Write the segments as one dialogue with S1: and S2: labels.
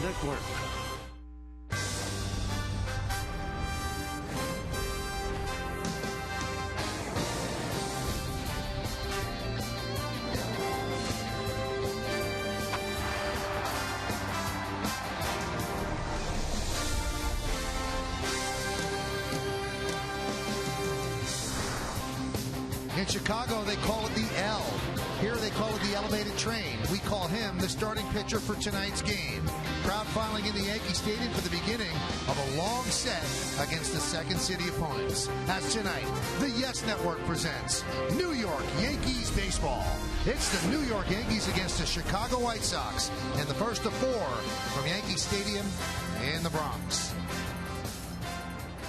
S1: Network.
S2: In Chicago, they call it the L. Here they call it the elevated train. We call him the starting pitcher for tonight's game. Crowd filing into Yankee Stadium for the beginning of a long set against the second city opponents. As tonight, the Yes Network presents New York Yankees baseball. It's the New York Yankees against the Chicago White Sox in the first of four from Yankee Stadium in the Bronx.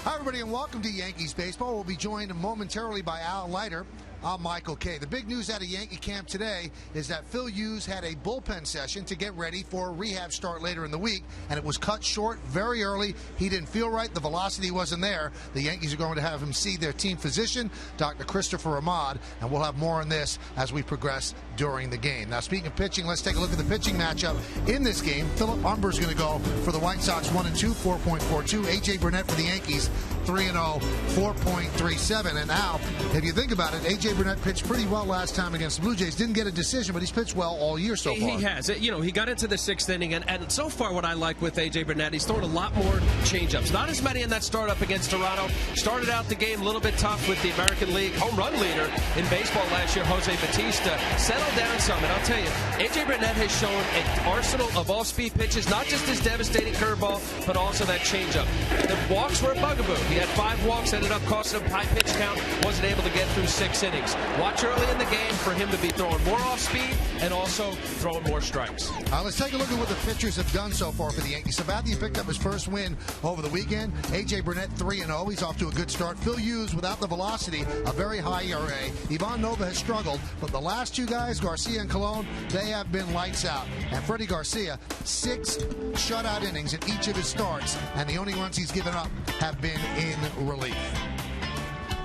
S2: Hi, everybody, and welcome to Yankees baseball. We'll be joined momentarily by Al Leiter. I'm Michael Kay. The big news out of Yankee camp today is that Phil Hughes had a bullpen session to get ready for a rehab start later in the week, and it was cut short very early. He didn't feel right. The velocity wasn't there. The Yankees are going to have him see their team physician, Dr. Christopher Ahmad, and we'll have more on this as we progress during the game. Now, speaking of pitching, let's take a look at the pitching matchup in this game. Philip Humber's going to go for the White Sox 1-2, 4.42. A.J. Burnett for the Yankees 3-0, 4.37. And now, if you think about it, A.J. Burnett pitched pretty well last time against the Blue Jays. Didn't get a decision, but he's pitched well all year so far.
S3: He has. You know, he got into the sixth inning, and so far what I like with A.J. Burnett, he's throwing a lot more changeups. Not as many in that start-up against Toronto. Started out the game a little bit tough with the American League home run leader in baseball last year, Jose Bautista. Settled down some, and I'll tell you, A.J. Burnett has shown an arsenal of all-speed pitches, not just his devastating curveball, but also that changeup. The walks were a bugaboo. He had 5 walks, ended up costing him high pitch count, wasn't able to get through 6 innings. Watch early in the game for him to be throwing more off speed and also throwing more strikes.
S2: Let's take a look at what the pitchers have done so far for the Yankees. Sabathia picked up his first win over the weekend. A.J. Burnett 3-0. He's off to a good start. Phil Hughes, without the velocity, a very high ERA. Ivan Nova has struggled, but the last two guys, Garcia and Colon, they have been lights out. And Freddie Garcia, 6 shutout innings in each of his starts, and the only runs he's given up have been in relief.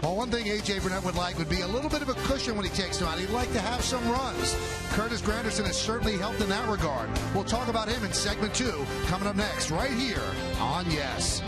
S2: Well, one thing A.J. Burnett would like would be a little bit of a cushion when he takes them out. He'd like to have some runs. Curtis Granderson has certainly helped in that regard. We'll talk about him in segment 2 coming up next right here on Yes.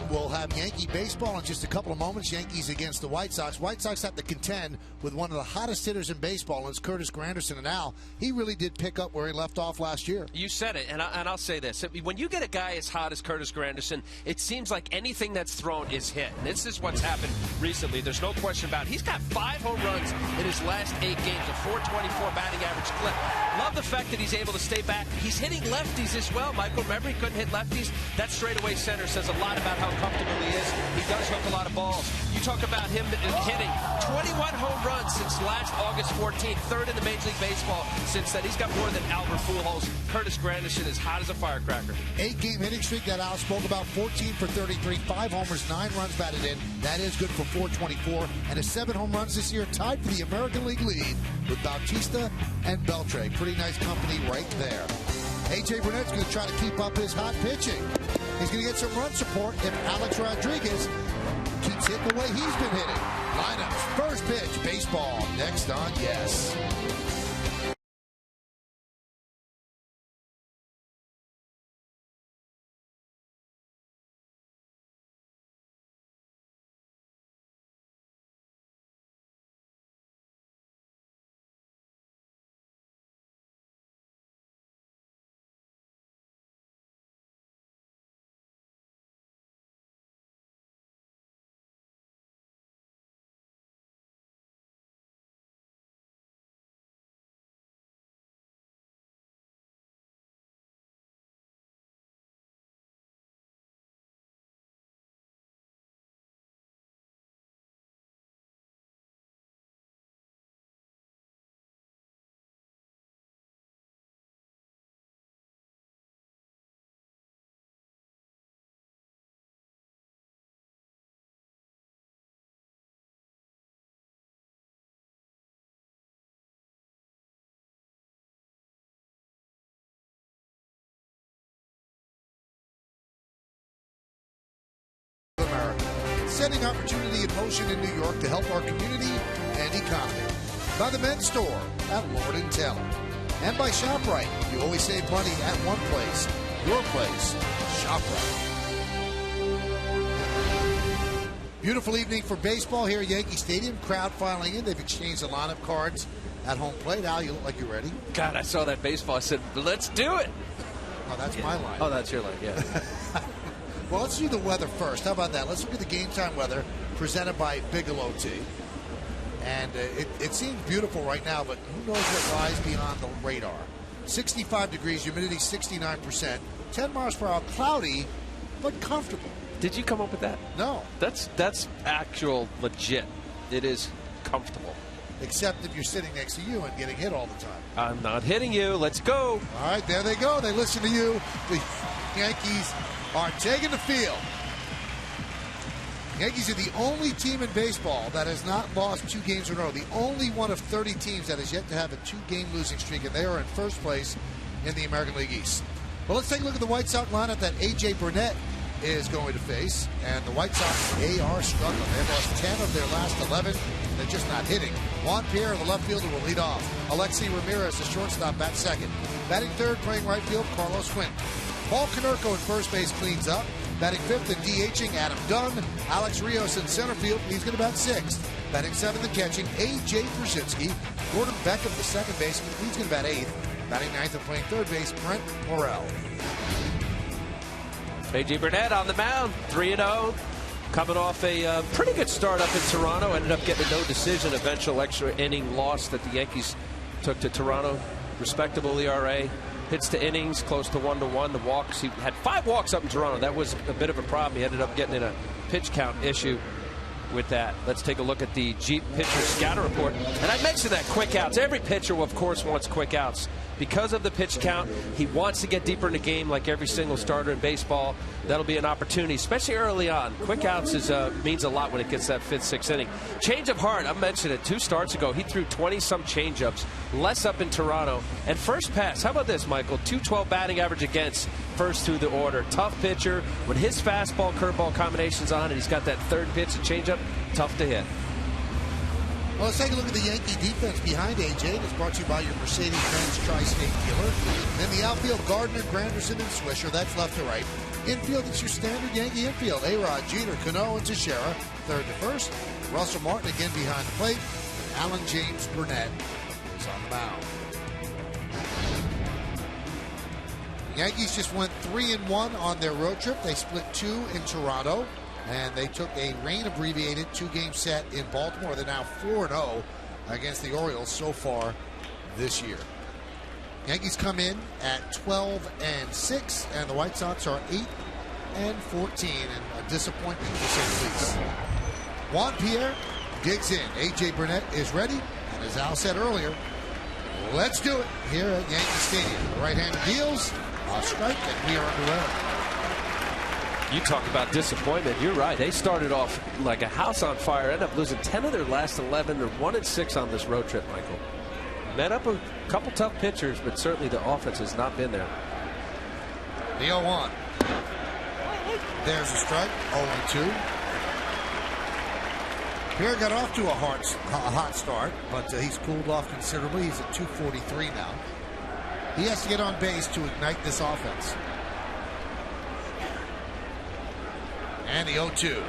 S2: We'll have Yankee baseball in just a couple of moments. Yankees against the White Sox. White Sox have to contend with one of the hottest hitters in baseball, and it's Curtis Granderson. And Al, he really did pick up where he left off last year.
S3: You said it, and I'll say this. When you get a guy as hot as Curtis Granderson, it seems like anything that's thrown is hit. And this is what's happened recently. There's no question about it. He's got 5 home runs in his last 8 games, a 424 batting average clip. Love the fact that he's able to stay back. He's hitting lefties as well, Michael. Remember, he couldn't hit lefties. That straightaway center says a lot about how comfortable he is. He does hook a lot of balls. You talk about him hitting 21 home home runs since last August 14th, third in the Major League Baseball since then. He's got more than Albert Pujols. Curtis Granderson is hot as a firecracker.
S2: 8-game hitting streak that Al spoke about, 14 for 33, 5 homers, 9 runs batted in. That is good for 424. And his 7 home runs this year, tied for the American League lead with Bautista and Beltre. Pretty nice company right there. A.J. Burnett's going to try to keep up his hot pitching. He's going to get some run support if Alex Rodriguez keeps hitting the way he's been hitting. Lineups, first pitch, baseball, next on Yes. Setting opportunity in motion in New York to help our community and economy. By the men's store at Lord & Taylor. And by ShopRite. You always save money at one place. Your place, ShopRite. Beautiful evening for baseball here at Yankee Stadium. Crowd filing in. They've exchanged a lot of cards at home plate. Al, you look like you're ready.
S3: God, I saw that baseball. I said, let's do it.
S2: Oh, that's my line.
S3: Oh, that's your line, yeah.
S2: Well, let's do the weather first. How about that? Let's look at the game time weather presented by Bigelow Tea. And it seems beautiful right now, but who knows what lies beyond the radar. 65 degrees, humidity 69%, 10 miles per hour, cloudy, but comfortable.
S3: Did you come up with that?
S2: No.
S3: That's actual legit. It is comfortable.
S2: Except if you're sitting next to you and getting hit all the time.
S3: I'm not hitting you. Let's go.
S2: All right, there they go. They listen to you. The Yankees are taking the field. Yankees are the only team in baseball that has not lost 2 games in a row. The only one of 30 teams that has yet to have a 2-game losing streak, and they are in first place in the American League East. Well, let's take a look at the White Sox lineup that A.J. Burnett is going to face. And the White Sox, they are struggling. They've lost 10 of their last 11. They're just not hitting. Juan Pierre, the left fielder, will lead off. Alexi Ramirez, the shortstop, bats second. Batting third, playing right field, Carlos Quinn. Paul Konerko at first base cleans up. Batting fifth and DHing, Adam Dunn. Alex Rios in center field. He's going to bat sixth. Batting seventh and catching, A.J. Brzezinski. Gordon Beckham, the second baseman. He's going to bat eighth. Batting ninth and playing third base, Brent Morel.
S3: A.J. Burnett on the mound, 3-0. Coming off a pretty good start up in Toronto. Ended up getting a no decision, eventual extra inning loss that the Yankees took to Toronto. Respectable ERA. Hits to innings, close to 1-1. The walks, he had 5 walks up in Toronto. That was a bit of a problem. He ended up getting in a pitch count issue with that. Let's take a look at the Jeep pitcher scatter report. And I mentioned that quick outs. Every pitcher, of course, wants quick outs. Because of the pitch count, he wants to get deeper in the game like every single starter in baseball. That'll be an opportunity, especially early on. Quick outs means a lot when it gets that 5th, 6th inning. Change of heart, I mentioned it 2 starts ago. He threw 20-some changeups, less up in Toronto. And first pass, how about this, Michael? 212 batting average against first through the order. Tough pitcher. When his fastball, curveball combination's on and he's got that third pitch and changeup, tough to hit.
S2: Well, let's take a look at the Yankee defense behind A.J. It's brought to you by your Mercedes-Benz Tri-State dealer. Then the outfield, Gardner, Granderson, and Swisher. That's left to right. Infield, it's your standard Yankee infield. A-Rod, Jeter, Cano, and Teixeira. Third to first. Russell Martin again behind the plate. And Alan James Burnett is on the mound. Yankees just went 3-1 on their road trip. They split 2 in Toronto. And they took a rain-abbreviated 2-game set in Baltimore. They're now 4-0 against the Orioles so far this year. Yankees come in at 12-6, and the White Sox are 8-14, and a disappointment to say the least. Juan Pierre digs in. A.J. Burnett is ready. And as Al said earlier, let's do it here at Yankee Stadium. The right-hander deals. A strike, and we are underway.
S3: You talk about disappointment. You're right. They started off like a house on fire, ended up losing 10 of their last 11. They're 1-6 on this road trip, Michael. Met up a couple tough pitchers, but certainly the offense has not been there.
S2: The 0-1. There's a strike. 0-2. Pierre got off to a hot start, but he's cooled off considerably. He's at 243 now. He has to get on base to ignite this offense. And the 0-2.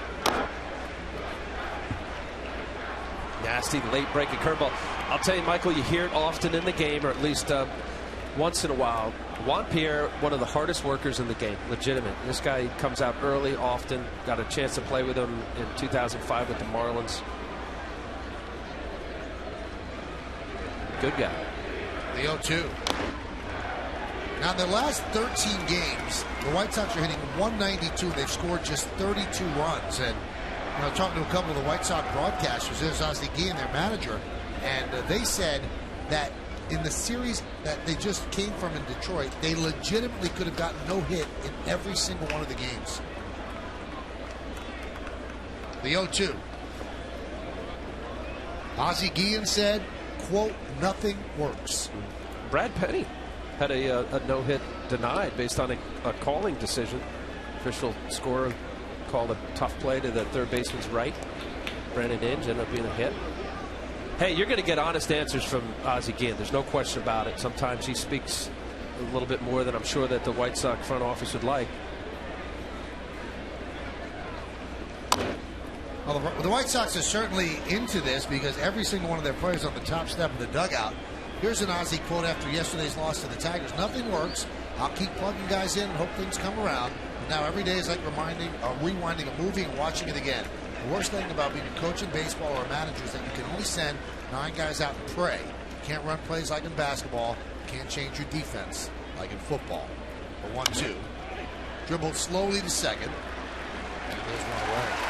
S3: Nasty late breaking curveball. I'll tell you, Michael, you hear it often in the game, or at least once in a while. Juan Pierre, one of the hardest workers in the game, legitimate. This guy comes out early often. Got a chance to play with him in 2005 with the Marlins. Good guy.
S2: The 0-2. Now, in their last 13 games, the White Sox are hitting 192. They've scored just 32 runs. And I was talking to a couple of the White Sox broadcasters. There's Ozzie Guillen, their manager, and they said that in the series that they just came from in Detroit, they legitimately could have gotten no hit in every single one of the games. The 0-2. Ozzie Guillen said, quote, nothing works.
S3: Brad Penny had a no-hit denied based on a calling decision. Official scorer called a tough play to the third baseman's right. Brandon Inge ended up being a hit. Hey, you're going to get honest answers from Ozzie Guillen. There's no question about it. Sometimes he speaks a little bit more than I'm sure that the White Sox front office would like.
S2: Well, the White Sox are certainly into this because every single one of their players on the top step of the dugout. Here's an Ozzie quote after yesterday's loss to the Tigers. Nothing works. I'll keep plugging guys in and hope things come around. But now every day is like rewinding a movie and watching it again. The worst thing about being a coach in baseball or a manager is that you can only send 9 guys out and pray. You can't run plays like in basketball. You can't change your defense like in football. A 1-2. Dribbled slowly to second. And there's one away.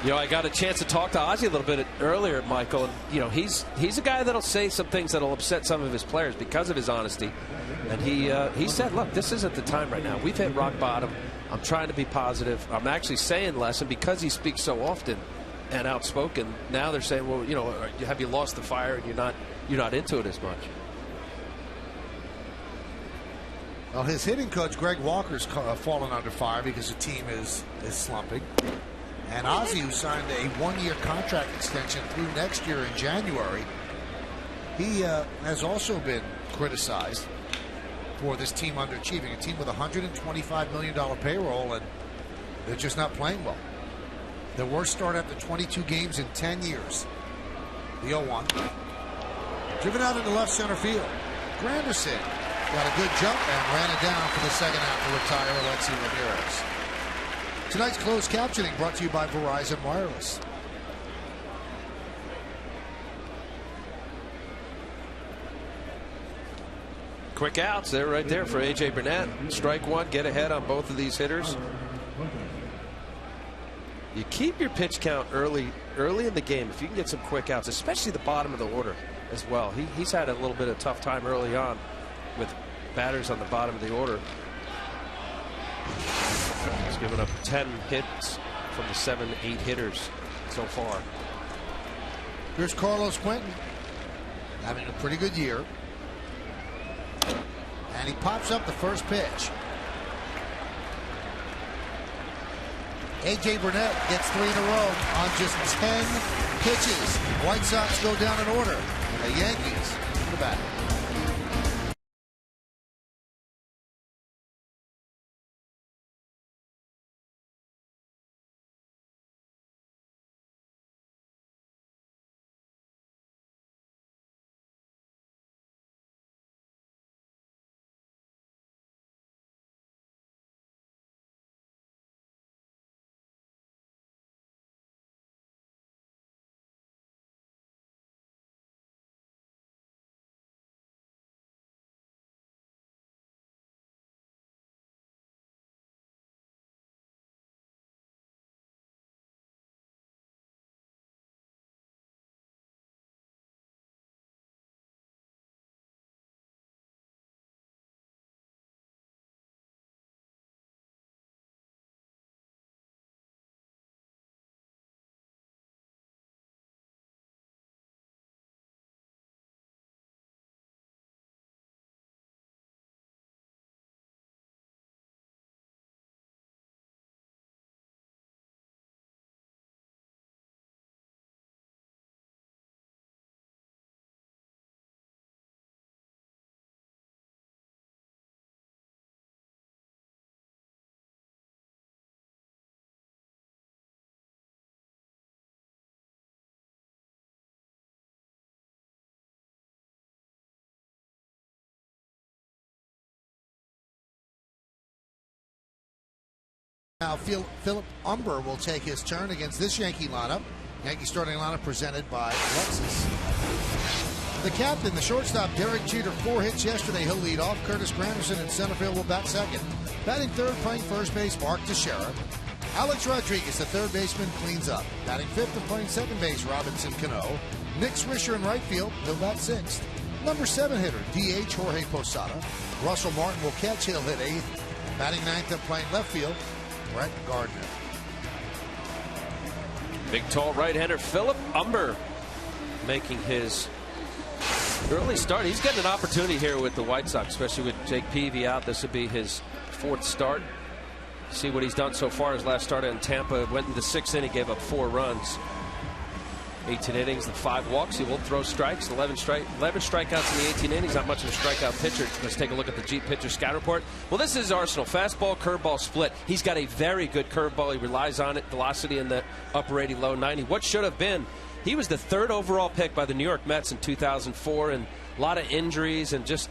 S3: You know, I got a chance to talk to Ozzie a little bit earlier, Michael. And, you know, he's a guy that'll say some things that'll upset some of his players because of his honesty. And he said, look, this isn't the time right now. We've hit rock bottom. I'm trying to be positive. I'm actually saying less. And because he speaks so often and outspoken, now they're saying, well, you know, have you lost the fire and you're not into it as much?
S2: Well, his hitting coach, Greg Walker's fallen under fire because the team is slumping. And Ozzie, who signed a 1-year contract extension through next year in January, he has also been criticized for this team underachieving. A team with a $125 million payroll, and they're just not playing well. Their worst start after 22 games in 10 years. The 0-1. Driven out into left center field. Granderson got a good jump and ran it down for the second out to retire Alexi Ramirez. Tonight's closed captioning brought to you by Verizon Wireless.
S3: Quick outs there, right there for A.J. Burnett. Strike one, get ahead on both of these hitters. You keep your pitch count early in the game if you can get some quick outs, especially the bottom of the order as well. He's had a little bit of tough time early on with batters on the bottom of the order. He's given up 10 hits from the 7-8 hitters so far.
S2: Here's Carlos Quentin having a pretty good year. And he pops up the first pitch. A.J. Burnett gets 3 in a row on just 10 pitches. White Sox go down in order. And the Yankees in the back. Now, Philip Umber will take his turn against this Yankee lineup. Yankee starting lineup presented by Lexus. The captain, the shortstop, Derek Jeter, 4 hits yesterday. He'll lead off. Curtis Granderson in center field will bat second. Batting third, playing first base, Mark Teixeira. Alex Rodriguez, the third baseman, cleans up. Batting fifth and playing second base, Robinson Cano. Nick Swisher in right field, he'll bat sixth. Number 7 hitter, DH Jorge Posada. Russell Martin will catch, he'll hit eighth. Batting ninth and playing left field, Brett Gardner.
S3: Big tall right-hander Philip Umber making his early start. He's getting an opportunity here with the White Sox, especially with Jake Peavy out. This would be his 4th start. See what he's done so far. His last start in Tampa went in the 6th inning, gave up 4 runs. 18 innings and 5 walks. He will throw strikes. 11 strikeouts in the 18 innings. Not much of a strikeout pitcher. Let's take a look at the Jeep pitcher scout report. Well, this is Arsenal. Fastball, curveball split. He's got a very good curveball. He relies on it. Velocity in the upper 80, low 90. What should have been? He was the 3rd overall pick by the New York Mets in 2004, and a lot of injuries and just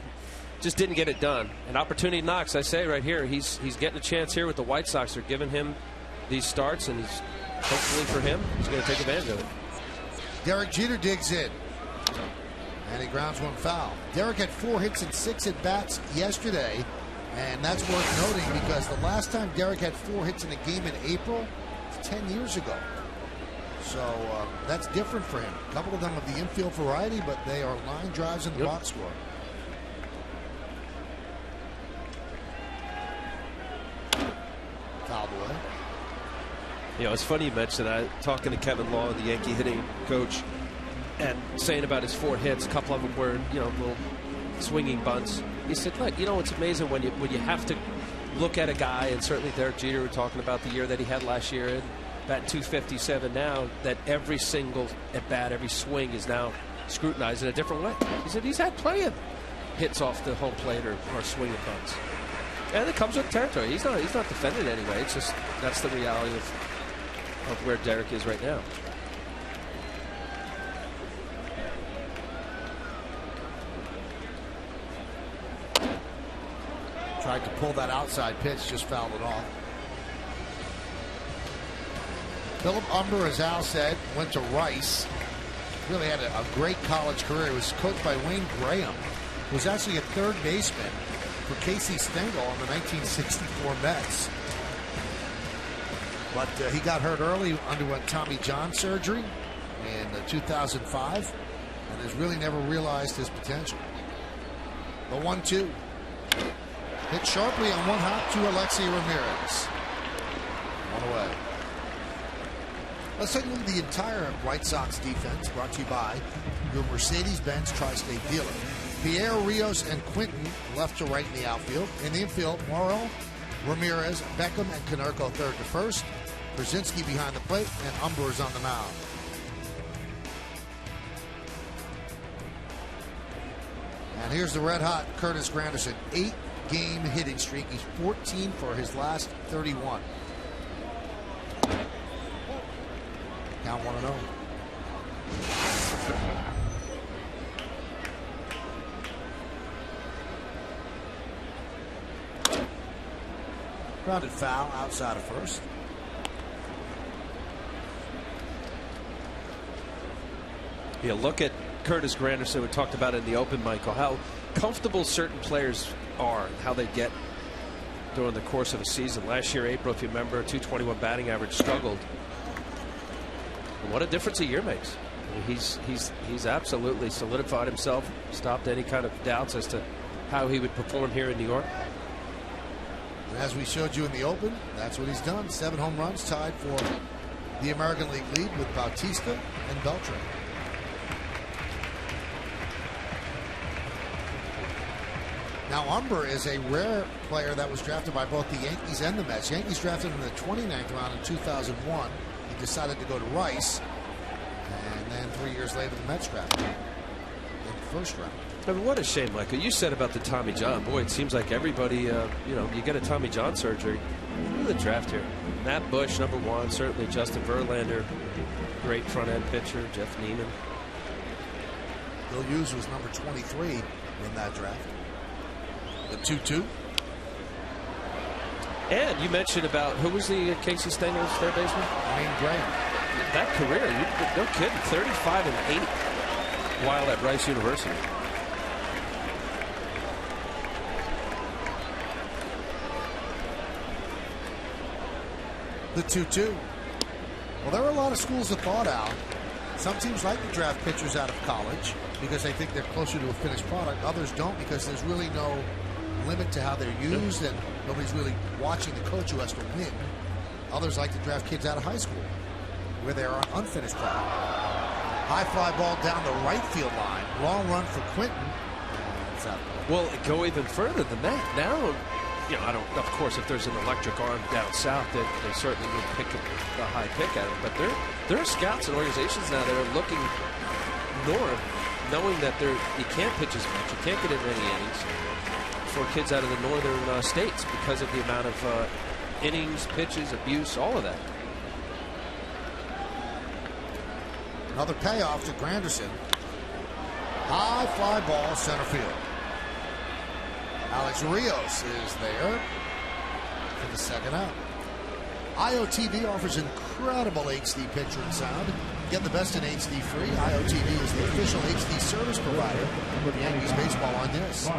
S3: didn't get it done. An opportunity knocks, I say right here. He's getting a chance here with the White Sox. They're giving him these starts, and he's hopefully for him, he's going to take advantage of it.
S2: Derek Jeter digs in, and he grounds one foul. Derek had 4 hits and 6 at-bats yesterday, and that's worth noting because the last time Derek had 4 hits in a game in April was 10 years ago. So that's different for him. A couple of them of the infield variety, but they are line drives in the box score. Fouled away.
S3: You know, it's funny you mentioned that. Talking to Kevin Law, the Yankee hitting coach, and saying about his 4 hits, a couple of them were, little swinging bunts. He said, look, it's amazing when you have to look at a guy, and certainly Derek Jeter, we're talking about the year that he had last year, and batting 257 now, that every single at-bat, every swing is now scrutinized in a different way. He said he's had plenty of hits off the home plate or swinging bunts. And it comes with territory. He's not defended anyway. It's just that's the reality of where Derek is right now.
S2: Tried to pull that outside pitch, just fouled it off. Philip Umber, as Al said, went to Rice. Really had a great college career. He was coached by Wayne Graham, who was actually a third baseman for Casey Stengel on the 1964 Mets. But he got hurt early, underwent Tommy John surgery in 2005, and has really never realized his potential. The 1-2. Hit sharply on one hop to Alexei Ramirez. One away. Let's take a look at the entire White Sox defense, brought to you by your Mercedes-Benz Tri-State dealer. Pierre, Rios, and Quinton left to right in the outfield. In the infield, Morrow, Ramirez, Beckham, and Konerko third to first. Brzezinski behind the plate, and Umber is on the mound. And here's the red-hot Curtis Granderson. 8-game hitting streak. He's 14 for his last 31. Count 1-0. Grounded foul outside of first.
S3: Yeah, look at Curtis Granderson. We talked about it in the open, Michael, how comfortable certain players are, how they get during the course of a season. Last year, April, if you remember, 221 batting average, struggled. And what a difference a year makes. I mean, he's absolutely solidified himself, stopped any kind of doubts as to how he would perform here in New York.
S2: And as we showed you in the open, that's what he's done. 7 home runs, tied for the American League lead with Bautista and Beltran. Now, Umber is a rare player that was drafted by both the Yankees and the Mets. Yankees drafted him in the 29th round in 2001. He decided to go to Rice. And then 3 years later, the Mets drafted him in the first round.
S3: I mean, what a shame, Michael. You said about the Tommy John. Boy, it seems like everybody, you get a Tommy John surgery. Look at the draft here. Matt Bush, number 1. Certainly Justin Verlander, great front-end pitcher. Jeff Neiman.
S2: Bill Hughes was number 23 in that draft. The 2-2.
S3: And you mentioned about, who was the Casey Stanger's third baseman?
S2: Wayne Graham.
S3: That career, no kidding, 35-8 while at Rice University.
S2: The 2-2. Well, there are a lot of schools that thought out. Some teams like to draft pitchers out of college because they think they're closer to a finished product. Others don't because there's really no limit to how they're used and nobody's really watching the coach who has to win. Others like to draft kids out of high school where they are an unfinished product. High fly ball down the right field line. Long run for Quinton.
S3: Well, go even further than that. Now, you know, I don't. Of course, if there's an electric arm down south, they certainly would pick a high pick at it. But there are scouts and organizations now that are looking north, knowing that you can't pitch as much, you can't get in any innings for kids out of the northern states because of the amount of innings, pitches, abuse, all of that.
S2: Another payoff to Granderson. High fly ball center field. Alex Rios is there for the second out. IOTV offers incredible HD picture and sound. Get the best in HD free. IOTV is the official HD service provider with Yankees baseball on this.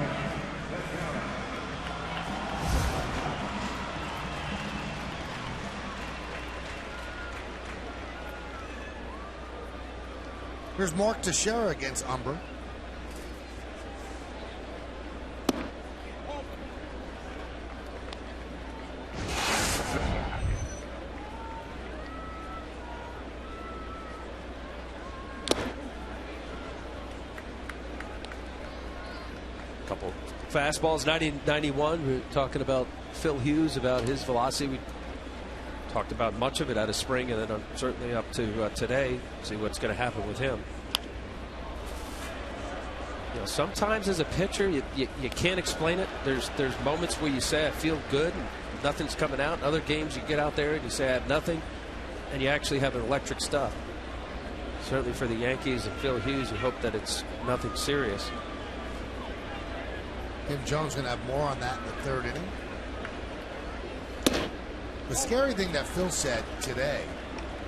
S2: Here's Mark Teixeira against Umber.
S3: Couple fastballs, 90-91. We were talking about Phil Hughes, about his velocity. We talked about much of it out of spring, and then certainly up to today. See what's going to happen with him. You know, sometimes as a pitcher, you can't explain it. There's moments where you say I feel good, and nothing's coming out. In other games, you get out there and you say I have nothing, and you actually have an electric stuff. Certainly for the Yankees and Phil Hughes, you hope that it's nothing serious.
S2: Kim Jones going to have more on that in the third inning. The scary thing that Phil said today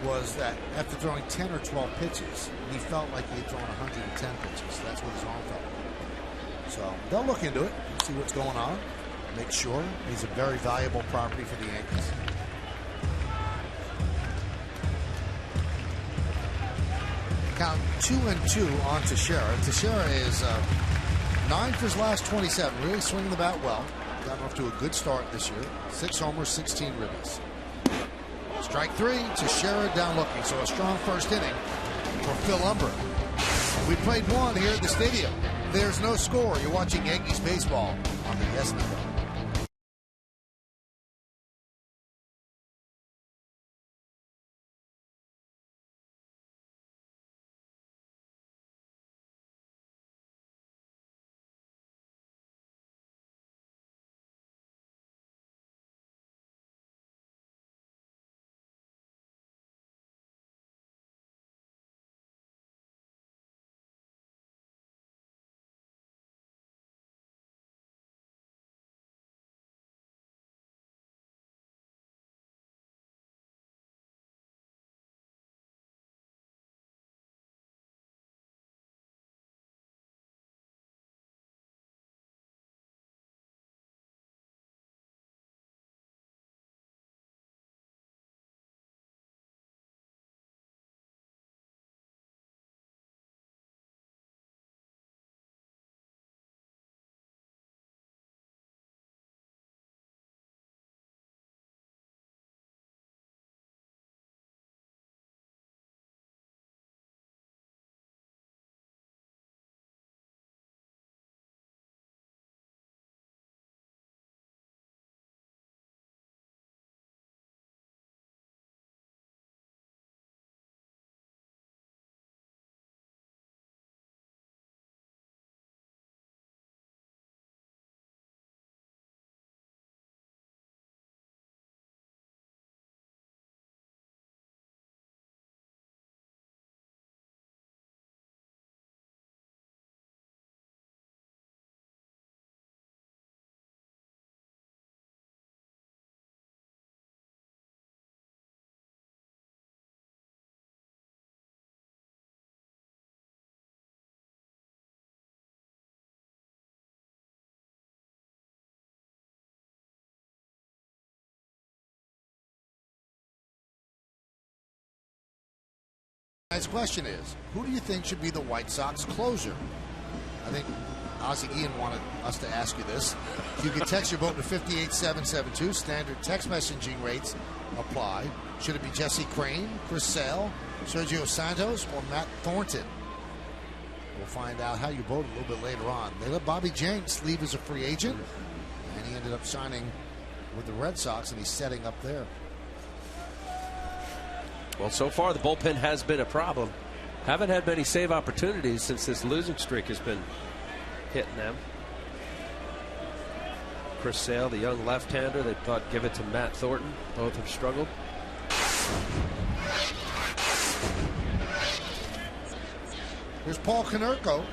S2: was that after throwing 10 or 12 pitches, he felt like he had thrown 110 pitches. That's what his arm felt like. So they'll look into it, see what's going on, make sure. He's a very valuable property for the Yankees. Count 2-2 on Teixeira. Teixeira is 9 for his last 27. Really swinging the bat well. Gotten off to a good start this year. 6 homers, 16 ribbies. Strike 3. Teixeira down looking. So a strong first inning for Phil Umber. We played one here at the stadium. There's no score. You're watching Yankees baseball on the Yes Network. Next question is, who do you think should be the White Sox closer? I think Ozzie Ian wanted us to ask you this. You can text your vote to 58772. Standard text messaging rates apply. Should it be Jesse Crane, Chris Sale, Sergio Santos, or Matt Thornton? We'll find out how you vote a little bit later on. They let Bobby Jenks leave as a free agent, and he ended up signing with the Red Sox, and he's setting up there.
S3: Well, so far the bullpen has been a problem. Haven't had many save opportunities since this losing streak has been hitting them. Chris Sale, the young left-hander, they thought give it to Matt Thornton. Both have struggled.
S2: Here's Paul Konerko.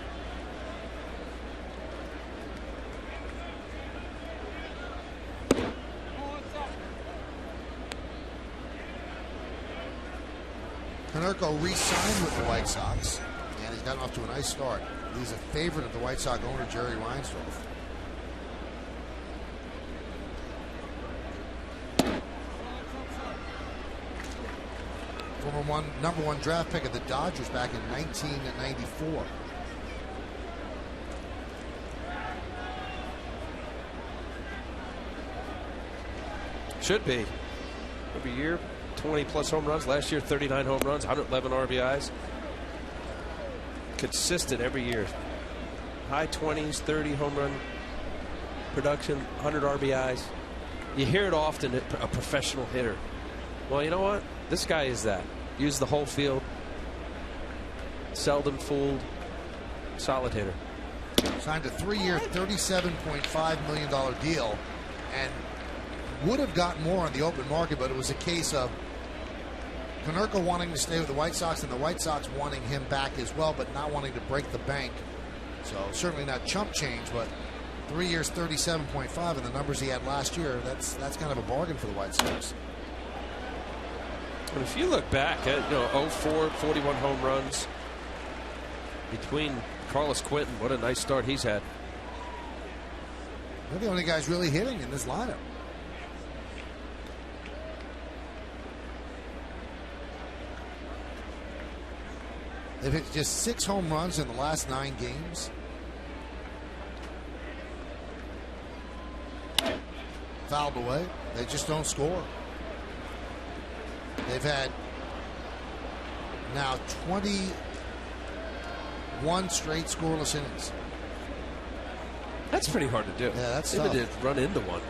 S2: Konerko re-signed with the White Sox, and he's gotten off to a nice start. He's a favorite of the White Sox owner, Jerry Reinsdorf. Former number one draft pick of the Dodgers back in 1994.
S3: Should be. Every year, 20-plus home runs. Last year, 39 home runs, 111 RBIs. Consistent every year. High 20s, 30 home run production, 100 RBIs. You hear it often, a professional hitter. Well, you know what? This guy is that. Use the whole field. Seldom fooled. Solid hitter.
S2: Signed a 3-year, $37.5 million deal, and would have gotten more on the open market, but it was a case of Konerko wanting to stay with the White Sox and the White Sox wanting him back as well, but not wanting to break the bank. So certainly not chump change, but 3 years, $37.5, and the numbers he had last year, that's kind of a bargain for the White Sox.
S3: But if you look back at 04, 41 home runs between Carlos Quentin, what a nice start he's had.
S2: They're the only guys really hitting in this lineup. They've hit just 6 home runs in the last 9 games. Fouled away. They just don't score. They've had now 21 straight scoreless innings.
S3: That's pretty hard to do.
S2: Yeah, that's
S3: Even
S2: tough.
S3: to run into one.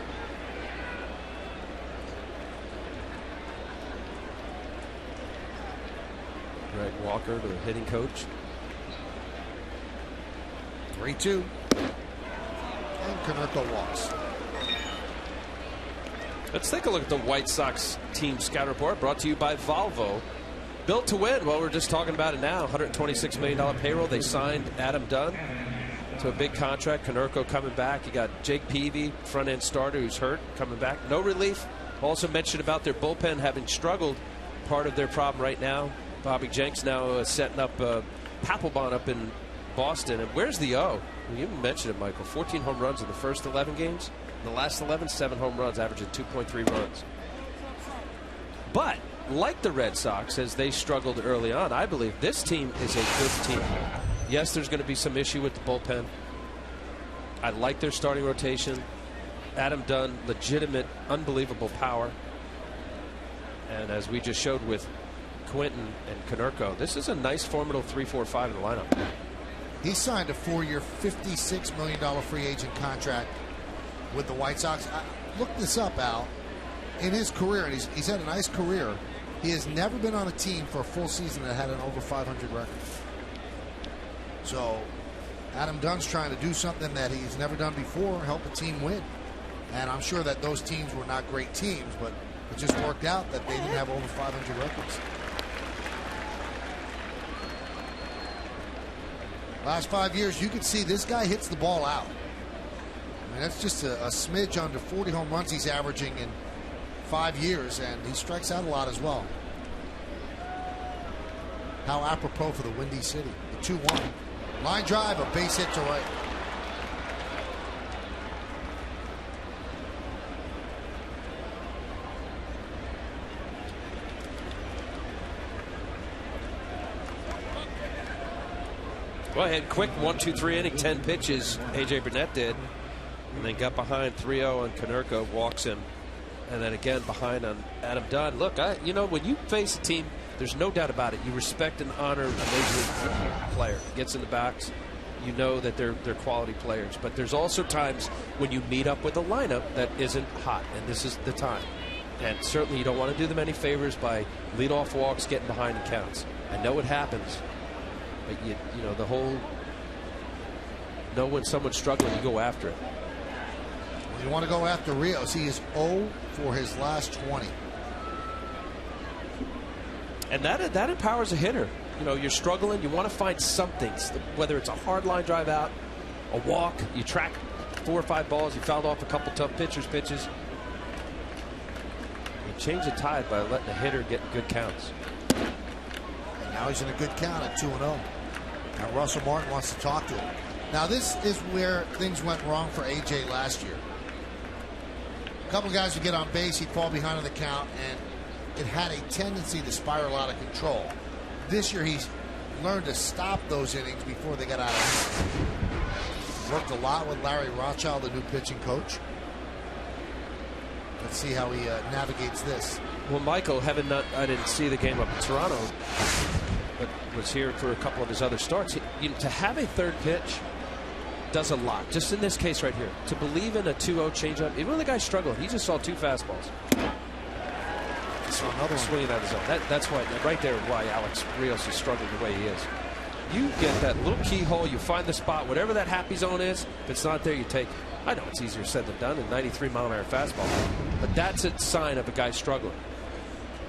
S3: Greg Walker, the hitting coach.
S2: 3-2. And Konerko walks.
S3: Let's take a look at the White Sox team scout report, brought to you by Volvo. Built to win. Well, we're just talking about it now. $126 million payroll. They signed Adam Dunn to a big contract. Konerko coming back. You got Jake Peavy, front-end starter, who's hurt, coming back. No relief. Also mentioned about their bullpen having struggled. Part of their problem right now. Bobby Jenks now setting up Papelbon up in Boston. And where's the O? Well, you mentioned it, Michael. 14 home runs in the first 11 games. In the last 11, 7 home runs, averaging 2.3 runs. But like the Red Sox, as they struggled early on, I believe this team is a good team. Yes, there's going to be some issue with the bullpen. I like their starting rotation. Adam Dunn, legitimate, unbelievable power. And as we just showed with Quentin and Konerko, this is a nice formidable 3-4-5 in the lineup.
S2: He signed a 4-year, $56 million free agent contract with the White Sox. I looked this up, Al. In his career, and he's had a nice career, he has never been on a team for a full season that had an over 500 record. So Adam Dunn's trying to do something that he's never done before, help a team win. And I'm sure that those teams were not great teams, but it just worked out that they didn't have over 500 records. Last 5 years, you can see this guy hits the ball out. I mean, that's just a smidge under 40 home runs he's averaging in 5 years, and he strikes out a lot as well. How apropos for the Windy City. The 2-1. Line drive, a base hit to right.
S3: Well, he had quick 1-2-3 inning, 10 pitches. A.J. Burnett did. And then got behind 3-0 on Konerko, walks him. And then again behind on Adam Dunn. Look, when you face a team, there's no doubt about it. You respect and honor a major league player. Gets in the box. You know that they're quality players. But there's also times when you meet up with a lineup that isn't hot. And this is the time. And certainly you don't want to do them any favors by leadoff walks, getting behind in counts. I know it happens. But you know the whole know when someone's struggling, you go after it.
S2: Well, you want to go after Rios. He is 0 for his last 20.
S3: And that empowers a hitter. You know, you're struggling, you want to find something, whether it's a hard line drive out, a walk, you track 4 or 5 balls, you fouled off a couple tough pitches. You change the tide by letting the hitter get good counts.
S2: Now he's in a good count at 2-0. Now Russell Martin wants to talk to him. Now this is where things went wrong for AJ last year. A couple guys would get on base, he'd fall behind on the count, and it had a tendency to spiral out of control. This year he's learned to stop those innings before they got out of hand. Worked a lot with Larry Rothschild, the new pitching coach. Let's see how he navigates this.
S3: Well, Michael, I didn't see the game up in Toronto, but was here for a couple of his other starts. To have a third pitch does a lot. Just in this case right here, to believe in a 2-0 changeup, even when the guy struggled, he just saw 2 fastballs.
S2: So another
S3: swinging out of the zone. That's why right there why Alex Rios is struggling the way he is. You get that little keyhole, you find the spot, whatever that happy zone is. If it's not there, you take it. I know it's easier said than done, a 93-mile-an-hour fastball, but that's a sign of a guy struggling.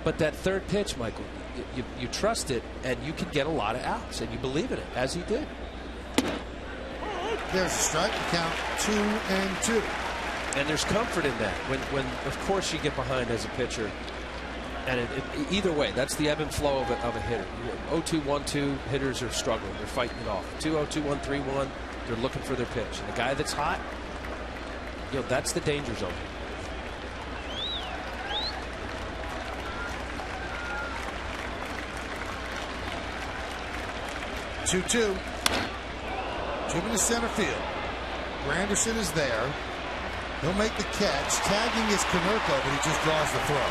S3: But that third pitch, Michael, you trust it, and you can get a lot of outs, and you believe in it, as he did.
S2: There's a strike, count 2-2.
S3: And there's comfort in that when of course you get behind as a pitcher. And either way, that's the ebb and flow of a hitter. 0-2, 1-2, hitters are struggling. They're fighting it off. 2-0, 2-1, 3-1, they're looking for their pitch. And the guy that's hot, that's the danger zone.
S2: Two-two. Driven to center field. Granderson is there. He'll make the catch. Tagging is Konerko, but he just draws the throw.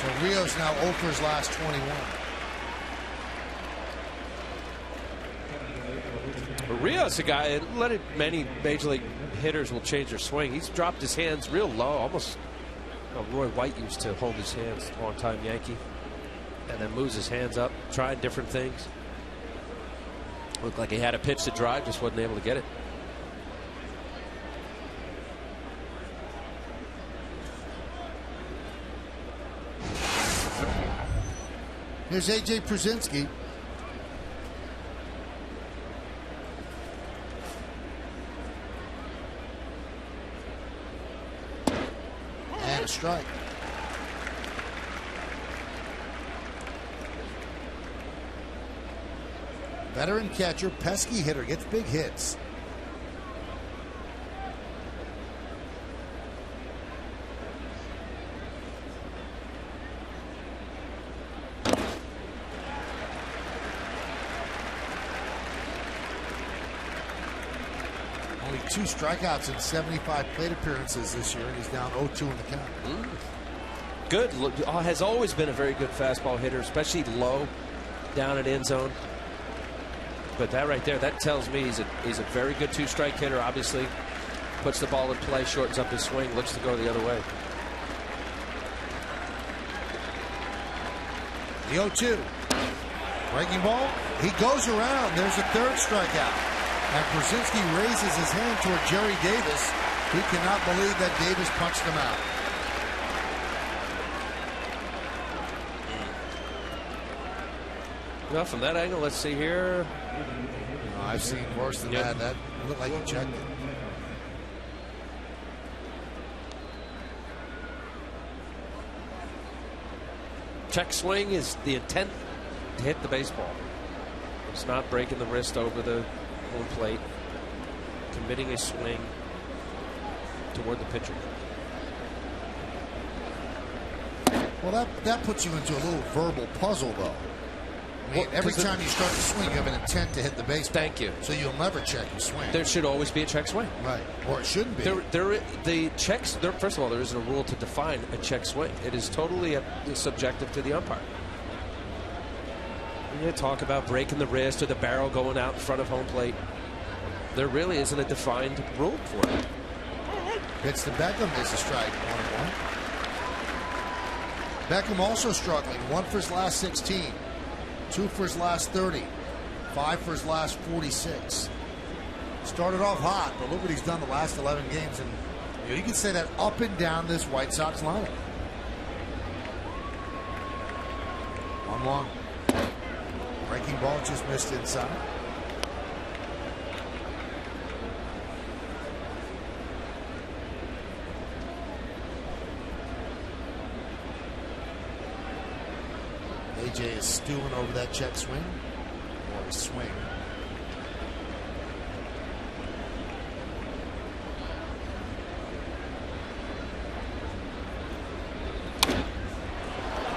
S2: So Rios now 0 for his last 21.
S3: But Rios, a guy, many major league hitters will change their swing. He's dropped his hands real low, almost Roy White used to hold his hands, long-time Yankee, and then moves his hands up, trying different things. Looked like he had a pitch to drive, just wasn't able to get it.
S2: Here's A.J. Przinsky. And a strike. Veteran catcher, pesky hitter, gets big hits. Only 2 strikeouts in 75 plate appearances this year, and he's down 0-2 in the count.
S3: Good. Has always been a very good fastball hitter, especially low down at end zone. But that right there, that tells me he's a very good 2-strike hitter. Obviously, puts the ball in play, shortens up his swing, looks to go the other way.
S2: The 0-2. Breaking ball. He goes around. There's a 3rd strikeout. And Przinsky raises his hand toward Jerry Davis. He cannot believe that Davis punched him out.
S3: Well, from that angle, let's see here.
S2: I've seen worse than that. That looked like he checked it.
S3: Check swing is the intent to hit the baseball. It's not breaking the wrist over the home plate. Committing a swing toward the pitcher. Well,
S2: that puts you into a little verbal puzzle, though. I mean, every time you start to swing, you have an intent to hit the baseball.
S3: Thank you.
S2: So you'll never check your swing.
S3: There should always be a check swing.
S2: Right. Or it shouldn't be.
S3: The checks. First of all, there isn't a rule to define a check swing. It is totally subjective to the umpire. When you talk about breaking the wrist or the barrel going out in front of home plate, there really isn't a defined rule for it.
S2: Hits to Beckham, is a strike, 1-1. Beckham also struggling. 1 for his last 16, 2 for his last 30, 5 for his last 46. Started off hot, but look what he's done the last 11 games. And you can say that up and down this White Sox lineup. 1-1. Breaking ball just missed inside. AJ is stewing over that check swing, or a swing.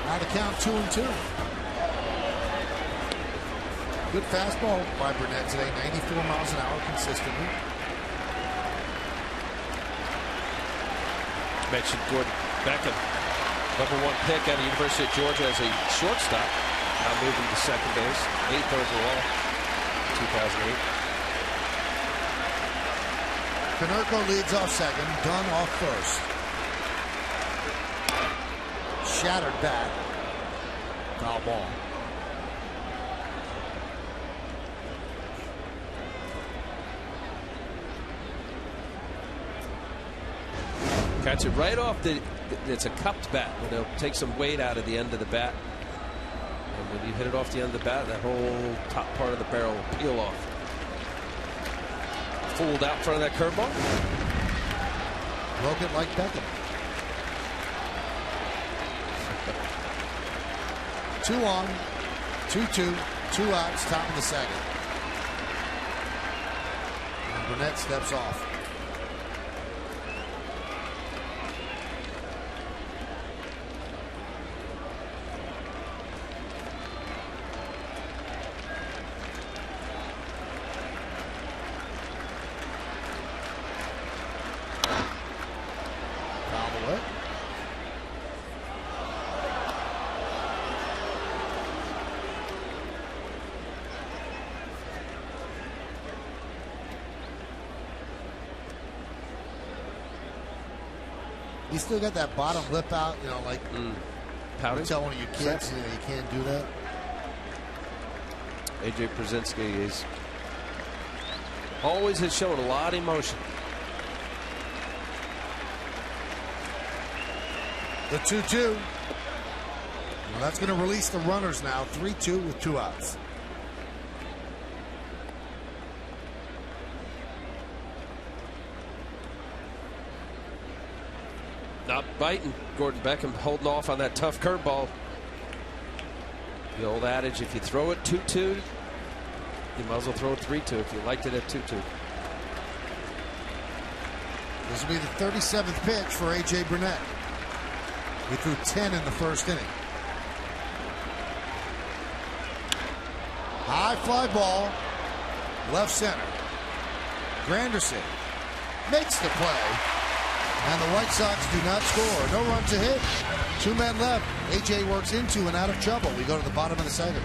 S2: Now the count 2-2. Good fastball by Burnett today, 94 miles an hour consistently.
S3: Mentioned Gordon Beckham, #1 pick out of the University of Georgia as a shortstop. Now moving to second base, 8th overall, 2008.
S2: Konerko leads off second, Dunn off first. Shattered bat. Foul ball.
S3: Catch it right off it's a cupped bat. It'll take some weight out of the end of the bat. And when you hit it off the end of the bat, that whole top part of the barrel will peel off. Fooled out in front of that curveball.
S2: Broke it like Beckham. 2 on, 2-2, 2 outs, top of the second. And Burnett steps off. You still got that bottom lip out, you know, like
S3: pouting.
S2: You tell one of your kids, you know, you can't do that.
S3: AJ Pierzynski is always has shown a lot of emotion.
S2: The 2-2. Well, that's going to release the runners now. 3-2 with 2 outs.
S3: Not biting. Gordon Beckham holding off on that tough curveball. The old adage, if you throw it 2-2, you might as well throw it 3-2 if you liked it at 2-2.
S2: This will be the 37th pitch for A.J. Burnett. He threw 10 in the first inning. High fly ball, left center. Granderson makes the play. And the White Sox do not score. No runs to hit. 2 men left. A.J. works into and out of trouble. We go to the bottom of the second.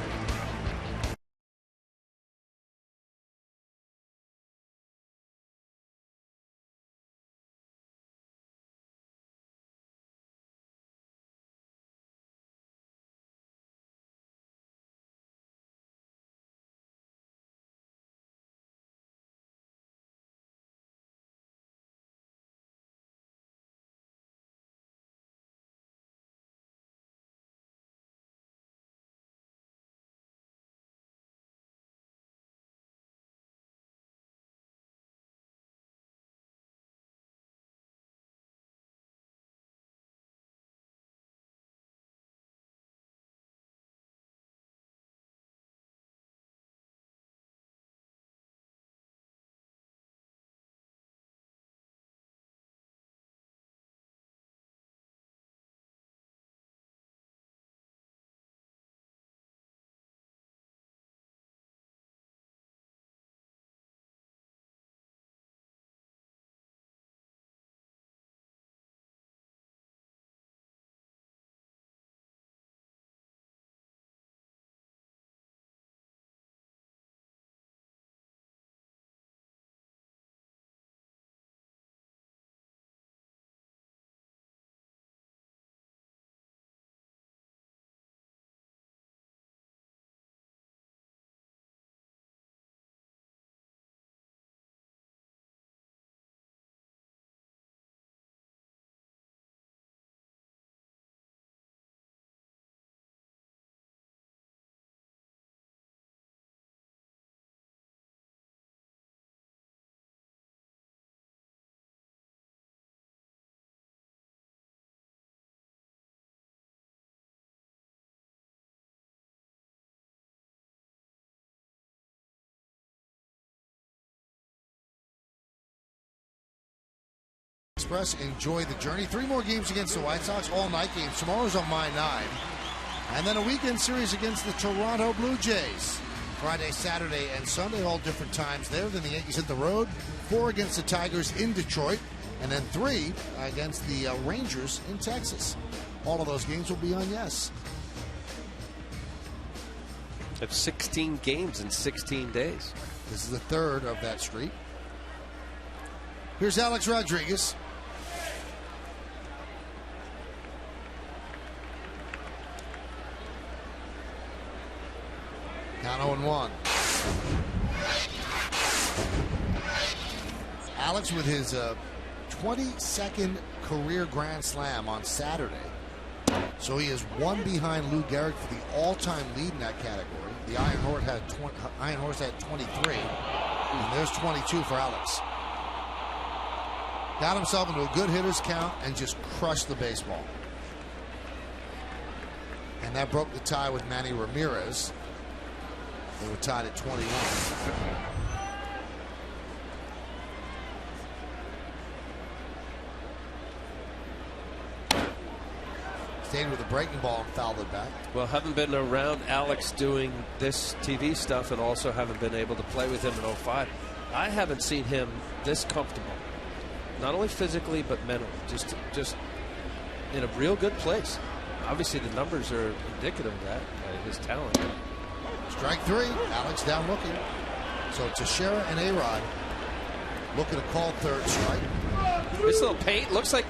S2: Express. Enjoy the journey. 3 more games against the White Sox, all-night games. Tomorrow's on my 9. And then a weekend series against the Toronto Blue Jays. Friday, Saturday, and Sunday, all different times there. Then the Yankees hit the road. 4 against the Tigers in Detroit. And then 3 against the Rangers in Texas. All of those games will be on Yes.
S3: Have 16 games in 16 days.
S2: This is the 3rd of that streak. Here's Alex Rodriguez. Count 0-1. Alex with his 22nd career Grand Slam on Saturday. So he is 1 behind Lou Gehrig for the all-time lead in that category. The Iron Horse had 23. And there's 22 for Alex. Got himself into a good hitter's count and just crushed the baseball. And that broke the tie with Manny Ramirez. They were tied at 21. Stayed with a breaking ball and fouled it back.
S3: Well, haven't been around Alex doing this TV stuff and also haven't been able to play with him in 05. I haven't seen him this comfortable. Not only physically, but mentally. Just in a real good place. Obviously, the numbers are indicative of that, his talent.
S2: Strike 3. Alex down looking. So Teixeira and A-Rod looking to call 3rd strike.
S3: This little paint looks like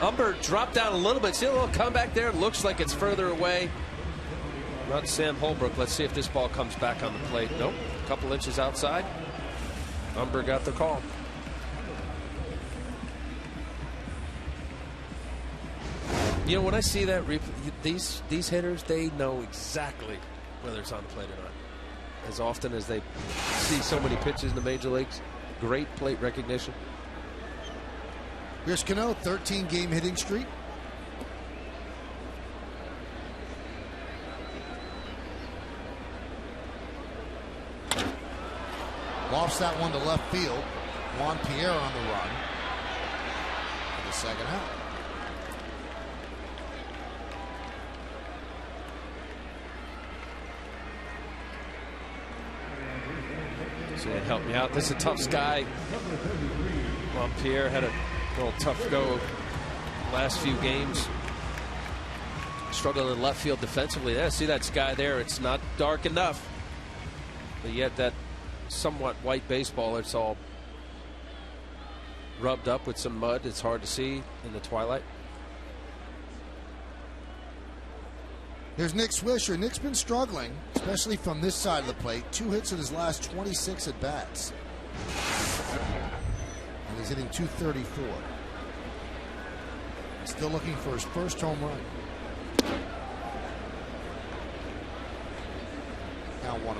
S3: Umber dropped down a little bit. See a little comeback there? Looks like it's further away. Not Sam Holbrook. Let's see if this ball comes back on the plate. Nope. A couple inches outside. Umber got the call. You know, when I see that, these hitters, they know exactly whether it's on the plate or not. As often as they see so many pitches in the major leagues, great plate recognition.
S2: Here's Cano, 13-game hitting streak. Lofts that one to left field. Juan Pierre on the run for the second out.
S3: So it helped me out. This is a tough guy. Juan Pierre had a little tough go last few games. Struggling in left field defensively. Yeah, see that sky there? It's not dark enough. But yet that somewhat white baseball, it's all rubbed up with some mud. It's hard to see in the twilight.
S2: Here's Nick Swisher. Nick's been struggling, especially from this side of the plate. 2 hits in his last 26 at bats. And he's hitting .234. Still looking for his first home run. Now 1-1.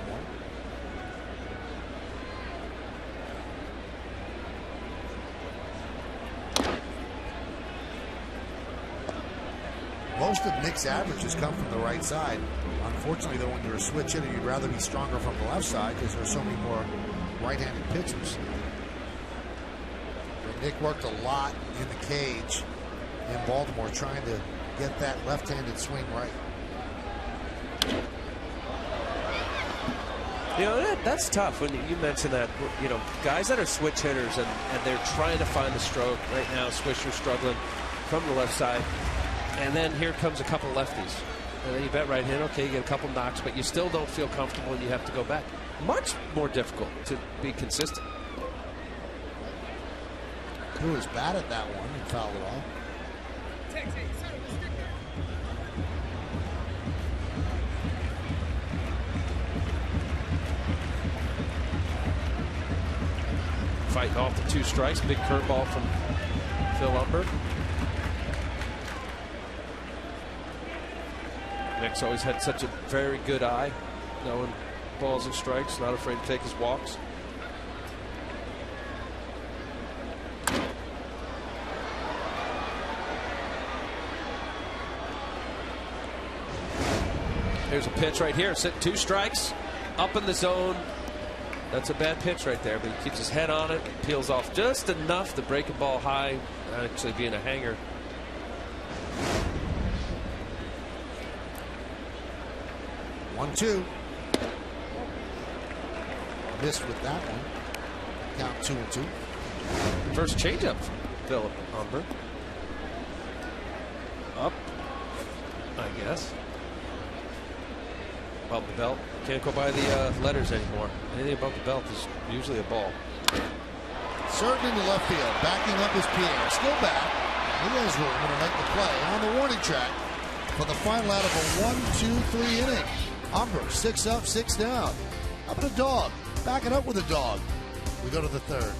S2: Most of Nick's averages come from the right side. Unfortunately, though, when you're a switch hitter, you'd rather be stronger from the left side because there are so many more right-handed pitchers. But Nick worked a lot in the cage in Baltimore trying to get that left-handed swing right.
S3: You know, that's tough when you mention that. You know, guys that are switch hitters and they're trying to find a stroke. Right now, Swisher's struggling from the left side. And then here comes a couple lefties. And then you bet right in, okay, you get a couple knocks, but you still don't feel comfortable and you have to go back. Much more difficult to be consistent.
S2: Threw his bat at that one and fouled it off.
S3: Fighting off the 2 strikes. Big curveball from Phil Umber. Nick's always had such a very good eye, knowing balls and strikes, not afraid to take his walks. Here's a pitch right here, sitting 2 strikes, up in the zone. That's a bad pitch right there, but he keeps his head on it, peels off just enough to break a ball high, actually being a hanger.
S2: One, two. Missed with that one. Count 2-2.
S3: First changeup from Philip Humber. Up, I guess. Above the belt. Can't go by the letters anymore. Anything above the belt is usually a ball.
S2: Certain into left field, backing up his Pierre. Still back. He has room to make the play on the warning track for the final out of a 1-2-3 inning. Humber, 6 up, 6 down. Up with a dog. Back it up with a dog. We go to the third.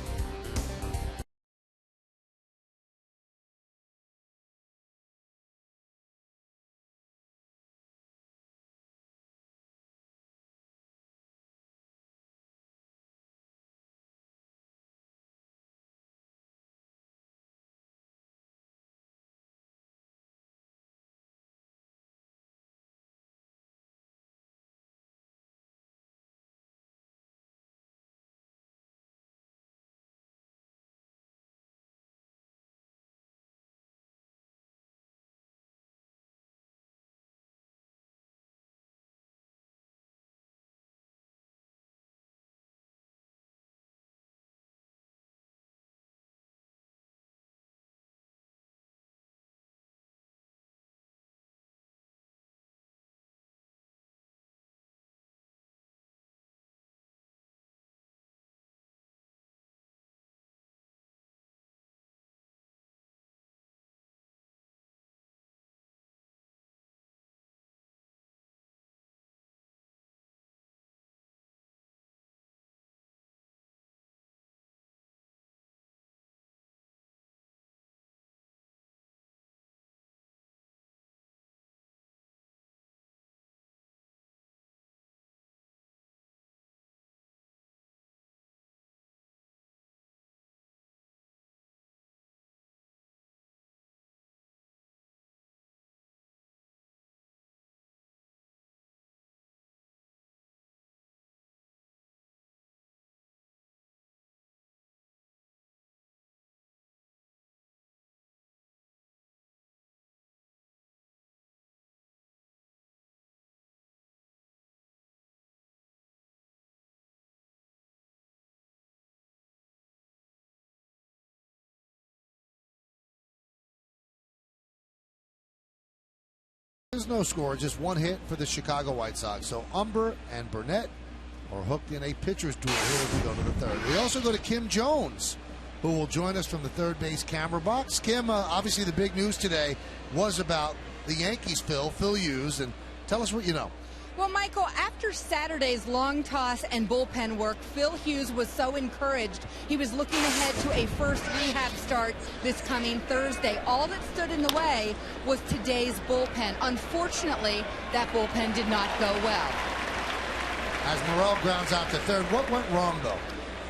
S2: There's no score, just one hit for the Chicago White Sox. So Humber and Burnett are hooked in a pitcher's duel here as we go to the third. We also go to Kim Jones, who will join us from the third base camera box. Kim, obviously the big news today was about the Yankees, Phil Hughes, and tell us what you know.
S1: Well, Michael, after Saturday's long toss and bullpen work, Phil Hughes was so encouraged. He was looking ahead to a first rehab start this coming Thursday. All that stood in the way was today's bullpen. Unfortunately, that bullpen did not go well.
S2: As Morel grounds out to third, what went wrong, though?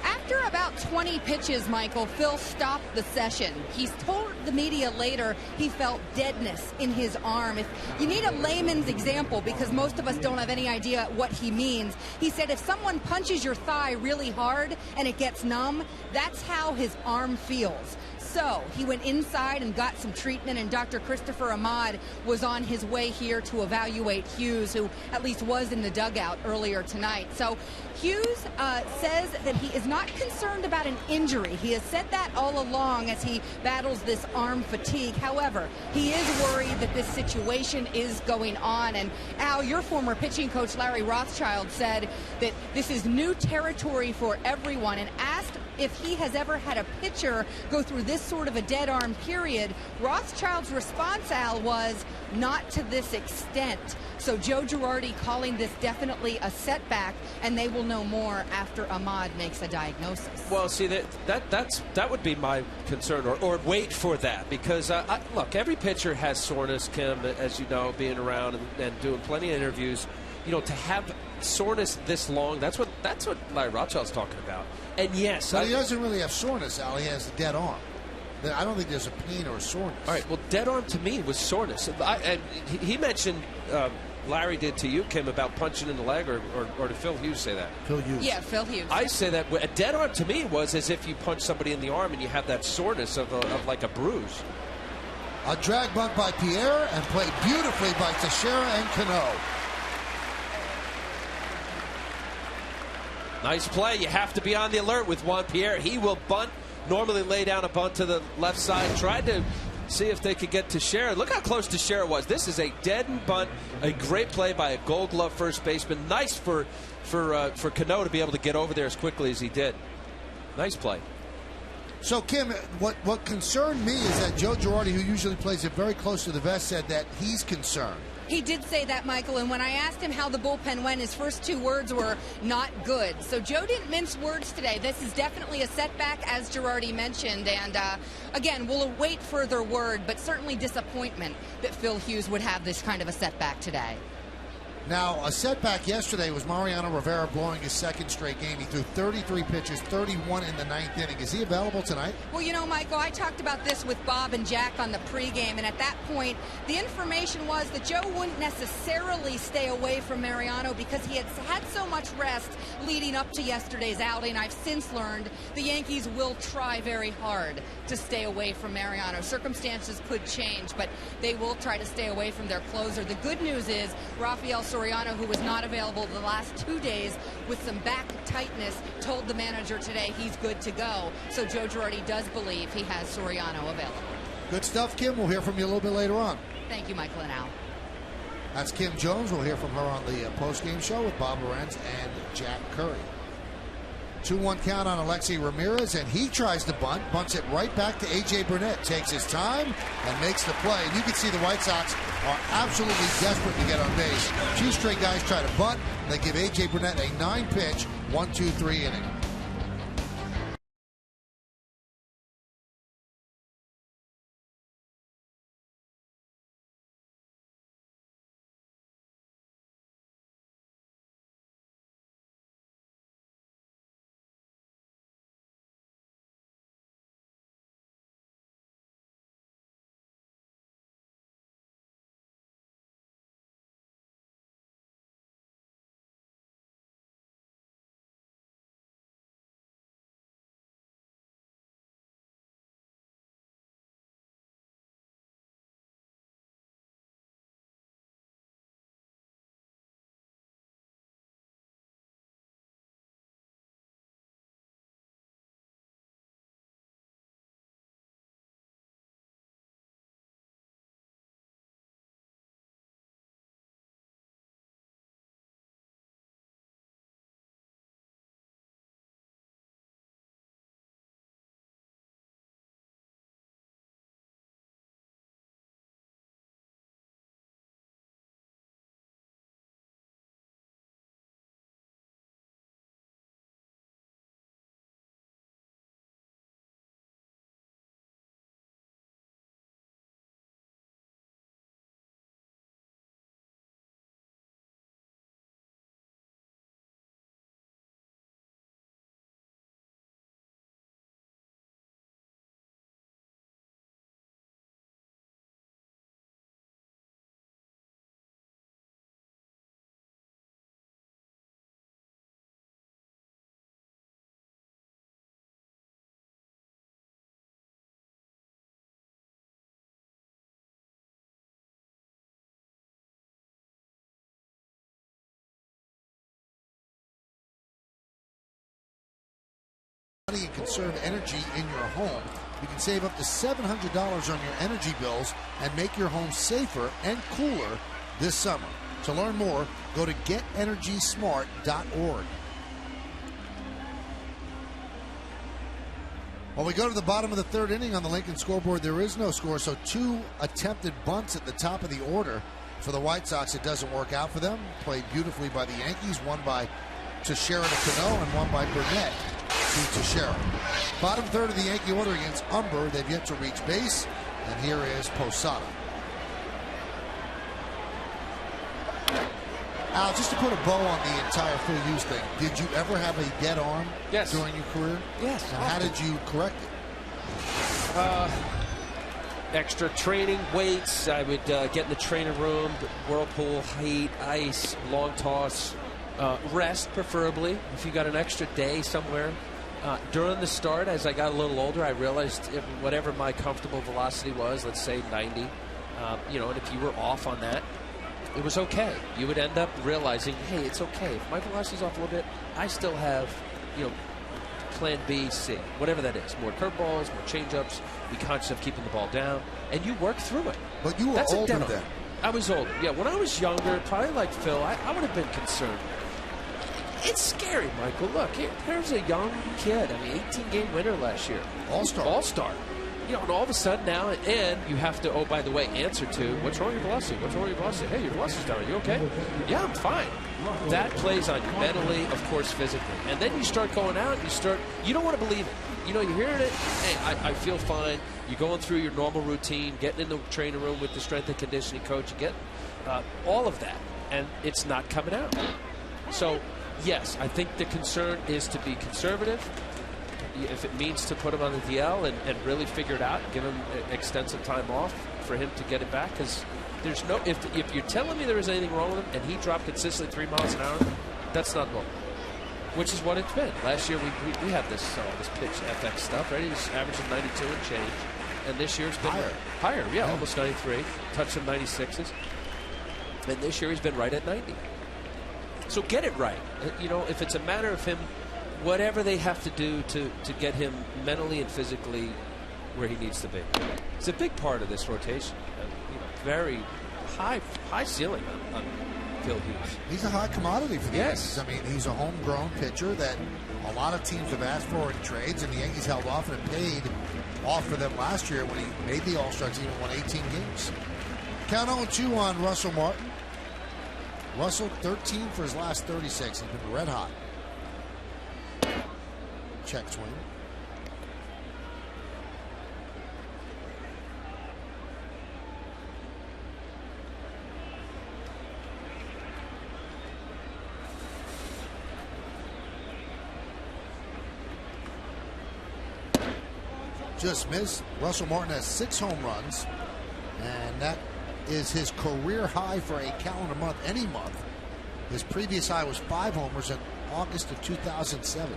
S1: After about 20 pitches, Michael, Phil stopped the session. He's told the media later he felt deadness in his arm. If you need a layman's example, because most of us don't have any idea what he means, he said if someone punches your thigh really hard and it gets numb, that's how his arm feels. So he went inside and got some treatment, and Dr. Christopher Ahmad was on his way here to evaluate Hughes, who at least was in the dugout earlier tonight. So Hughes says that he is not concerned about an injury. He has said that all along as he battles this arm fatigue. However, he is worried that this situation is going on. And Al, your former pitching coach Larry Rothschild said that this is new territory for everyone, and asked if he has ever had a pitcher go through this sort of a dead arm period. Rothschild's response, Al, was not to this extent. So Joe Girardi calling this definitely a setback, and they will know more after Ahmad makes a diagnosis.
S3: Well, see, that would be my concern, or wait for that, because look, every pitcher has soreness, Kim, as you know, being around and doing plenty of interviews. You know, to have soreness this long, that's what Larry Rothschild's talking about. And yes,
S2: but he doesn't really have soreness, Al. He has a dead arm. I don't think there's a pain or a soreness.
S3: All right, well, dead arm to me was soreness. And he mentioned Larry did to you, Kim, about punching in the leg, or did Phil Hughes say that?
S2: Phil Hughes.
S1: Yeah, Phil Hughes.
S3: I say that a dead arm to me was as if you punch somebody in the arm and you have that soreness of like a bruise.
S2: A drag bunt by Pierre and played beautifully by Teixeira and Cano.
S3: Nice play. You have to be on the alert with Juan Pierre. He will bunt, normally lay down a bunt to the left side. Tried to see if they could get Teixeira. Look how close Teixeira was. This is a dead-end bunt. A great play by a Gold Glove first baseman. Nice for Cano to be able to get over there as quickly as he did. Nice play.
S2: So, Kim, what concerned me is that Joe Girardi, who usually plays it very close to the vest, said that he's concerned.
S1: He did say that, Michael, and when I asked him how the bullpen went, his first 2 words were not good. So Joe didn't mince words today. This is definitely a setback, as Girardi mentioned, and again, we'll await further word, but certainly disappointment that Phil Hughes would have this kind of a setback today.
S2: Now, a setback yesterday was Mariano Rivera blowing his 2nd straight game. He threw 33 pitches, 31 in the 9th inning. Is he available tonight?
S1: Well, you know, Michael, I talked about this with Bob and Jack on the pregame, and at that point, the information was that Joe wouldn't necessarily stay away from Mariano because he had had so much rest leading up to yesterday's outing. I've since learned the Yankees will try very hard to stay away from Mariano. Circumstances could change, but they will try to stay away from their closer. The good news is Rafael Soriano, who was not available the last 2 days with some back tightness, told the manager today he's good to go. So Joe Girardi does believe he has Soriano available.
S2: Good stuff, Kim. We'll hear from you a little bit later on.
S1: Thank you, Michael and Al.
S2: That's Kim Jones. We'll hear from her on the post-game show with Bob Lorenz and Jack Curry. 2-1 count on Alexei Ramirez, and he tries to bunt, bunts it right back to A.J. Burnett, takes his time and makes the play. And you can see the White Sox are absolutely desperate to get on base. 2 straight guys try to bunt. They give A.J. Burnett a 9-pitch, 1-2-3 inning. And conserve energy in your home. You can save up to $700 on your energy bills and make your home safer and cooler this summer. To learn more, go to getenergysmart.org. Well, we go to the bottom of the 3rd inning on the Lincoln scoreboard. There is no score, so 2 attempted bunts at the top of the order for the White Sox. It doesn't work out for them. Played beautifully by the Yankees, one by Teixeira to Cano and one by Burnett to Teixeira. Bottom 3rd of the Yankee order against Umber. They've yet to reach base. And here is Posada. Al, just to put a bow on the entire Phil Hughes thing, did you ever have a dead arm during your career?
S3: Yes.
S2: And how did you correct it?
S3: extra training weights. I would get in the training room, whirlpool, heat, ice, long toss, rest preferably if you got an extra day somewhere. During the start, as I got a little older, I realized whatever my comfortable velocity was, let's say 90, and if you were off on that, it was okay. You would end up realizing, hey, it's okay. If my velocity's off a little bit, I still have, plan B, C, whatever that is. More curveballs, more changeups. Be conscious of keeping the ball down, and you work through it.
S2: But you were older then.
S3: I was older. Yeah, when I was younger, probably like Phil, I would have been concerned. It's scary, Michael. Look, here's a young kid. 18-game winner last year. All-star. And all of a sudden now, and you have to, oh, by the way, answer to, what's wrong with your velocity? What's wrong with your velocity? Hey, your velocity's down. Are you okay? Yeah, I'm fine. That plays on you mentally, of course, physically. And then you start going out, you don't want to believe it. You're hearing it, hey, I feel fine. You're going through your normal routine, getting in the training room with the strength and conditioning coach. You get all of that, and it's not coming out. So, yes, I think the concern is to be conservative. If it means to put him on the DL and really figure it out, give him extensive time off for him to get it back, because there's no, if you're telling me there is anything wrong with him and he dropped consistently 3 miles an hour, that's not normal, which is what it's been. Last year we had this pitch FX stuff, right? He was averaging 92 and change, and this year's been higher, yeah, almost 93, touched some 96s, and this year he's been right at 90. So get it right. If it's a matter of him, whatever they have to do to get him mentally and physically where he needs to be. It's a big part of this rotation. Very high ceiling on Phil Hughes.
S2: He's a high commodity for the Yankees. He's a homegrown pitcher that a lot of teams have asked for in trades, and the Yankees held off and paid off for them last year when he made the All-Star team and won 18 games. Count 0-2 on Russell Martin. Russell 13 for his last 36. He's been red hot. Check swing. Just missed. Russell Martin has 6 home runs, and that is his career high for a calendar month, any month. His previous high was 5 homers in August of 2007.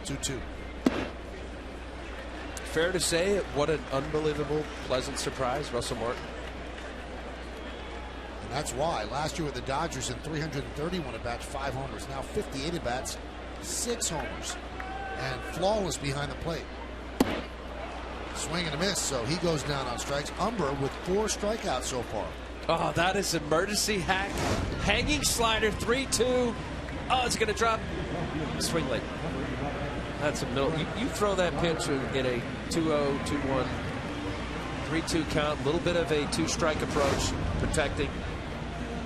S2: 2-2.
S3: Fair to say, what an unbelievable, pleasant surprise, Russell Martin.
S2: And that's why last year with the Dodgers in 331 at-bats, 5 homers. Now 58 at-bats, 6 homers. And flawless behind the plate. Swing and a miss, so he goes down on strikes. Umber with 4 strikeouts so far.
S3: Oh, that is emergency hack. Hanging slider, 3-2. Oh, it's going to drop. Swing late. That's a middle. You throw that pitch and get a 2-0, 2-1, 3-2 count. A little bit of a 2-strike approach, protecting.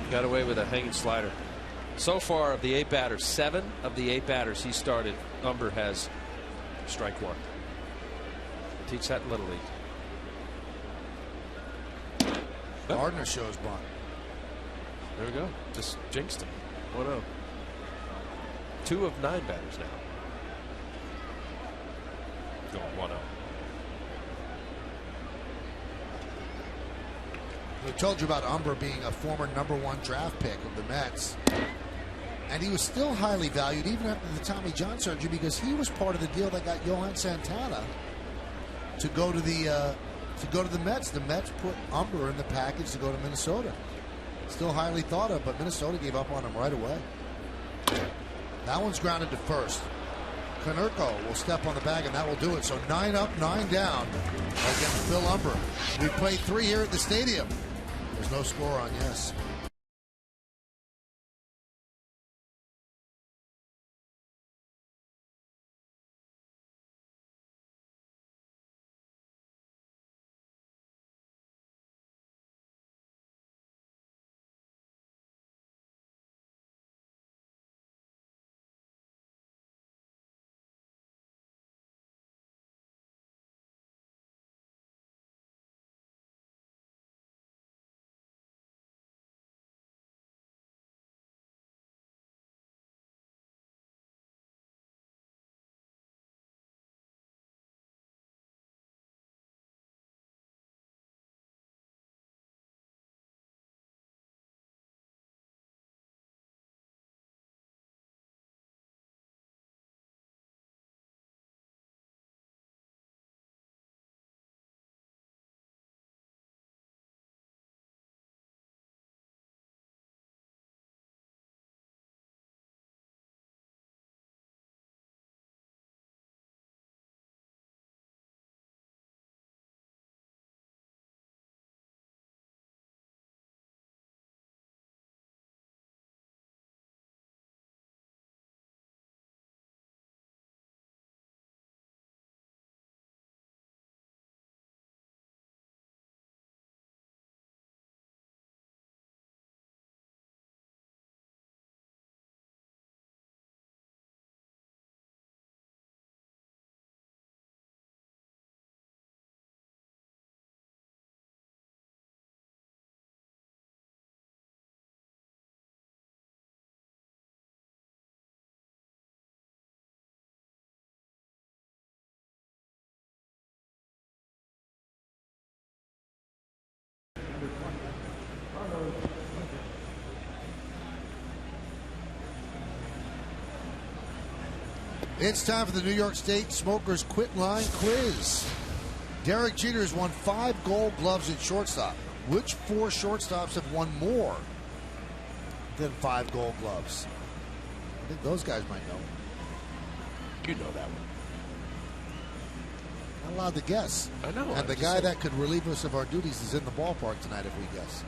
S3: Got away with a hanging slider. So far, of the 8 batters, 7 of the 8 batters he started, Umber has strike 1. Teach that in Little League.
S2: Gardner shows bunt.
S3: There we go. Just jinxed him. 1-0. 2 of 9 batters now. Going 1-0.
S2: We told you about Umber being a former #1 draft pick of the Mets. And he was still highly valued even after the Tommy John surgery, because he was part of the deal that got Johan Santana to go to the Mets. The Mets put Umber in the package to go to Minnesota. Still highly thought of, but Minnesota gave up on him right away. That one's grounded to first. Konerko will step on the bag, and that will do it. So 9 up, 9 down against Phil Umber. We played 3 here at the stadium. There's no score on yes. It's time for the New York State Smokers Quit Line Quiz. Derek Jeter has won 5 Gold Gloves at shortstop. Which 4 shortstops have won more than 5 Gold Gloves? I think those guys might know.
S3: You know that one.
S2: Not allowed to guess.
S3: I know.
S2: And the guy that could relieve us of our duties is in the ballpark tonight if we guess.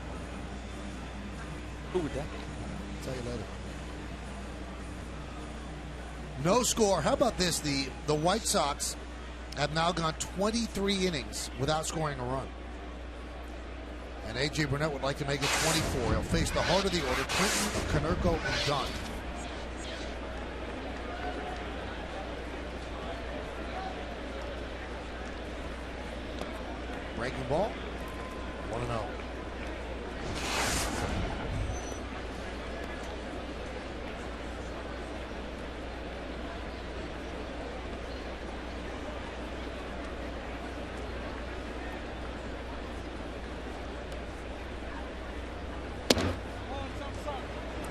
S3: Who would that be?
S2: I'll tell you later. No score. How about this? The White Sox have now gone 23 innings without scoring a run. And A.J. Burnett would like to make it 24. He'll face the heart of the order, Clinton, Konerko, and Dunn. Breaking ball, 1-0.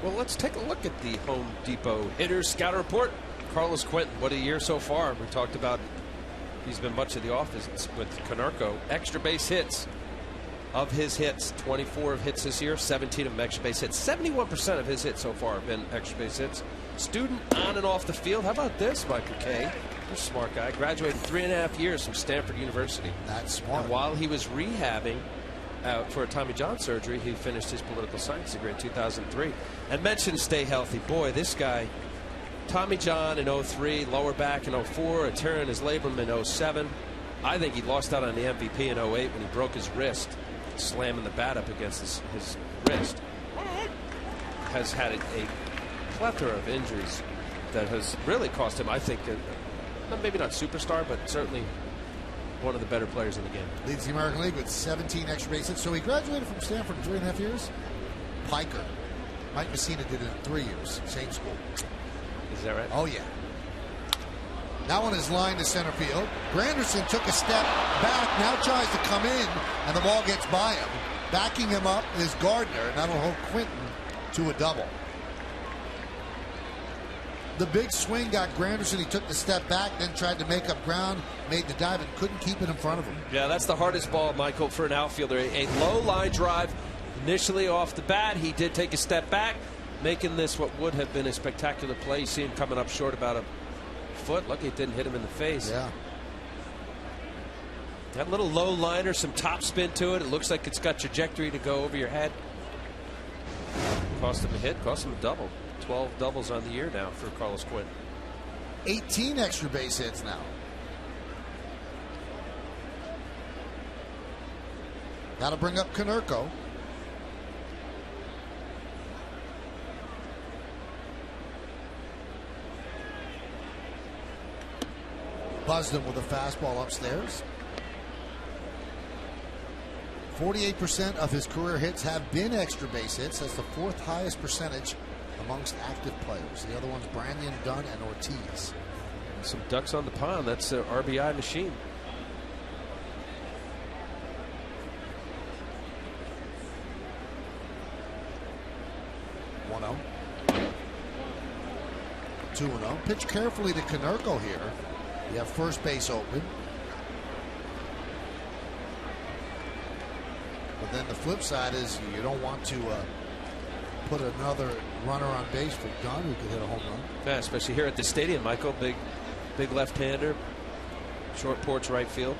S3: Well, let's take a look at the Home Depot hitters scout report. Carlos Quentin, what a year so far. We talked about he's been much of the office with Konerko. Extra base hits. Of his hits, 24 of hits this year, 17 of them extra base hits. 71% of his hits so far have been extra base hits. Student on and off the field. How about this, Michael Kay? You're a smart guy. Graduated 3.5 years from Stanford University.
S2: That's smart.
S3: And while he was rehabbing for a Tommy John surgery, he finished his political science degree in 2003. And mentioned stay healthy. Boy, this guy, Tommy John in 03, lower back in 04, a tear in his labrum in 07. I think he lost out on the MVP in 08 when he broke his wrist, slamming the bat up against his wrist. Has had a plethora of injuries that has really cost him, I think, maybe not superstar, but certainly one of the better players in the game.
S2: Leads the American League with 17 extra base hits. So he graduated from Stanford in 3.5 years. Piker. Mike Messina did it in 3 years. Same school.
S3: Is that right?
S2: Oh, yeah. That one is lined to center field. Granderson took a step back, now tries to come in, and the ball gets by him. Backing him up is Gardner, and that'll hold Quinton to a double. The big swing got Granderson. He took the step back, then tried to make up ground, made the dive, and couldn't keep it in front of him.
S3: Yeah, that's the hardest ball, Michael, for an outfielder. A low line drive initially off the bat. He did take a step back, making this what would have been a spectacular play. You see him coming up short about a foot. Lucky it didn't hit him in the face.
S2: Yeah.
S3: That little low liner, some top spin to it. It looks like it's got trajectory to go over your head. Cost him a hit, cost him a double. 12 doubles on the year now for Carlos Quentin.
S2: 18 extra base hits now. That'll bring up Konerko. Buzzed him with a fastball upstairs. 48% of his career hits have been extra base hits. That's the 4th highest percentage amongst active players. The other one's Branyan, Dunn, and Ortiz.
S3: And some ducks on the pond. That's the RBI machine.
S2: One 2-0. Pitch carefully to Konerko here. You have first base open. But then the flip side is you don't want to put another runner on base for Dunn who could hit a home run.
S3: Yeah, especially here at the stadium, Michael. Big left-hander. Short porch right field.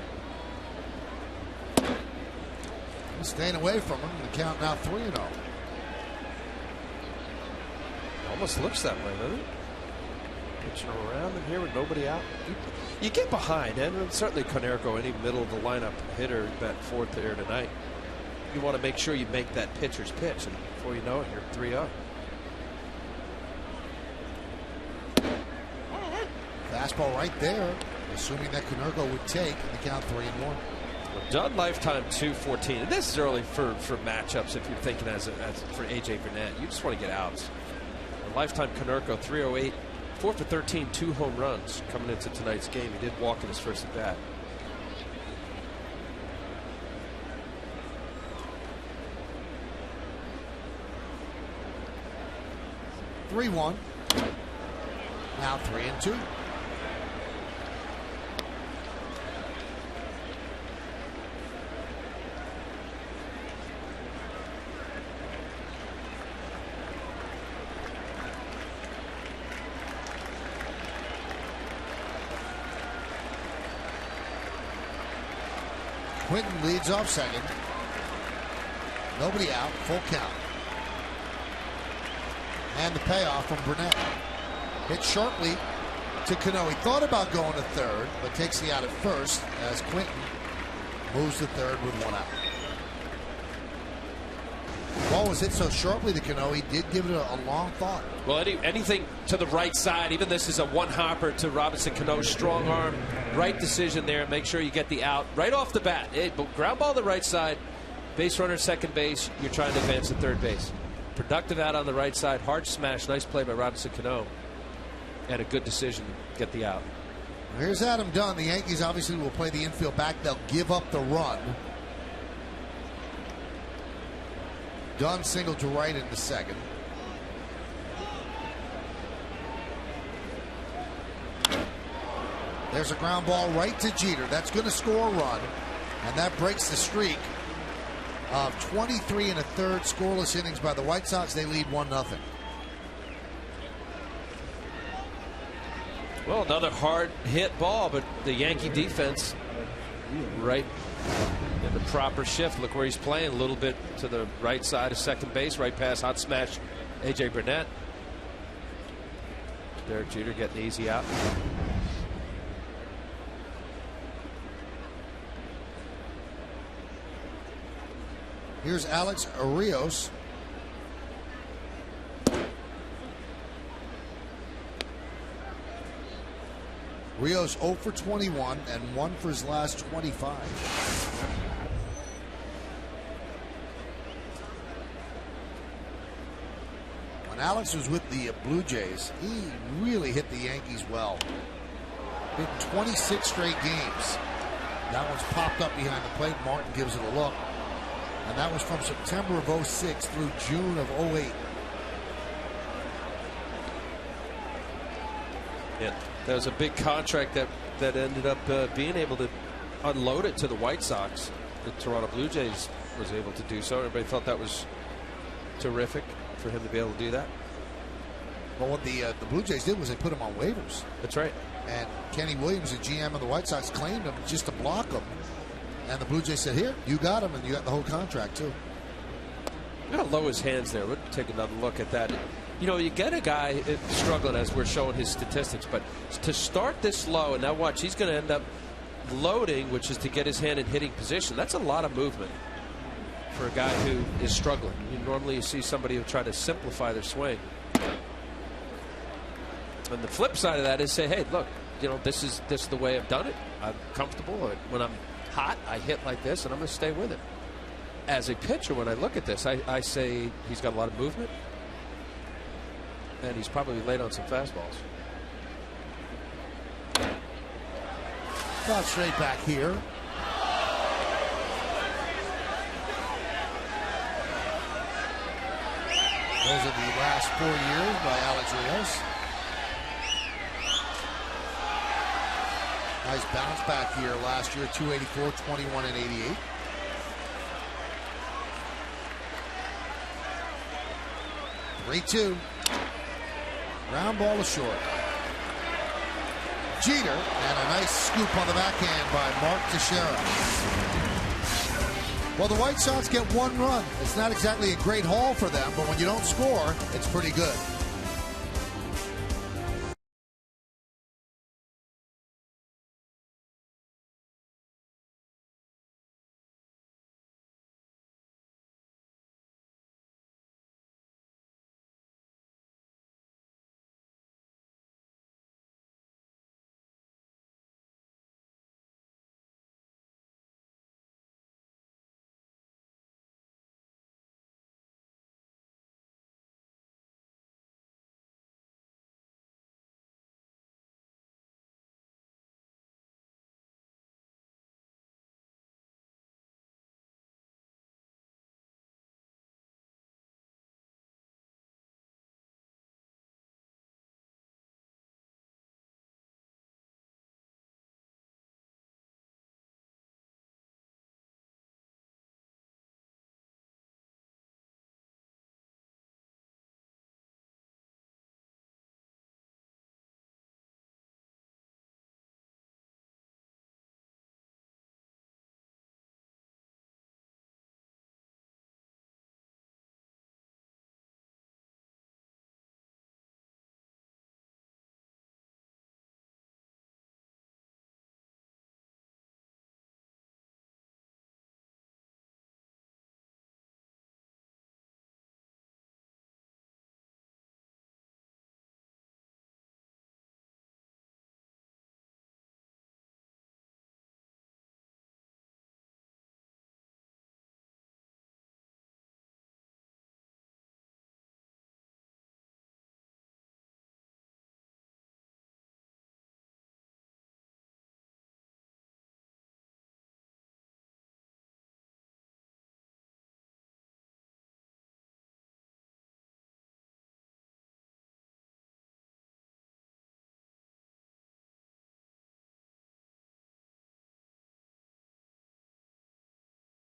S2: Staying away from him. The count now 3-0.
S3: Almost looks that way, doesn't it? Pitching around in here with nobody out. You get behind, and certainly Konerko, any middle of the lineup hitter, that 4th there tonight. You want to make sure you make that pitcher's pitch, and before you know it, you're 3-0.
S2: Fastball right there, assuming that Konerko would take, and the count 3-1.
S3: Dunn lifetime 214. And this is early for matchups if you're thinking as for A.J. Burnett. You just want to get outs. A lifetime Konerko 308, 4 for 13, 2 home runs coming into tonight's game. He did walk in his first at bat.
S2: Now 3-2. Quinton leads off second. Nobody out, full count. And the payoff from Burnett. Hit sharply to Cano. He thought about going to third, but takes the out at first as Quinton moves to third with one out. The ball was hit so sharply to Cano, he did give it a long thought.
S3: Well, anything to the right side, even this is a one-hopper to Robinson Cano's strong arm. Right decision there. Make sure you get the out right off the bat. Hey, ground ball to the right side, base runner second base, you're trying to advance to third base. Productive out on the right side, hard smash, nice play by Robinson Cano, and a good decision to get the out.
S2: Here's Adam Dunn. The Yankees obviously will play the infield back. They'll give up the run. Dunn singled to right in the second. There's a ground ball right to Jeter. That's going to score a run, and that breaks the streak of 23 1/3 scoreless innings by the White Sox. They lead 1-0.
S3: Well, another hard hit ball, but the Yankee defense right in the proper shift. Look where he's playing, a little bit to the right side of second base, right past hot smash AJ Burnett. Derek Jeter getting easy out.
S2: Here's Alex Arios. Rios 0 for 21 and 1 for his last 25. When Alex was with the Blue Jays, he really hit the Yankees well. Hit 26 straight games. That one's popped up behind the plate. Martin gives it a look. And that was from September of 06 through June of 08.
S3: Yeah, that was a big contract that ended up being able to unload it to the White Sox. The Toronto Blue Jays was able to do so. Everybody felt that was terrific for him to be able to do that.
S2: Well, what the Blue Jays did was they put him on waivers.
S3: That's right.
S2: And Kenny Williams, the GM of the White Sox, claimed him just to block him. And the Blue Jays said, here, you got him, and you got the whole contract, too.
S3: I'm going to lower his hands there. We'll take another look at that. You know, you get a guy struggling as we're showing his statistics, but to start this low, and now watch, he's going to end up loading, which is to get his hand in hitting position. That's a lot of movement for a guy who is struggling. Normally you see somebody who try to simplify their swing. And the flip side of that is say, hey, look, you know, this is the way I've done it. I'm comfortable. When I'm hot, I hit like this, and I'm going to stay with it. As a pitcher, when I look at this, I say he's got a lot of movement, and he's probably laid on some fastballs.
S2: Got straight back here. Those are the last 4 years by Alex Rios. Nice bounce back here last year, 284, 21, and 88. Three-two. Ground ball to short. Jeter, and a nice scoop on the backhand by Mark Teixeira. Well, the White Sox get one run. It's not exactly a great haul for them, but when you don't score, it's pretty good.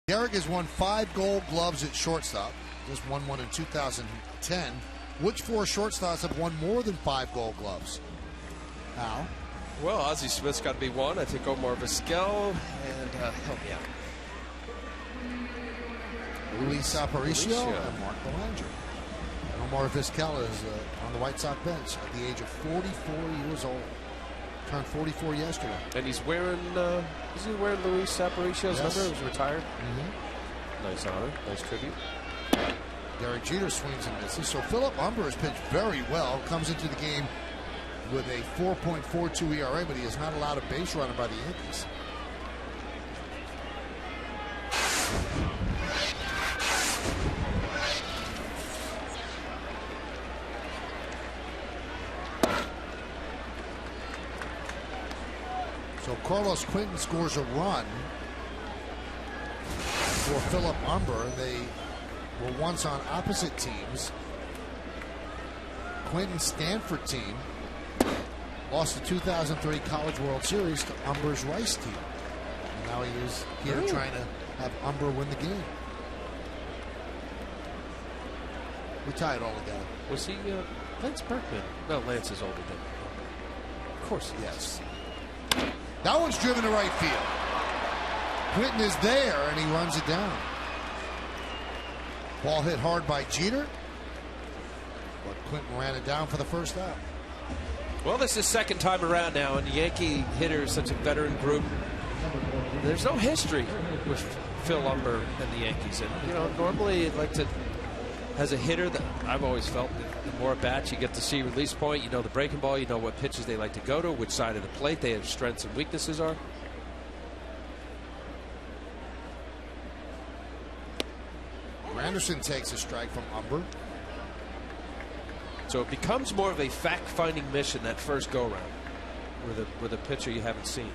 S2: Derek has won 5 Gold Gloves at shortstop. Just won one in 2010. Which 4 shortstops have won more than 5 Gold Gloves? Al?
S3: Well, Ozzie Smith's got to be one. I think Omar Vizquel, and help me out.
S2: Luis Aparicio and Mark Belanger. Omar Vizquel is on the White Sox bench at the age of 44 years old. Turned 44 yesterday.
S3: And he's wearing, is he wearing Luis Aparicio's number? He was retired. Nice honor, nice tribute.
S2: Derek Jeter swings and misses. So Philip Humber has pitched very well. Comes into the game with a 4.42 ERA, but he has not allowed a base runner by the Yankees. So Carlos Quentin scores a run for Philip Humber. They were once on opposite teams. Quentin's Stanford team lost the 2003 College World Series to Humber's Rice team. And now he is here trying to have Humber win the game. We tie it all together.
S3: Was he Lance Berkman? No, Lance is older than him. Of course he is.
S2: That one's driven to right field. Quentin is there, and he runs it down. Ball hit hard by Jeter, but Quentin ran it down for the first out.
S3: Well, this is second time around now, and the Yankee hitter is such a veteran group. There's no history with Phil Humber and the Yankees. And, you know, normally you'd like to, as a hitter, that I've always felt the more at bats you get to see release point, you know the breaking ball, you know what pitches they like to go to, which side of the plate they have strengths and weaknesses are.
S2: Anderson takes a strike from Humber.
S3: So it becomes more of a fact-finding mission that first go-round with a pitcher you haven't seen.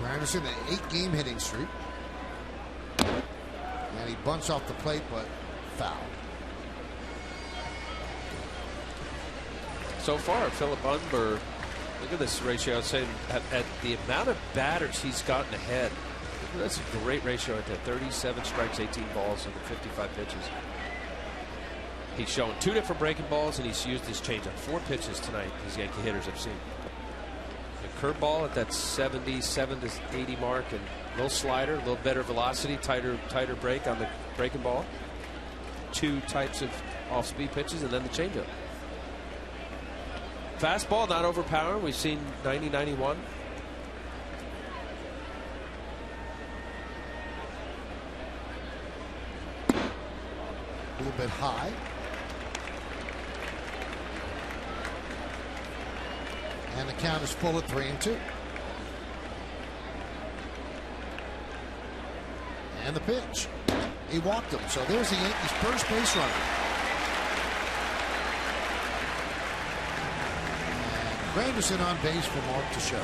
S2: Anderson, an 8-game hitting streak. And he bunts off the plate, but foul.
S3: So far, Philip Humber, look at this ratio. I was saying at the amount of batters he's gotten ahead, that's a great ratio right there. 37 strikes, 18 balls, and 55 pitches. He's shown 2 different breaking balls, and he's used his changeup. 4 pitches tonight, as Yankee hitters have seen. A curveball at that 77 to 80 mark, and a little slider, a little better velocity, tighter break on the breaking ball. 2 types of off-speed pitches, and then the changeup. Fastball not overpowering. We've seen 90, 91.
S2: A little bit high. And the count is full at 3-2. And the pitch. He walked him. So there's the Yankees' first base runner. Granderson on base for Mark Teixeira.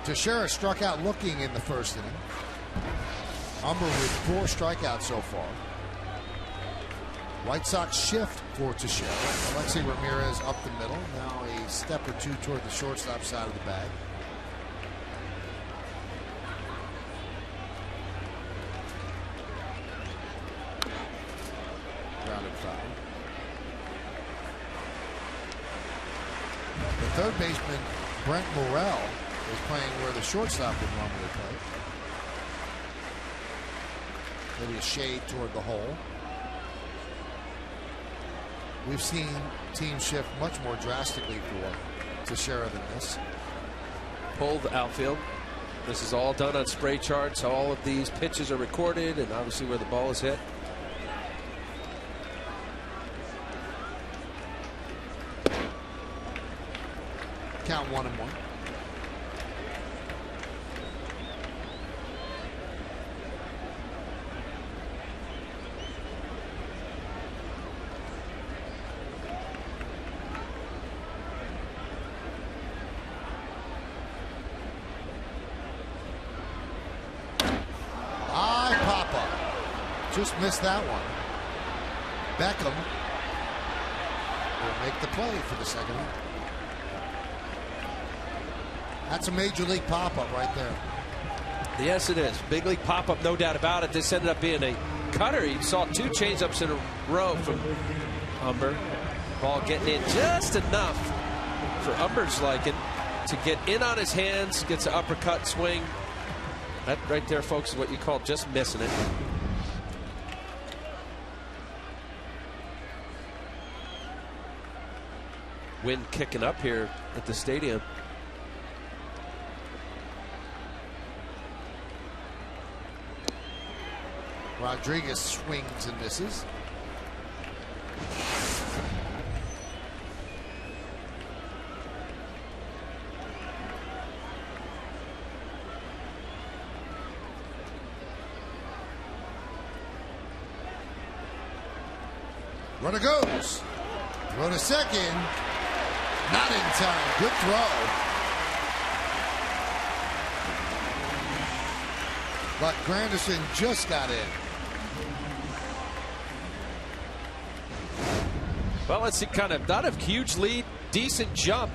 S2: Teixeira struck out looking in the first inning. Humber with 4 strikeouts so far. White Sox shift for Teixeira. Alexei Ramirez up the middle. Now a step or 2 toward the shortstop side of the bag. The third baseman, Brent Morrell, is playing where the shortstop would normally play. Maybe a shade toward the hole. We've seen teams shift much more drastically for Teixeira than this.
S3: Pull the outfield. This is all done on spray charts. All of these pitches are recorded, and obviously where the ball is hit.
S2: Count 1-1. Just missed that one. Beckham will make the play for the second one. That's a major league pop-up right there.
S3: Yes, it is. Big league pop-up, no doubt about it. This ended up being a cutter. You saw 2 changeups in a row from Umber. Ball getting in just enough for Umber's liking to get in on his hands, gets an uppercut swing. That right there, folks, is what you call just missing it. Wind kicking up here at the stadium.
S2: Rodriguez swings and misses. Runner goes. Throw to second. Not in time. Good throw. But Granderson just got in.
S3: Well, let's see, kind of not a huge lead, decent jump.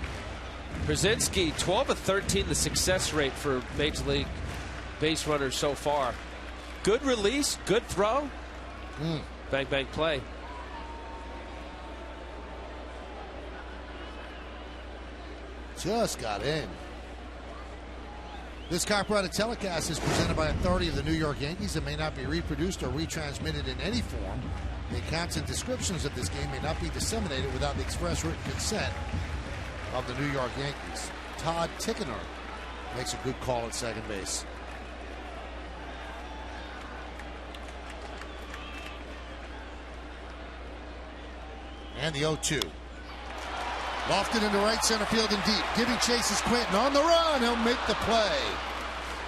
S3: Brzezinski, 12 of 13, the success rate for Major League base runners so far. Good release, good throw. Bang, bang play.
S2: Just got in. This copyrighted telecast is presented by authority of the New York Yankees and may not be reproduced or retransmitted in any form. The accounts and descriptions of this game may not be disseminated without the express written consent of the New York Yankees. Todd Tickener makes a good call at second base. And the 0-2. Lofted into right center field and deep. Giving chase is Quinton on the run. He'll make the play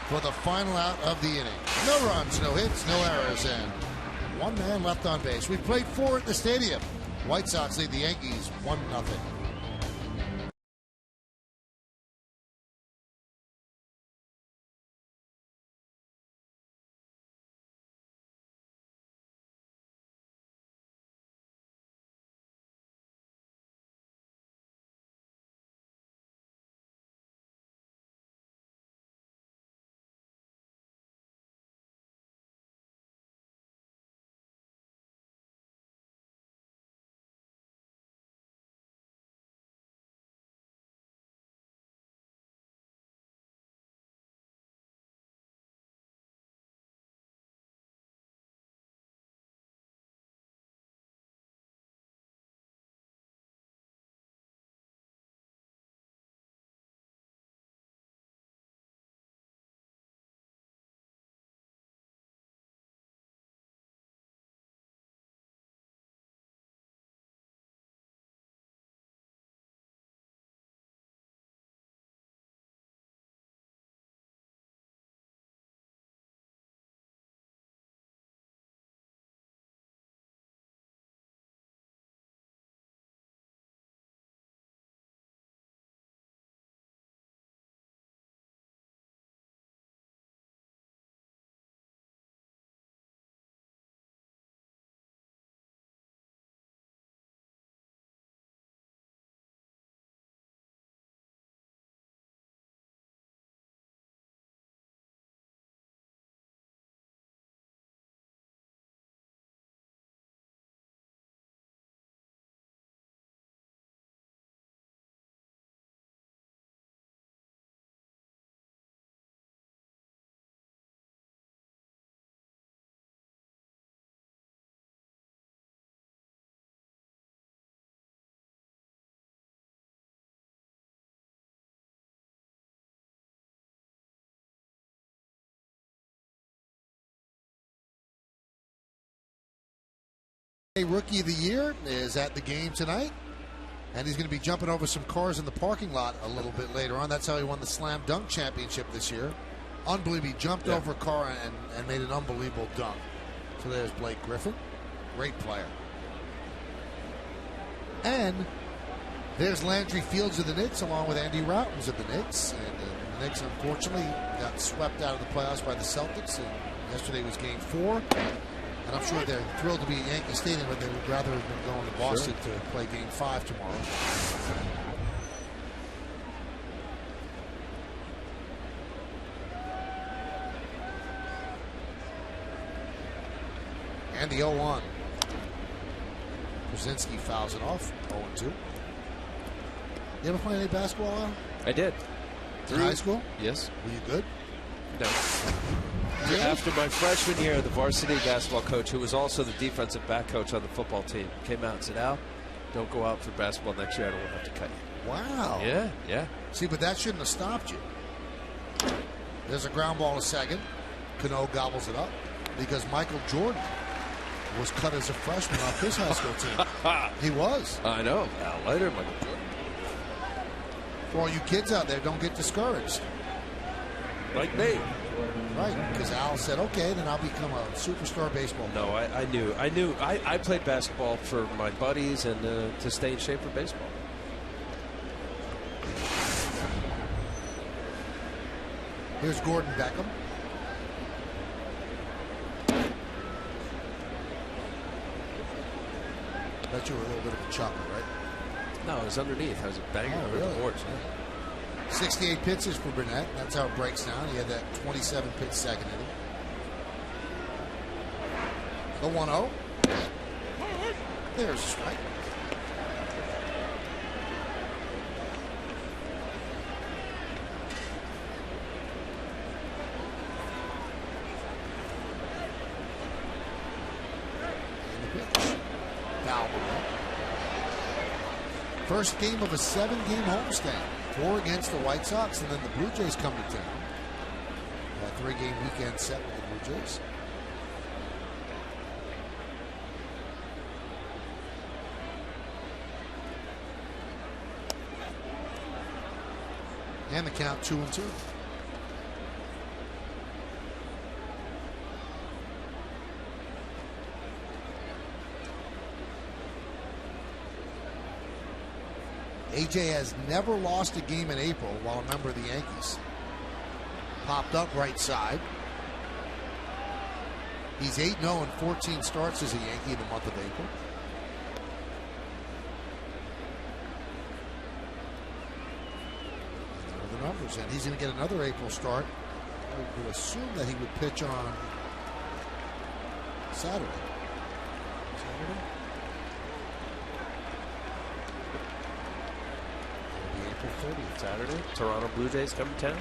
S2: for the final out of the inning. No runs, no hits, no errors, and one man left on base. We played 4 at the stadium. White Sox lead the Yankees 1-0. Rookie of the Year is at the game tonight, and he's going to be jumping over some cars in the parking lot a little bit later on. That's how he won the Slam Dunk Championship this year. Unbelievable. He jumped over a car and made an unbelievable dunk. So there's Blake Griffin. Great player. And there's Landry Fields of the Knicks along with Andy Routens of the Knicks. And the Knicks, unfortunately, got swept out of the playoffs by the Celtics. And yesterday was Game 4. And I'm sure they're thrilled to be at Yankee Stadium, but they would rather have been going to Boston to play Game 5 tomorrow. And the 0-1. Brzezinski fouls it off. 0-2. You ever play any basketball, Al?
S3: I did.
S2: In high school?
S3: Yes.
S2: Were you good?
S3: No. After my freshman year, the varsity basketball coach, who was also the defensive back coach on the football team, came out and said, Al, don't go out for basketball next year. I don't want to have to cut you.
S2: Wow.
S3: Yeah, yeah.
S2: See, but that shouldn't have stopped you. There's a ground ball to second. Cano gobbles it up because Michael Jordan was cut as a freshman off his high school team. He was.
S3: I know. Al Leiter, Michael Jordan.
S2: For all you kids out there, don't get discouraged.
S3: Like me.
S2: Right, because Al said, okay, then I'll become a superstar baseball player.
S3: No, I knew. I played basketball for my buddies and to stay in shape for baseball.
S2: Here's Gordon Beckham. Bet you were a little bit of a chuckle, right?
S3: No, it was underneath. I was a banger over
S2: really?
S3: the boards. Yeah.
S2: 68 pitches for Burnett. That's how it breaks down. He had that 27 pitch second inning. The 1-0. There's a strike. First game of a 7-game homestand. 4 against the White Sox, and then the Blue Jays come to town. A 3-game weekend set with the Blue Jays. And the count 2-2. AJ has never lost a game in April while a member of the Yankees. Popped up right side. He's 8-0 in 14 starts as a Yankee in the month of April. There are the numbers, and he's going to get another April start. I would assume that he would pitch on Saturday.
S3: April 30th, Saturday. Toronto Blue Jays come to town.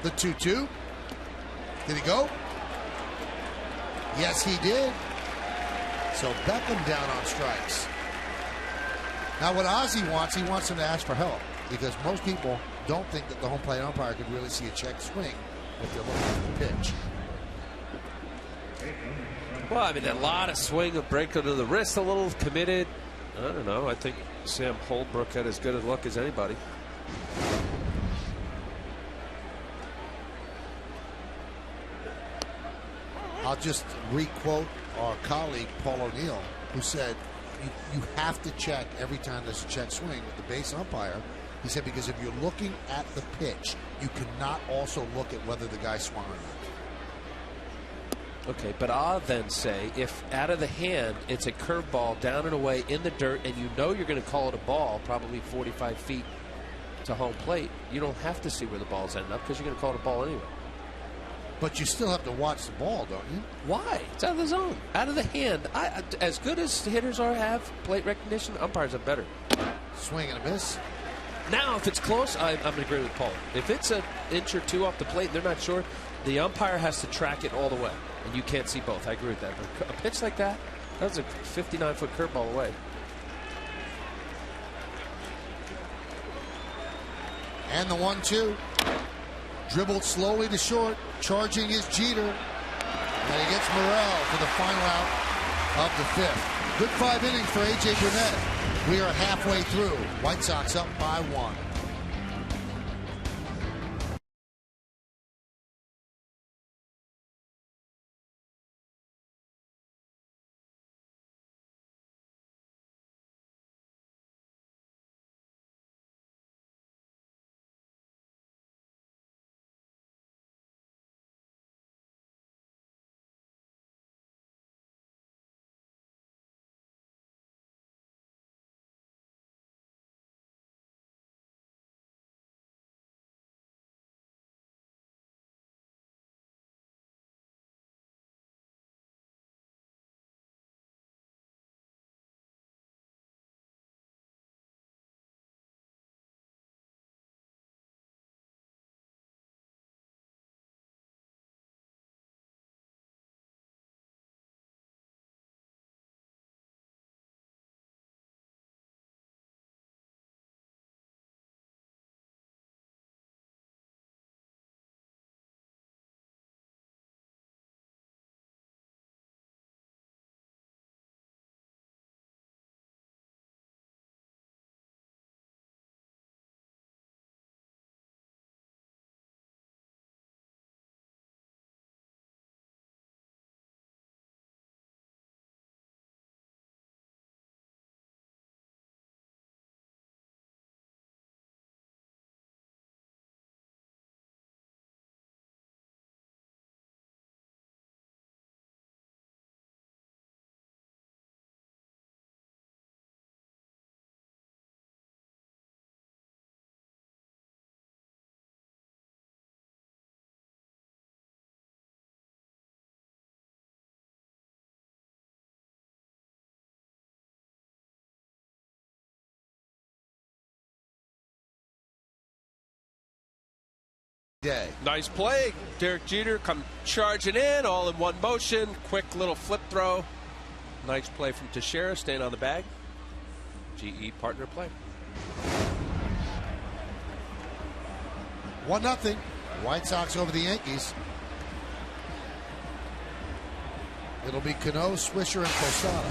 S2: The 2-2. Did he go? Yes, he did. So Beckham down on strikes. Now what Ozzie wants, he wants him to ask for help, because most people don't think that the home plate umpire could really see a check swing if they're looking at the pitch.
S3: Well, I mean, a lot of swing, a break under the wrist, a little committed. I don't know. I think Sam Holbrook had as good a luck as anybody.
S2: I'll just re-quote our colleague Paul O'Neill, who said you have to check every time there's a check swing with the base umpire. He said because if you're looking at the pitch, you cannot also look at whether the guy swung or not.
S3: Okay, but I'll then say if out of the hand it's a curveball down and away in the dirt and you know you're going to call it a ball probably 45 feet to home plate, you don't have to see where the ball's ending up because you're going to call it a ball anyway.
S2: But you still have to watch the ball, don't you?
S3: Why? It's out of the zone. Out of the hand. As good as hitters have plate recognition, umpires are better.
S2: Swing and a miss.
S3: Now, if it's close, I'm going to agree with Paul. If it's an inch or two off the plate and they're not sure, the umpire has to track it all the way. And you can't see both. I agree with that. But a pitch like that, that's a 59-foot curveball away.
S2: And the 1-2. Dribbled slowly to short. Charging is Jeter. And he gets Morel for the final out of the 5th. Good 5 innings for A.J. Burnett. We are halfway through. White Sox up by 1. day.
S3: Nice play. Derek Jeter come charging in, all in one motion. Quick little flip throw. Nice play from Teixeira, staying on the bag. GE partner play.
S2: 1-0. White Sox over the Yankees. It'll be Cano, Swisher, and Posada.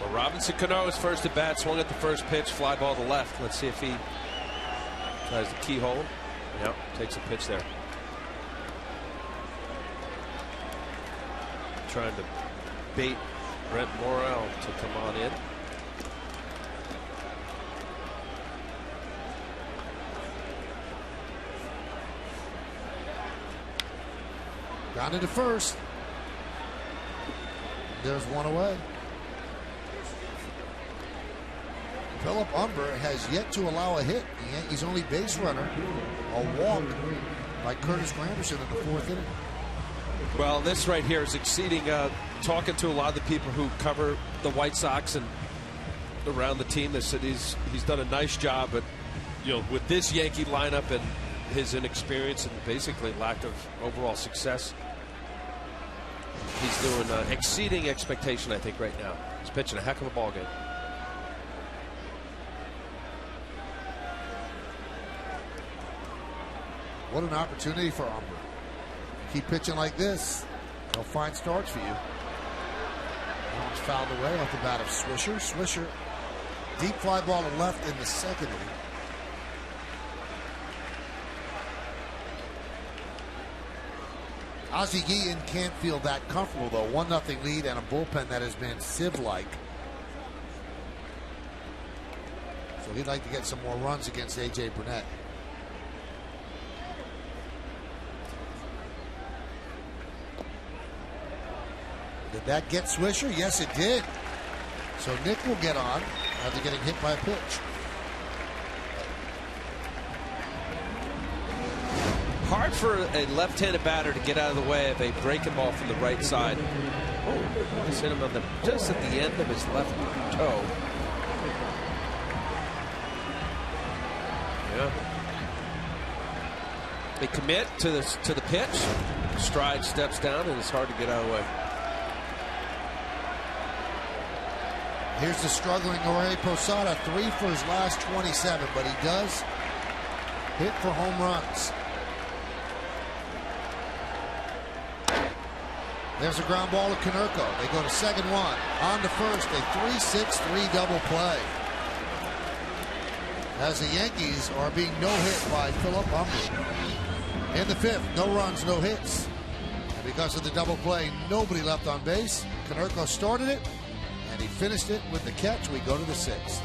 S3: Well, Robinson Cano is first at bat, swung at the first pitch, fly ball to left. Let's see if he tries the keyhole. Yep, takes a pitch there. Trying to bait Brent Morel to come on in.
S2: Got into first. There's one away. Philip Humber has yet to allow a hit. The Yankees' only base runner, a walk by Curtis Granderson in the 4th inning.
S3: Well, this right here is exceeding, talking to a lot of the people who cover the White Sox and around the team. They said he's done a nice job, but with this Yankee lineup and his inexperience and basically lack of overall success, he's doing exceeding expectation, I think, right now. He's pitching a heck of a ball game.
S2: What an opportunity for Humber. Keep pitching like this, they'll find starts for you. That was fouled away off the bat of Swisher. Swisher, deep fly ball to left in the 2nd inning. Ozzie Guillen can't feel that comfortable, though. 1-0 lead and a bullpen that has been sieve-like. So he'd like to get some more runs against A.J. Burnett. Did that get Swisher? Yes, it did. So Nick will get on after getting hit by a pitch.
S3: Hard for a left-handed batter to get out of the way of a breaking ball from the right side. Oh, just hit him on just at the end of his left toe. Yeah. They commit to the pitch. Stride steps down, and it's hard to get out of the way.
S2: Here's the struggling Jorge Posada, 3 for his last 27, but he does hit for home runs. There's a ground ball to Konerko. They go to 2nd 1. On to first, a 3-6-3 double play. As the Yankees are being no-hit by Philip Humber. In the 5th, no runs, no hits. And because of the double play, nobody left on base. Konerko started it, and he finished it with the catch. We go to the 6th.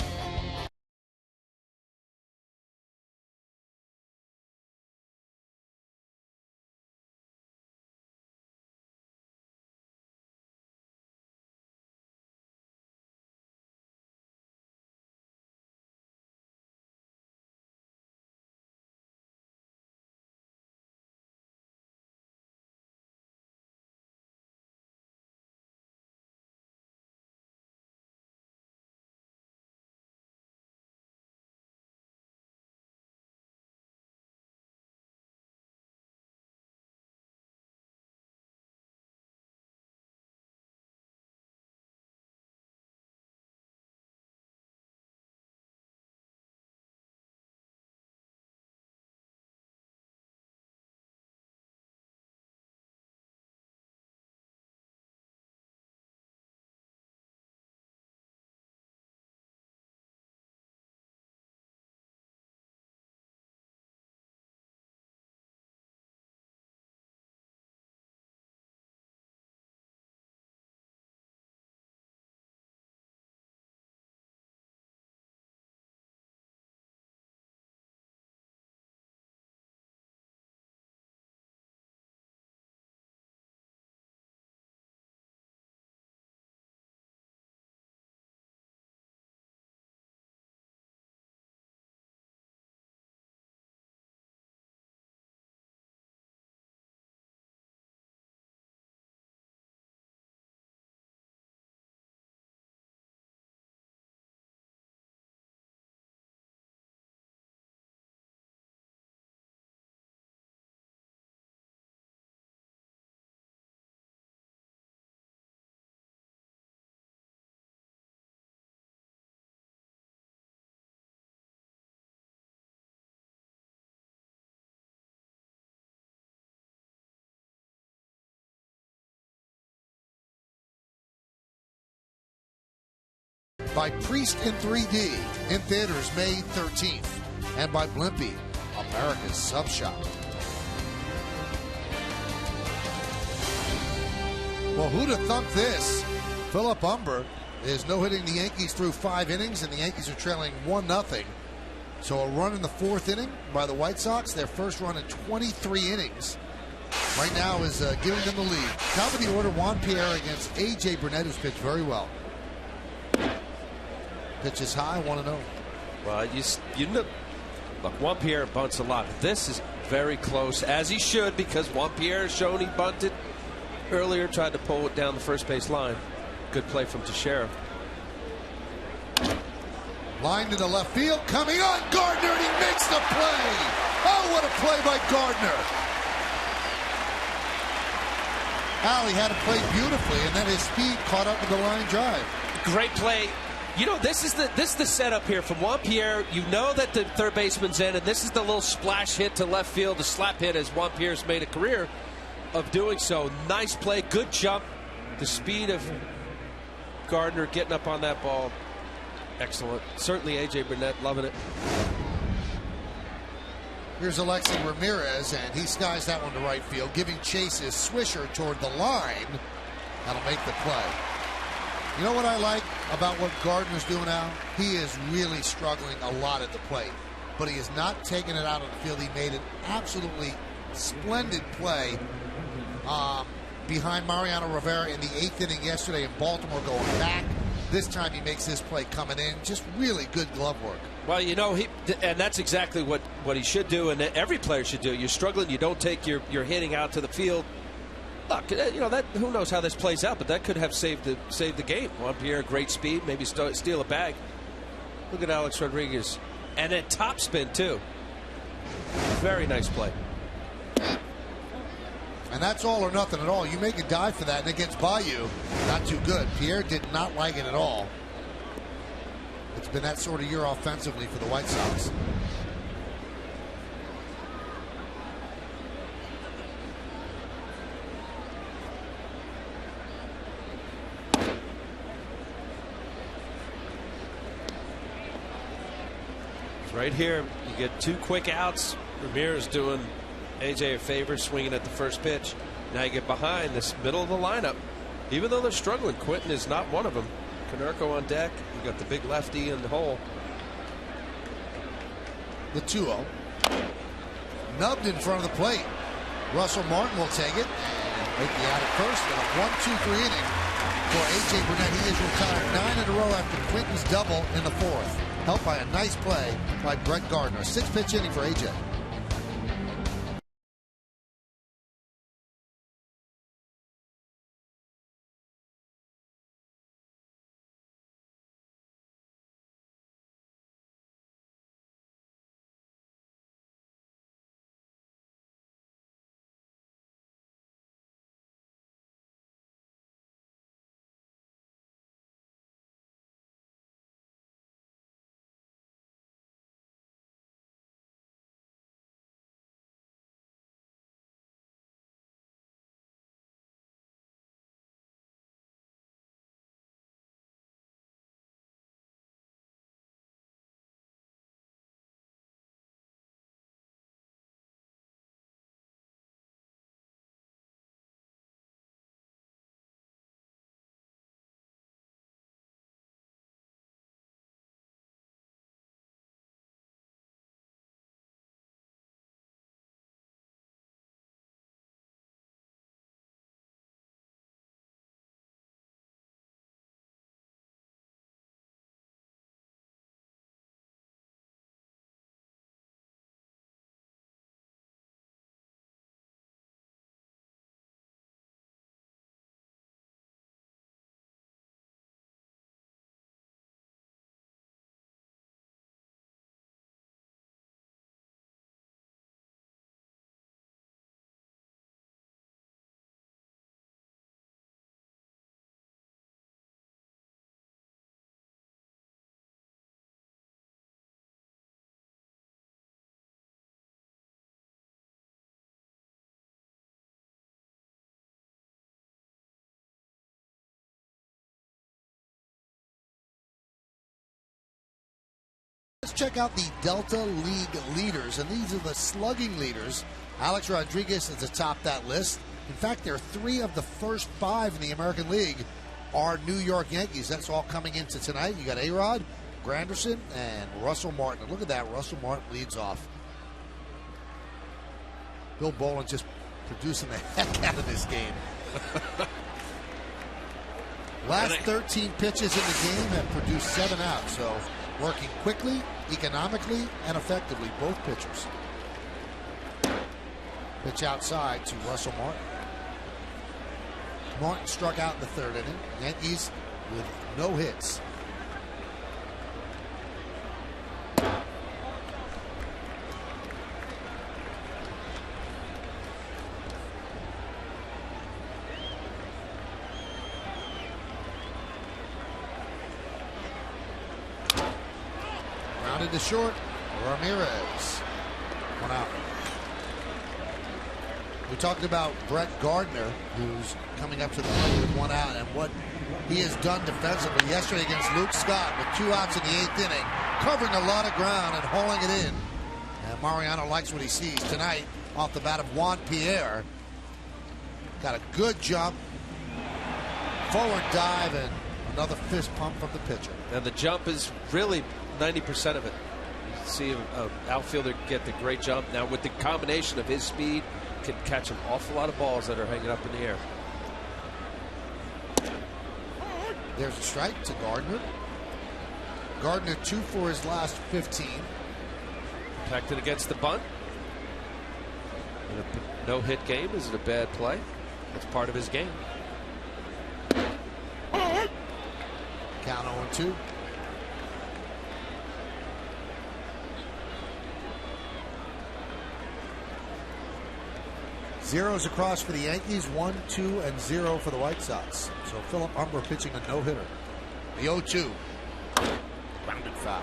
S2: by Priest in 3D in theaters May 13th. And by Blimpie, America's Sub Shop. Well, who'd have thunk this? Philip Humber is no-hitting the Yankees through 5 innings, and the Yankees are trailing 1-0. So a run in the 4th inning by the White Sox, their first run in 23 innings. Right now is giving them the lead. Top of the order, Juan Pierre against A.J. Burnett, who's pitched very well. Pitches high, 1-0.
S3: Well, you know, look, Juan Pierre bunts a lot. This is very close, as he should, because Juan Pierre has shown he bunted earlier, tried to pull it down the first base line. Good play from Teixeira.
S2: Line to the left field, coming on Gardner, and he makes the play. Oh, what a play by Gardner. Al, he had it played beautifully, and then his speed caught up with the line drive.
S3: Great play. You know, this is the setup here from Juan Pierre. You know that the third baseman's in, and this is the little splash hit to left field, the slap hit, as Juan Pierre's made a career of doing so. Nice play, good jump. The speed of Gardner getting up on that ball, excellent. Certainly A.J. Burnett loving it.
S2: Here's Alexi Ramirez, and he skies that one to right field, giving chase his swisher toward the line. That'll make the play. You know what I like about what Gardner's doing now? He is really struggling a lot at the plate, but he is not taking it out of the field. He made an absolutely splendid play behind Mariano Rivera in the 8th inning yesterday in Baltimore, going back. This time he makes this play coming in. Just really good glove work.
S3: Well, you know, and that's exactly what he should do, and every player should do. You're struggling, you don't take your hitting out to the field. Look, you know, that who knows how this plays out, but that could have saved the game. Juan Pierre, great speed, maybe steal a bag. Look at Alex Rodriguez, and then top spin too. Very nice play.
S2: And that's all or nothing at all. You make a dive for that, and it gets by you. Not too good. Pierre did not like it at all. It's been that sort of year offensively for the White Sox.
S3: Right here, you get 2 quick outs. Ramirez doing AJ a favor, swinging at the first pitch. Now you get behind this middle of the lineup. Even though they're struggling, Quinton is not one of them. Konerko on deck. You got the big lefty in the hole.
S2: The 2-0. Nubbed in front of the plate. Russell Martin will take it and make the out at first. And a 1-2-3 inning for A.J. Burnett. He is retired 9 in a row after Quinton's double in the 4th. Helped by a nice play by Brett Gardner. 6-pitch inning for A.J. Let's check out the Delta League leaders, and these are the slugging leaders. Alex Rodriguez is atop that list. In fact, there are 3 of the first 5 in the American League are New York Yankees. That's all coming into tonight. You got A-Rod, Granderson, and Russell Martin. And look at that. Russell Martin leads off. Bill Bolin just producing the heck out of this game. Last 13 pitches in the game have produced 7 outs. So working quickly, economically, and effectively, both pitchers. Pitch outside to Russell Martin. Martin struck out in the 3rd inning. Yankees with no hits. Grounded to short. Ramirez. 1 out. We talked about Brett Gardner, who's coming up to the plate with 1 out, and what he has done defensively yesterday against Luke Scott with 2 outs in the 8th inning, covering a lot of ground and hauling it in. And Mariano likes what he sees tonight off the bat of Juan Pierre. Got a good jump, forward dive, and another fist pump from the pitcher.
S3: And the jump is really 90% of it. You see an outfielder get the great jump. Now with the combination of his speed, can catch an awful lot of balls that are hanging up in the air.
S2: There's a strike to Gardner. Gardner 2 for his last 15.
S3: Protected against the bunt. In a no-hit game, is it a bad play? That's part of his game.
S2: Count 0-2. Zeros across for the Yankees, 1, 2, and 0 for the White Sox. So Philip Humber pitching a no-hitter. The 0-2. Grounded foul.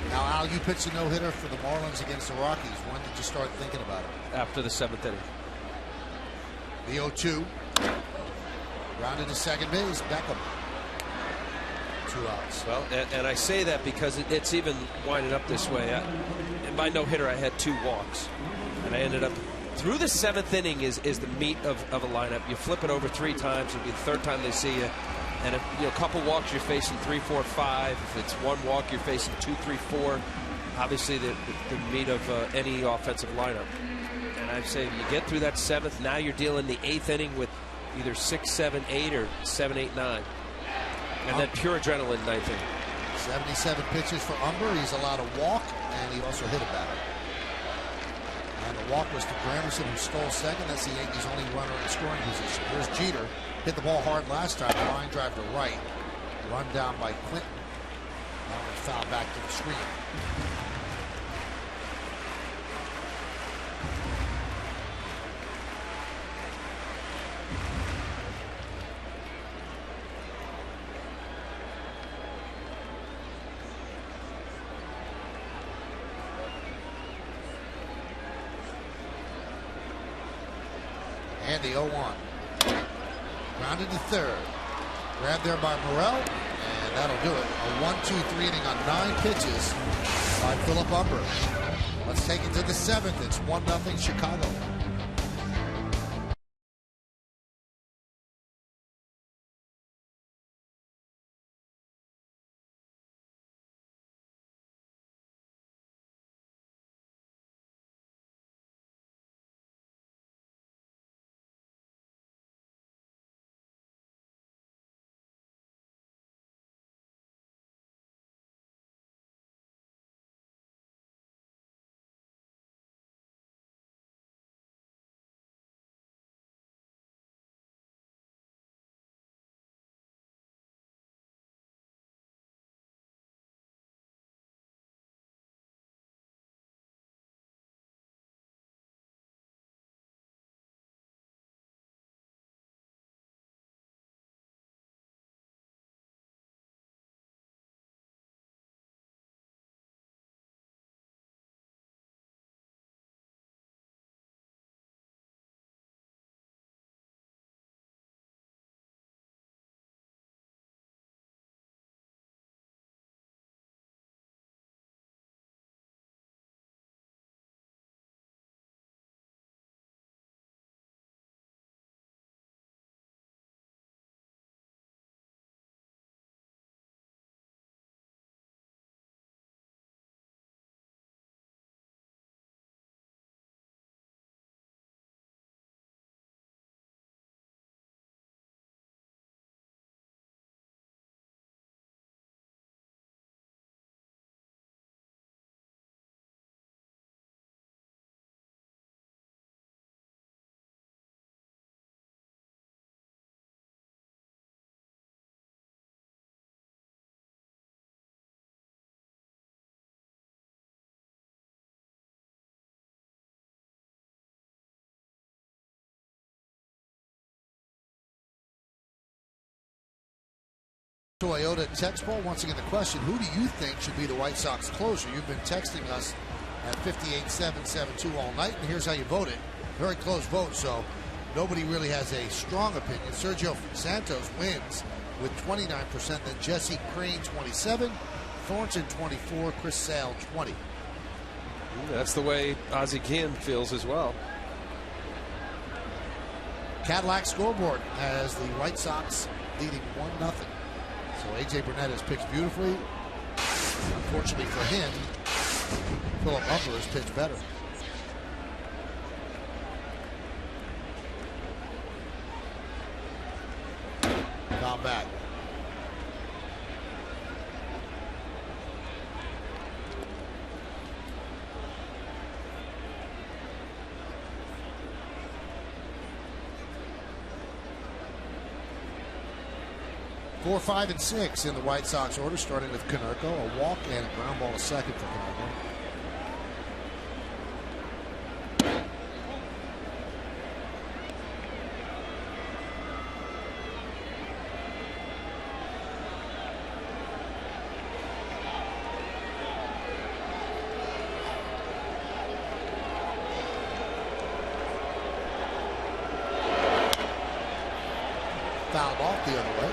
S2: Now, Al, you pitched a no-hitter for the Marlins against the Rockies. When did you start thinking about it?
S3: After the 7th inning.
S2: The 0-2. Rounded to second base. Beckham. 2 outs.
S3: Well, and I say that because it's even winded up this way. In my no-hitter, I had 2 walks. And I ended up, through the 7th inning is the meat of a lineup. You flip it over 3 times. It'll be the 3rd time they see you. And if a couple walks, you're facing 3, 4, 5. If it's 1 walk, you're facing 2, 3, 4. Obviously, the meat of any offensive lineup. And I say, you get through that 7th, now you're dealing the 8th inning with either 6, 7, 8, or 7, 8, 9. And then pure adrenaline 9th inning.
S2: 77 pitches for Umber. He's allowed a walk, and he also hit a batter. And the walk was to Granderson, who stole second. That's the Yankees' only runner in scoring position. Here's Jeter. Hit the ball hard last time. Line drive to right. Run down by Clinton. Now it's foul back to the screen. And the 0-1. Grounded to 3rd. Grabbed there by Morel, and that'll do it. A 1-2-3 inning on 9 pitches by Philip Humber. Let's take it to the 7th. It's 1-0 Chicago. Toyota text poll. Once again, the question, who do you think should be the White Sox closer? You've been texting us at 58772 all night, and here's how you voted. Very close vote, so nobody really has a strong opinion. Sergio Santos wins with 29%, then Jesse Crane 27, Thornton 24, Chris Sale 20.
S3: That's the way Ozzie Guillen feels as well.
S2: Cadillac scoreboard has the White Sox leading 1-0. So AJ Burnett has pitched beautifully. Unfortunately for him, Philip Humber has pitched better. Foul back. Four, 5, and 6 in the White Sox order, starting with Konerko, a walk and a ground ball to second for Konerko. Fouled off the other way.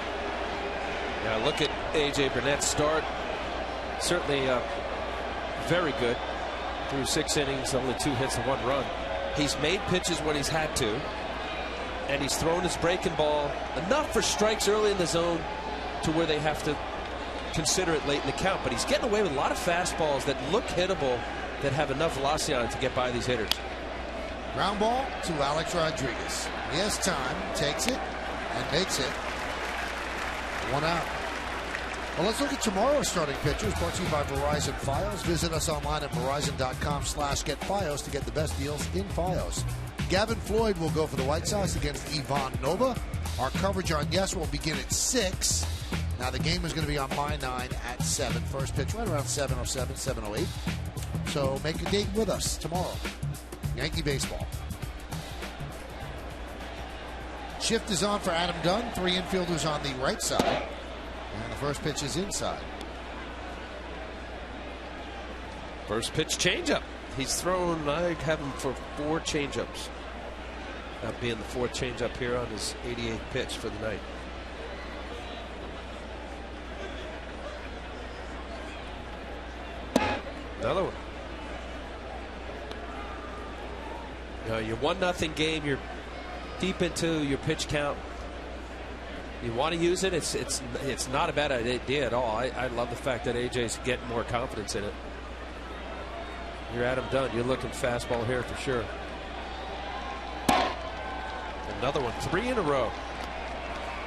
S3: Now look at A.J. Burnett's start. Certainly very good. Through 6 innings, only 2 hits and 1 run. He's made pitches when he's had to. And he's thrown his breaking ball enough for strikes early in the zone to where they have to consider it late in the count. But he's getting away with a lot of fastballs that look hittable, that have enough velocity on it to get by these hitters.
S2: Ground ball to Alex Rodriguez. He has time, takes it, and makes it 1 out. Well, let's look at tomorrow's starting pitchers, brought to you by Verizon Fios. Visit us online at verizon.com/getFios to get the best deals in Fios. Gavin Floyd will go for the White Sox against Ivan Nova. Our coverage on Yes will begin at 6. Now, the game is going to be on My 9 at 7. First pitch right around 7:07, 7:08. So make a date with us tomorrow. Yankee baseball. Shift is on for Adam Dunn. 3 infielders on the right side. And the first pitch is inside.
S3: First pitch changeup. He's thrown, I have him for 4 changeups. That being the 4th changeup here on his 88th pitch for the night. Another one. You know, you're 1-0 game. You're deep into your pitch count. You want to use it. It's not a bad idea at all. I love the fact that AJ's getting more confidence in it. You're Adam Dunn. You're looking fastball here for sure. Another one. 3 in a row.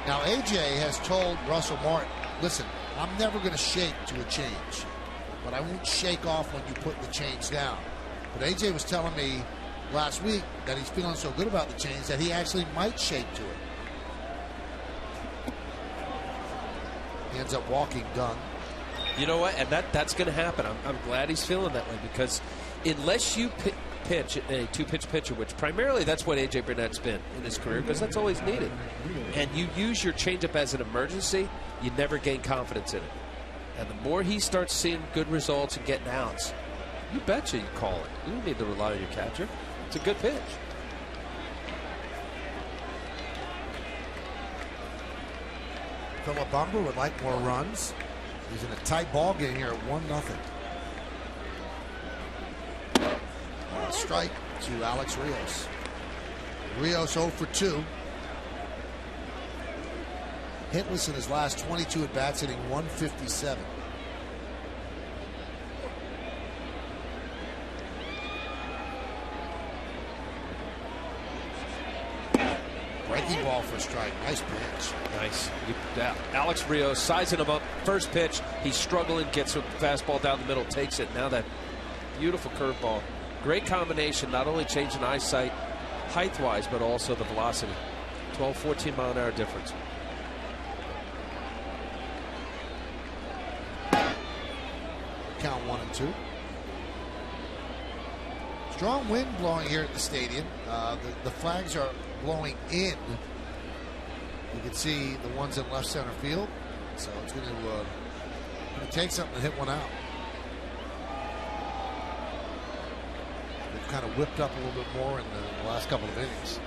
S2: Now AJ has told Russell Martin, listen, I'm never going to shake to a change, but I won't shake off when you put the change down. But AJ was telling me last week that he's feeling so good about the change that he actually might shake to it. He ends up walking Dunn.
S3: You know what? And that's going to happen. I'm glad he's feeling that way, because unless you pitch a 2-pitch pitcher, which primarily that's what A.J. Burnett's been in his career, because that's all he's needed, and you use your changeup as an emergency, you never gain confidence in it. And the more he starts seeing good results and getting outs, you betcha you call it. You don't need to rely on your catcher. It's a good pitch.
S2: Philip Humber would like more runs. He's in a tight ball game here at 1-0. Strike to Alex Rios. Rios 0 for 2. Hitless in his last 22 at bats, hitting 157. Breaking ball for a strike. Nice pitch.
S3: Nice. Alex Rios sizing him up. First pitch. He's struggling. Gets a fastball down the middle. Takes it. Now that beautiful curveball. Great combination. Not only changing eyesight height-wise, but also the velocity. 12, 14 mile an hour difference.
S2: Count 1 and 2. Strong wind blowing here at the stadium. The flags are blowing in. You can see the ones in left center field.
S4: So it's going to take something to hit one out. They've kind of whipped up a little bit more in the last couple of innings.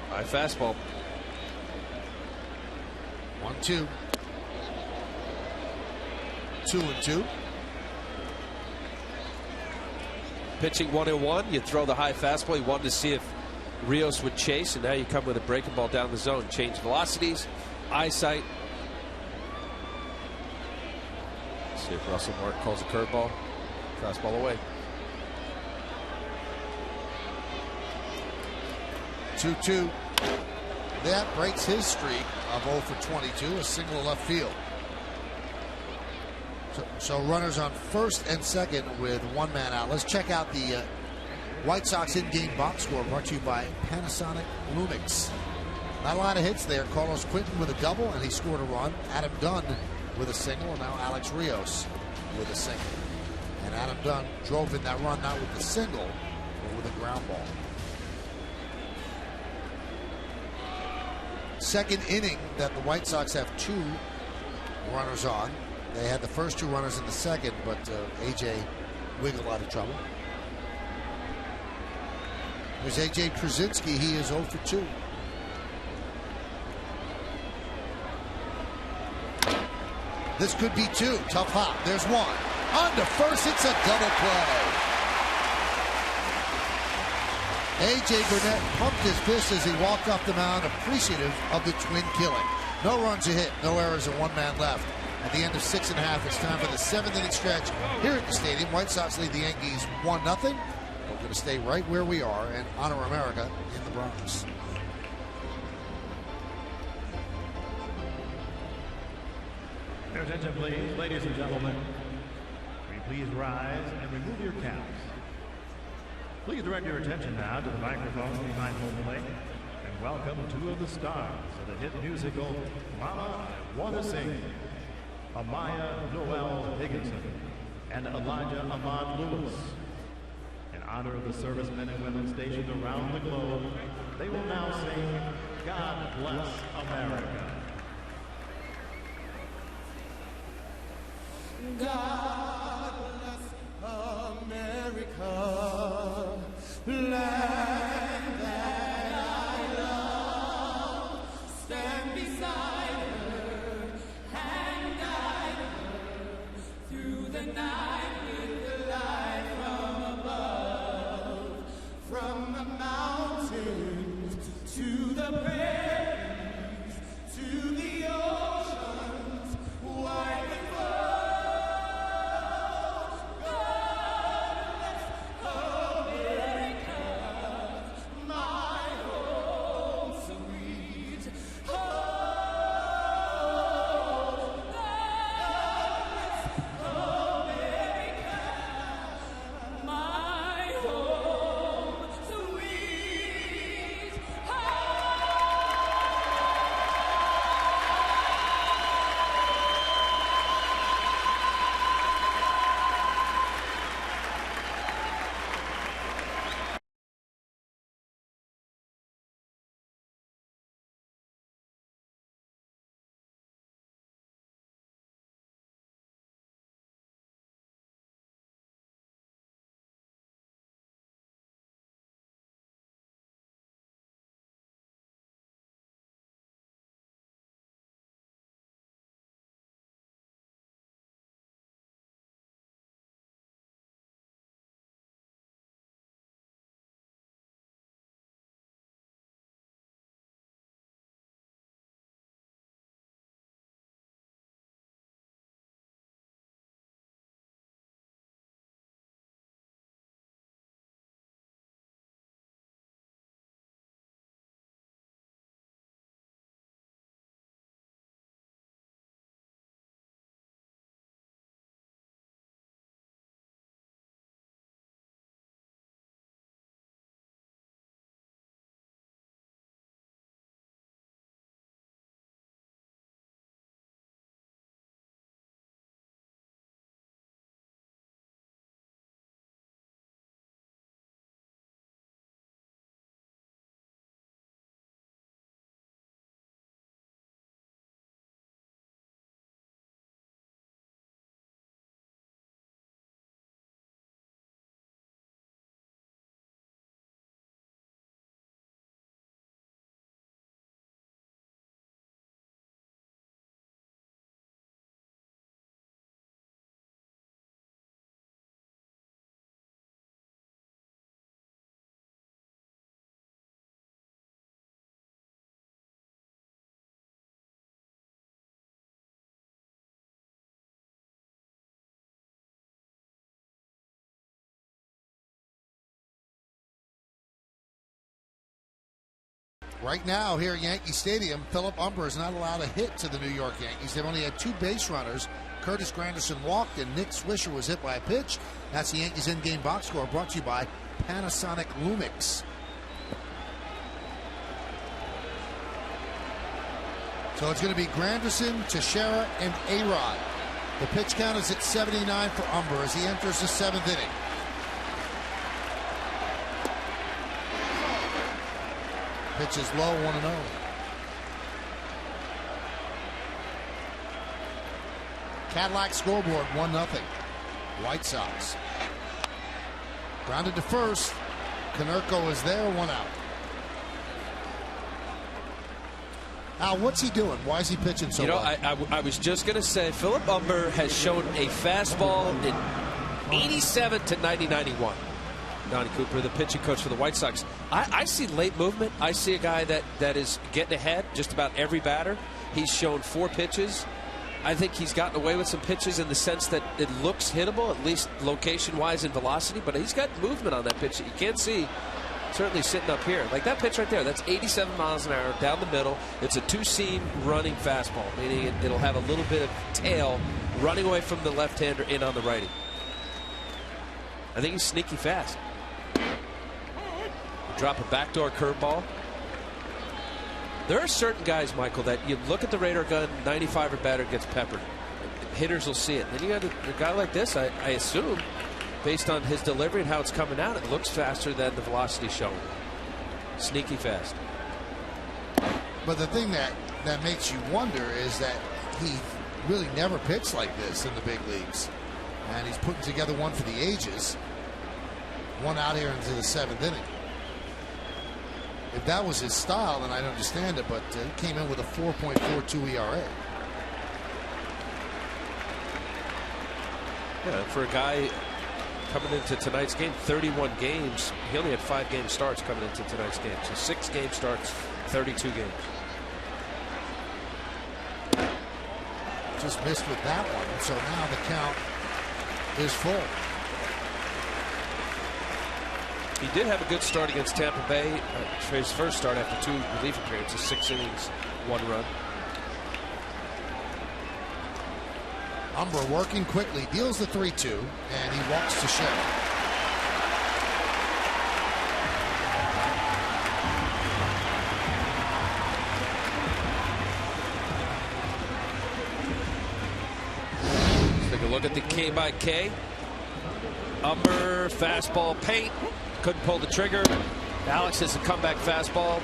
S3: High fastball.
S4: 1-2. 2-2.
S3: Pitching 1-1. You throw the high fastball. You wanted to see if Rios would chase, and now you come with a breaking ball down the zone. Change velocities, eyesight. See if Russell Martin calls a curveball. Fastball away.
S4: 2-2. That breaks his streak of 0 for 22, a single left field. So runners on first and second with one man out. Let's check out the White Sox in-game box score brought to you by Panasonic Lumix. Not a lot of hits there. Carlos Quinton with a double, and he scored a run. Adam Dunn with a single, and now Alex Rios with a single. And Adam Dunn drove in that run not with the single, but with a ground ball. Second inning that the White Sox have 2 runners on. They had the first 2 runners in the second, but A.J. wiggled out of trouble. There's A.J. Krzyzewski. He is 0 for 2. This could be 2. Tough hop. There's 1. On to first. It's a double play. A.J. Burnett pumped his fist as he walked off the mound, appreciative of the twin killing. No runs a hit, no errors, and 1 man left. At the end of 6 1/2, it's time for the 7th inning stretch here at the stadium. White Sox lead the Yankees 1-0. We're going to stay right where we are and honor America in the Bronx.
S5: Your attention, please, ladies and gentlemen. Will you please rise and remove your caps? Please direct your attention now to the microphones behind home plate, and welcome 2 of the stars of the hit musical Mama, I Wanna Sing, Amaya Noel Higginson and Elijah Ahmad Lewis. In honor of the servicemen and women stationed around the globe, they will now sing God Bless America.
S6: God bless America, land that I love. Stand beside her and guide her through the night with the light from above. From the mountains to the prairies to the oceans wide and far.
S2: Right now, here at Yankee Stadium, Philip Humber is not allowed a hit to the New York Yankees. They've only had 2 base runners. Curtis Granderson walked, and Nick Swisher was hit by a pitch. That's the Yankees in-game box score, brought to you by Panasonic Lumix. So it's going to be Granderson, Teixeira, and A-Rod. The pitch count is at 79 for Humber as he enters the 7th inning. Pitch is low, 1-0. Cadillac scoreboard, 1-0. White Sox. Grounded to first. Konerko is there, 1 out. Al, what's he doing? Why is he pitching so well?
S3: I was just going to say, Philip Humber has shown a fastball in 87 to 90-91. Donnie Cooper, the pitching coach for the White Sox. I see late movement. I see a guy that is getting ahead just about every batter. He's shown 4 pitches. I think he's gotten away with some pitches in the sense that it looks hittable, at least location-wise and velocity, but he's got movement on that pitch that you can't see. Certainly sitting up here. Like that pitch right there, that's 87 miles an hour down the middle. It's a 2-seam running fastball, meaning it'll have a little bit of tail running away from the left-hander in on the righty. I think he's sneaky fast. Drop a backdoor curveball. There are certain guys, Michael, that you look at the radar gun, 95 or better, gets peppered. Hitters will see it. Then you got a guy like this, I assume, based on his delivery and how it's coming out, it looks faster than the velocity showing. Sneaky fast.
S2: But the thing that makes you wonder is that he really never pitched like this in the big leagues. And he's putting together one for the ages. 1 out here into the 7th inning. If that was his style, then I'd understand it, but he came in with a 4.42 ERA.
S3: Yeah, for a guy coming into tonight's game, 31 games. He only had 5 game starts coming into tonight's game. So 6 game starts, 32 games.
S2: Just missed with that one, so now the count is full.
S3: He did have a good start against Tampa Bay. His first start after 2 relief appearances, 6 innings, 1 run.
S2: Humber working quickly, deals the 3-2, and he walks to Shea.
S3: Let's take a look at the K by K. Humber, fastball, paint. Couldn't pull the trigger. Alex has a comeback fastball.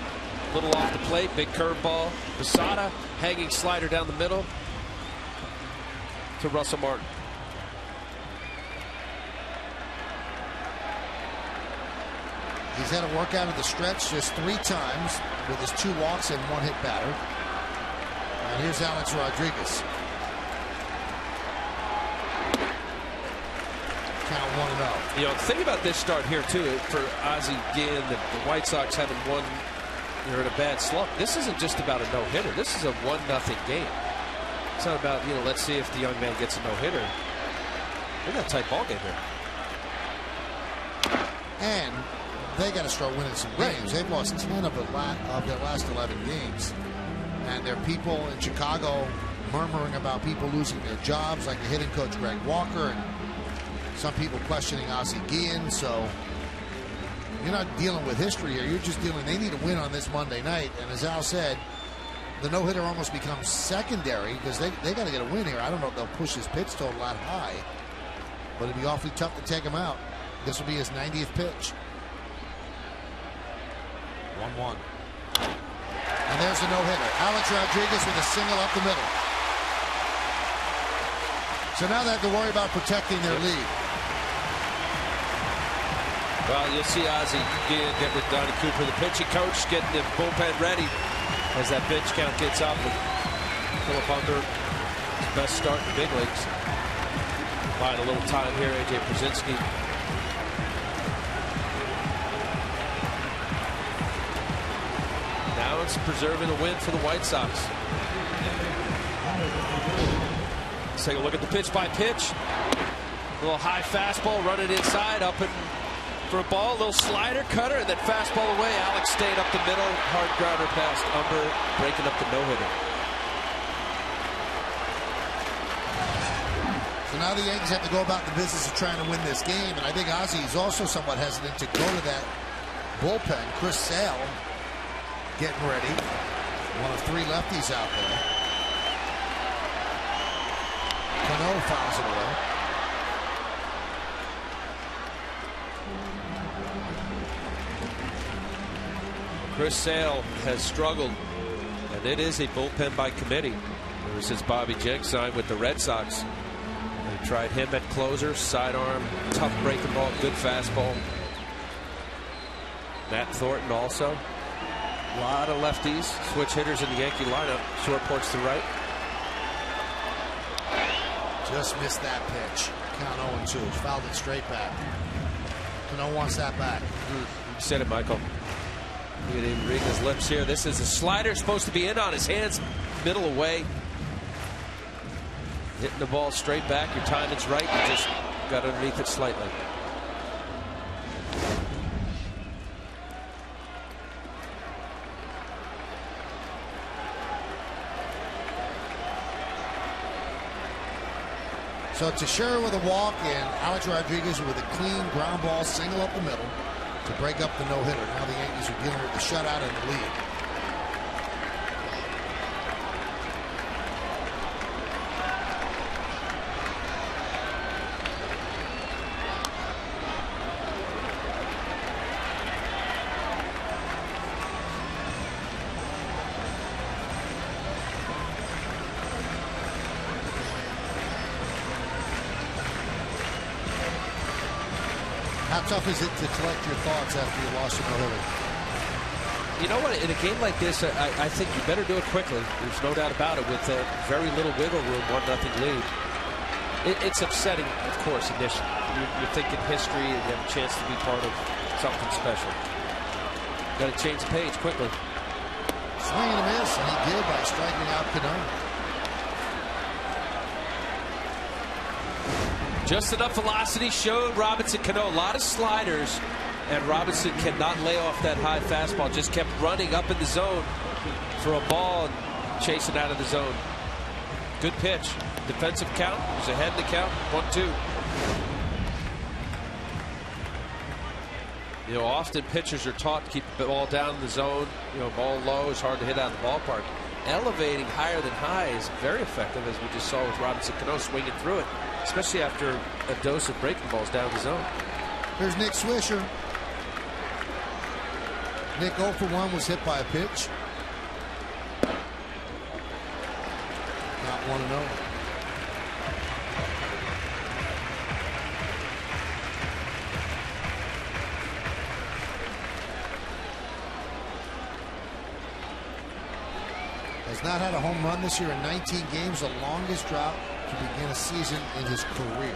S3: Little off the plate. Big curveball. Posada, hanging slider down the middle to Russell Martin.
S2: He's had a workout of the stretch just 3 times with his 2 walks and 1 hit batter. And here's Alex Rodriguez. Count 1-0.
S3: You know, think about this start here too for Ozzie Guillen. The White Sox having won, they're in a bad slump. This isn't just about a no-hitter. This is a 1-0 game. It's not about, let's see if the young man gets a no-hitter. They got a tight ball game here.
S2: And they got to start winning some games.
S3: Right.
S2: They've lost 10 of their last 11 games. And there are people in Chicago murmuring about people losing their jobs, like the hitting coach Greg Walker, and some people questioning Ozzie Guillen. So you're not dealing with history here. You're just dealing. They need to win on this Monday night. And as Al said, the no-hitter almost becomes secondary because they got to get a win here. I don't know if they'll push his pitch total that high, but it'd be awfully tough to take him out. This will be his 90th pitch. 1-1. And there's a no-hitter. Alex Rodriguez with a single up the middle. So now they have to worry about protecting their lead.
S3: Well, you'll see Ozzie Guillen get with Donnie Cooper, the pitching coach, getting the bullpen ready as that pitch count gets up. Philip Humber, his best start in the big leagues. Buying a little time here, A.J. Pierzynski. Now it's preserving a win for the White Sox. Let's take a look at the pitch by pitch. A little high fastball running inside, up and for a ball, a little slider, cutter, and then fastball away. Alex stayed up the middle, hard grounder past Umber, breaking up the no-hitter.
S4: So now the Yankees have to go about the business of trying to win this game, and I think Ozzie is also somewhat hesitant to go to that bullpen. Chris Sale getting ready. One of 3 lefties out there. Cano fouls it away.
S3: Chris Sale has struggled, and it is a bullpen by committee. Ever since Bobby Jenks signed with the Red Sox, they tried him at closer, sidearm, tough breaking ball, good fastball. Matt Thornton also. A lot of lefties, switch hitters in the Yankee lineup. Short porch to right.
S4: Just missed that pitch. Count 0-2. Fouled it straight back. Cano wants that back.
S3: You said it, Michael. You didn't read his lips here. This is a slider supposed to be in on his hands, middle away. Hitting the ball straight back. Your timing's right. You just got underneath it slightly.
S4: So Teixeira with a walk and Alex Rodriguez with a clean ground ball single up the middle to break up the no-hitter. Now the Yankees are dealing with the shutout in the lead. How tough is it to collect your thoughts after you lost a no-hitter?
S3: You know what? In a game like this, I think you better do it quickly. There's no doubt about it. With very little wiggle room, 1-0 lead. It's upsetting, of course, initially. You're thinking history and you have a chance to be part of something special. Got to change the page quickly.
S4: Swing and a miss, and he did by striking out Cano.
S3: Just enough velocity showed Robinson Cano. A lot of sliders, and Robinson cannot lay off that high fastball. Just kept running up in the zone for a ball and chasing out of the zone. Good pitch. Defensive count. He's ahead in the count. 1-2. You know, often pitchers are taught to keep the ball down in the zone. You know, ball low is hard to hit out of the ballpark. Elevating higher than high is very effective, as we just saw with Robinson Cano swinging through it, especially after a dose of breaking balls down the zone.
S4: Here's Nick Swisher. Nick 0 for 1 was hit by a pitch. Not 1-0. Has not had a home run this year in 19 games, the longest drought to begin a season in his career.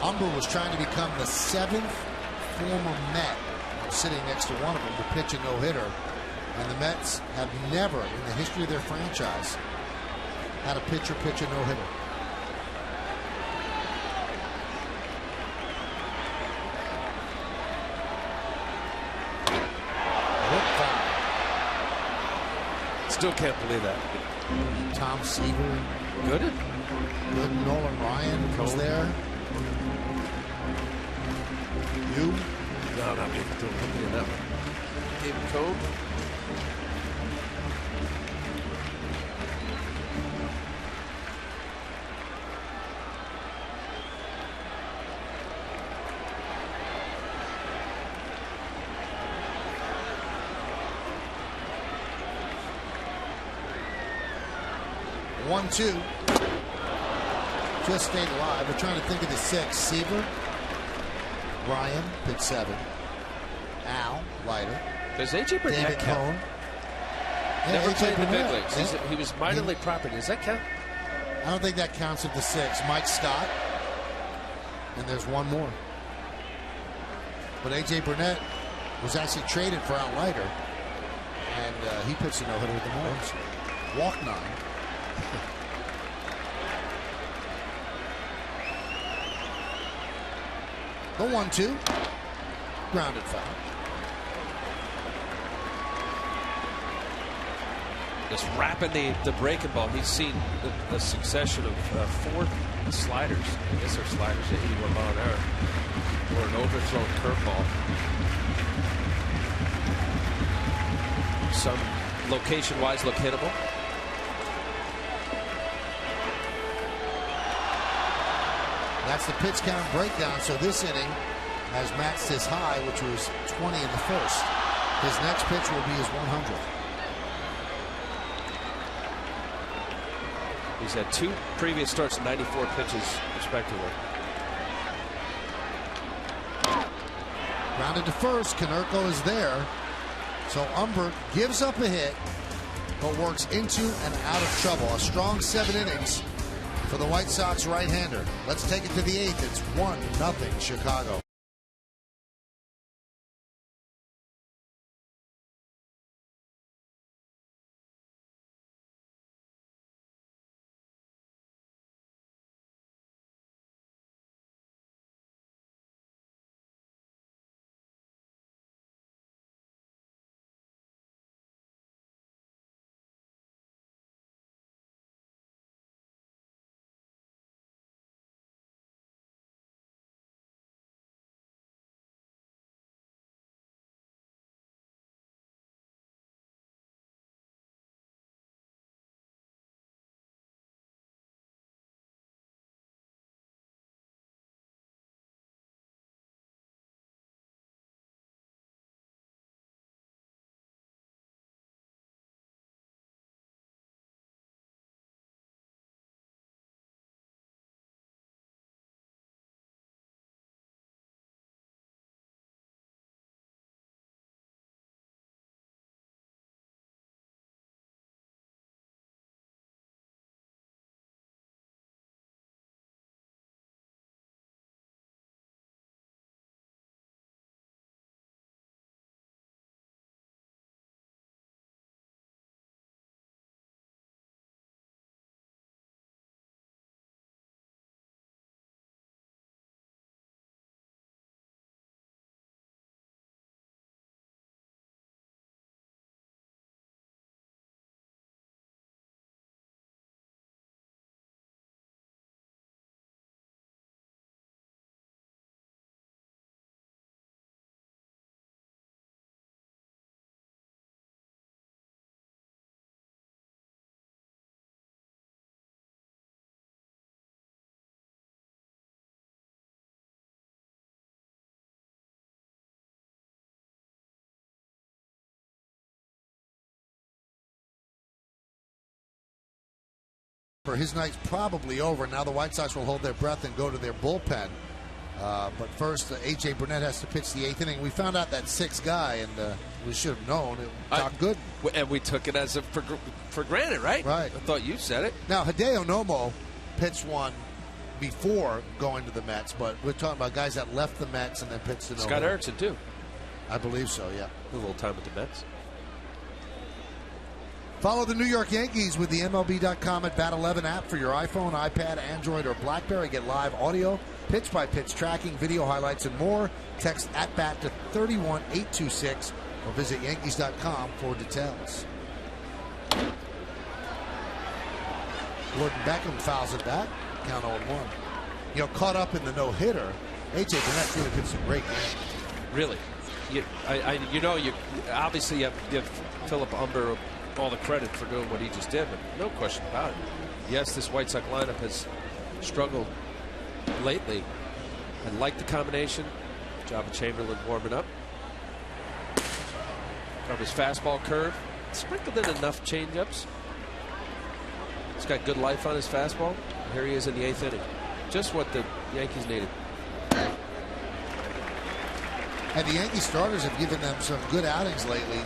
S4: Umber was trying to become the 7th former Met. I'm sitting next to one of them to pitch a no-hitter. And the Mets have never, in the history of their franchise, had a pitcher pitch a no-hitter.
S3: Still can't believe that.
S4: Tom Seaver.
S3: Good.
S4: Nolan Ryan was there. You?
S3: No, not me. Don't be in that one. David Cove.
S4: One, two. Just stayed alive. We're trying to think of the 6. Seaver. Ryan, pitch 7. Al, lighter.
S3: Does A.J. Burnett
S4: David
S3: count?
S4: Cohn.
S3: Never
S4: A.J.
S3: played in the big
S4: Burnett.
S3: leagues.
S4: Yeah.
S3: He was minor league property. Does that count?
S4: I don't think that counts at the 6. Mike Scott. And there's one more. But A.J. Burnett was actually traded for Al Leiter. And he pitched a no-hitter with the Marlins. Walk 9. The 1-2. Grounded foul.
S3: Just wrapping the breaking ball. He's seen a succession of 4 sliders. I guess they're sliders at 81 mile an hour. Or an overthrown curveball. Some location-wise look hittable.
S4: That's the pitch count breakdown. So this inning has matched his high, which was 20 in the first. His next pitch will be his 100th.
S3: He's had 2 previous starts, 94 pitches respectively.
S4: Grounded to first. Konerko is there. So Umber gives up a hit, but works into and out of trouble. A strong 7 innings for the White Sox right-hander. Let's take it to the 8th. It's 1-0 Chicago. His night's probably over. Now the White Sox will hold their breath and go to their bullpen. But first, A.J. Burnett has to pitch the 8th inning. We found out that 6th guy, and we should have known. Doc Gooden.
S3: And we took it as for granted, right?
S4: Right.
S3: I thought you said it.
S4: Now, Hideo Nomo pitched one before going to the Mets, but we're talking about guys that left the Mets and then pitched to
S3: Scott Erickson, too.
S4: I believe so, yeah.
S3: A little time with the Mets.
S4: Follow the New York Yankees with the MLB.com at Bat 11 app for your iPhone, iPad, Android, or BlackBerry. Get live audio, pitch-by-pitch tracking, video highlights, and more. Text @BAT to 31826 or visit Yankees.com for details. Gordon Beckham fouls it back. Count 0-1. You know, caught up in the no-hitter, A.J. Burnett really pitched some great games.
S3: Really. You obviously you have Philip Umber all the credit for doing what he just did, but no question about it. Yes, this White Sox lineup has struggled lately. I like the combination. Job of Chamberlain warming up. From his fastball curve, sprinkled in enough changeups. He's got good life on his fastball. Here he is in the 8th inning. Just what the Yankees needed.
S4: And the Yankee starters have given them some good outings lately.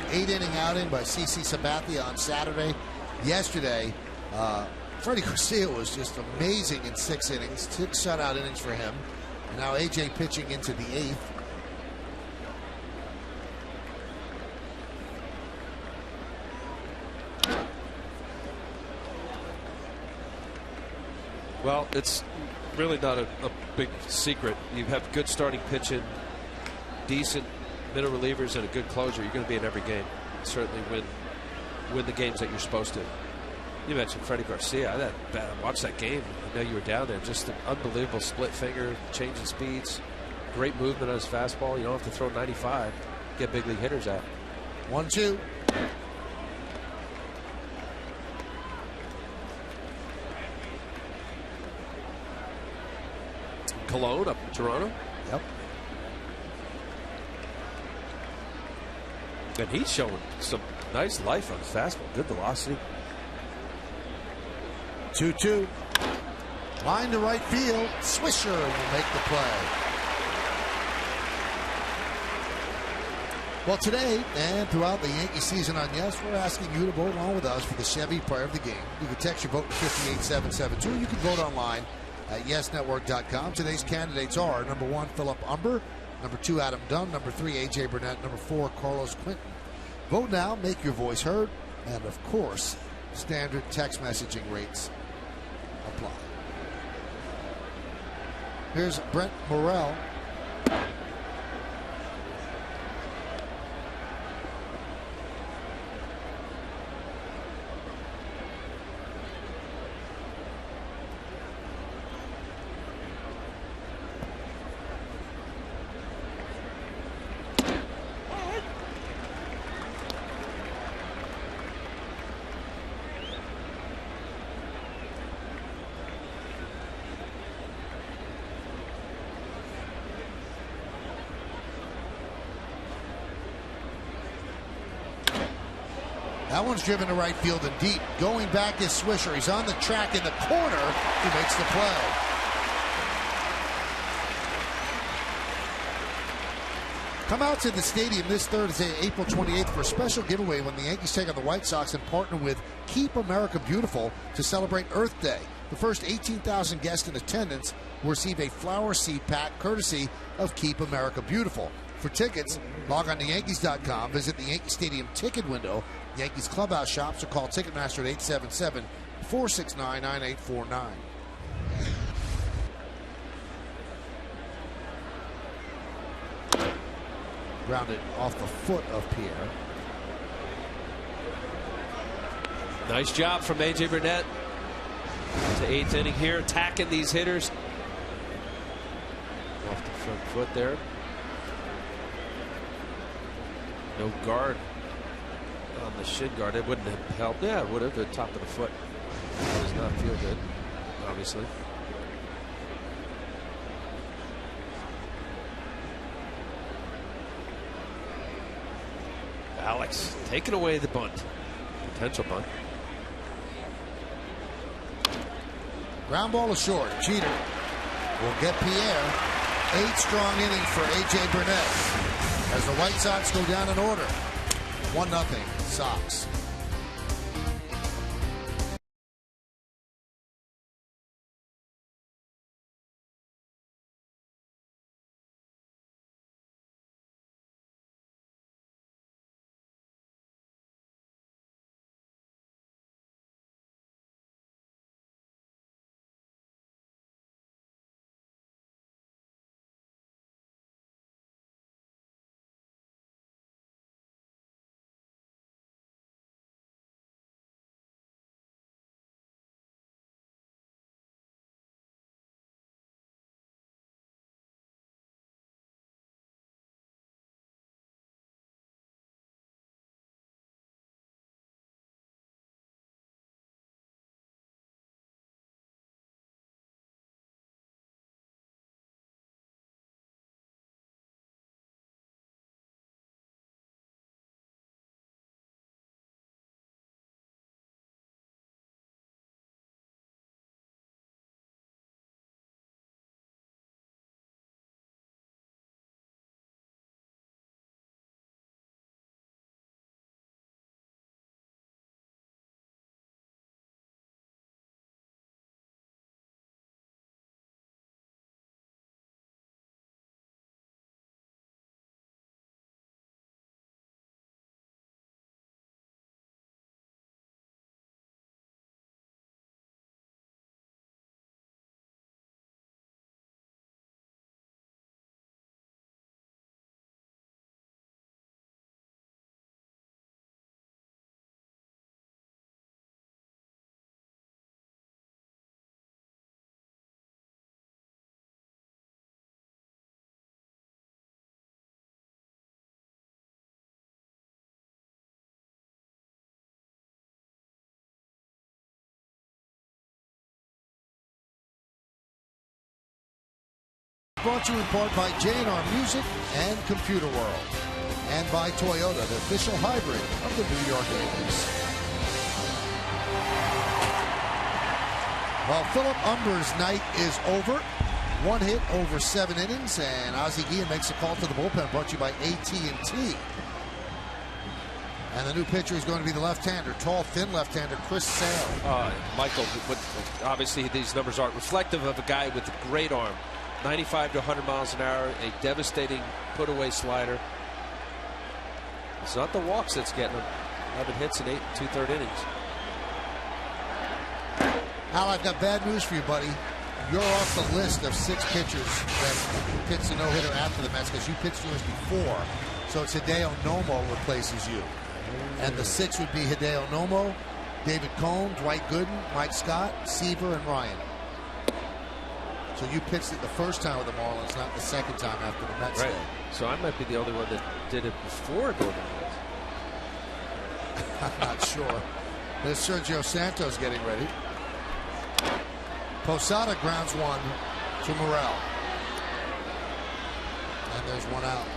S4: The 8-inning outing by CC Sabathia on Saturday. Yesterday, Freddie Garcia was just amazing in 6 innings. 6 shutout innings for him. And now A.J. pitching into the 8th.
S3: Well, it's really not a big secret. You have good starting pitching, decent middle relievers, and a good closer. You're going to be in every game. Certainly win the games that you're supposed to. You mentioned Freddie Garcia. I watched that game. I know you were down there. Just an unbelievable split finger, changing speeds, great movement on his fastball. You don't have to throw 95. Get big league hitters out.
S4: 1-2.
S3: Cologne up in Toronto.
S4: Yep.
S3: And he's showing some nice life on his fastball. Good velocity.
S4: 2-2. Line to right field. Swisher will make the play. Well, today and throughout the Yankee season on Yes, we're asking you to vote along with us for the Chevy Player of the Game. You can text your vote to 58772. You can vote online at yesnetwork.com. Today's candidates are number 1, Philip Umber, number 2, Adam Dunn, number 3, A.J. Burnett, number 4, Carlos Quinton. Vote now, make your voice heard, and of course, standard text messaging rates apply. Here's Brent Morrell. That one's driven to right field and deep. Going back is Swisher. He's on the track in the corner. He makes the play. Come out to the stadium this Thursday, April 28th, for a special giveaway when the Yankees take on the White Sox and partner with Keep America Beautiful to celebrate Earth Day. The first 18,000 guests in attendance will receive a flower seed pack courtesy of Keep America Beautiful. For tickets, log on to Yankees.com, visit the Yankee Stadium ticket window, Yankees clubhouse shops, or call Ticketmaster at 877-469-9849. Grounded off the foot of Pierre.
S3: Nice job from A.J. Burnett. To 8th inning here, attacking these hitters. Off the front foot there. No guard on the shin guard. It wouldn't have helped. Yeah, it would have. The top of the foot does not feel good, obviously. Alex taking away the bunt. Potential bunt.
S4: Ground ball is short. Jeter will get Pierre. 8 strong innings for A.J. Burnett as the White Sox go down in order. 1-0 Sox.
S2: Brought to you in part by J&R Music and Computer World. And by Toyota, the official hybrid of the New York Yankees. Well, Philip Humber's night is over. 1 hit over 7 innings, and Ozzie Guillen makes a call to the bullpen, brought to you by AT&T. And the new pitcher is going to be the left-hander, tall, thin left-hander, Chris Sale.
S3: Michael, obviously these numbers aren't reflective of a guy with a great arm. 95 to 100 miles an hour, a devastating put-away slider. It's not the walks that's getting him. 11 hits in 8 2/3 innings.
S2: Al, I've got bad news for you, buddy. You're off the list of 6 pitchers that pitched a no-hitter after the Mets because you pitched yours before. So it's Hideo Nomo replaces you. And the 6 would be Hideo Nomo, David Cone, Dwight Gooden, Mike Scott, Seaver, and Ryan. So you pitched it the first time with the Marlins, not the second time after the Mets.
S3: Right.
S2: Day.
S3: So I might be the only one that did it before going to the Mets.
S2: I'm not sure. There's Sergio Santos getting ready. Posada grounds one to Morel. And there's one out.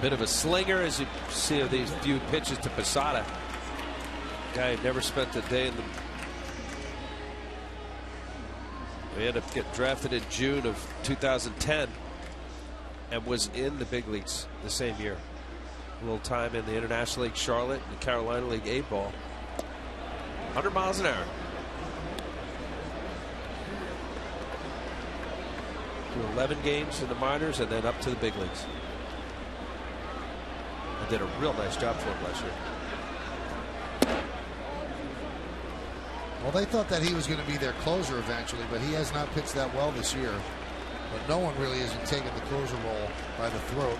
S3: Bit of a slinger as you see of these few pitches to Posada. Guy who never spent a day in the. He ended up getting drafted in June of 2010 and was in the big leagues the same year. A little time in the International League Charlotte and the Carolina League A ball. 100 miles an hour. Through 11 games in the minors and then up to the big leagues. And did a real nice job for him last year.
S2: Well, they thought that he was going to be their closer eventually, but he has not pitched that well this year. But no one really isn't taking the closer role by the throat.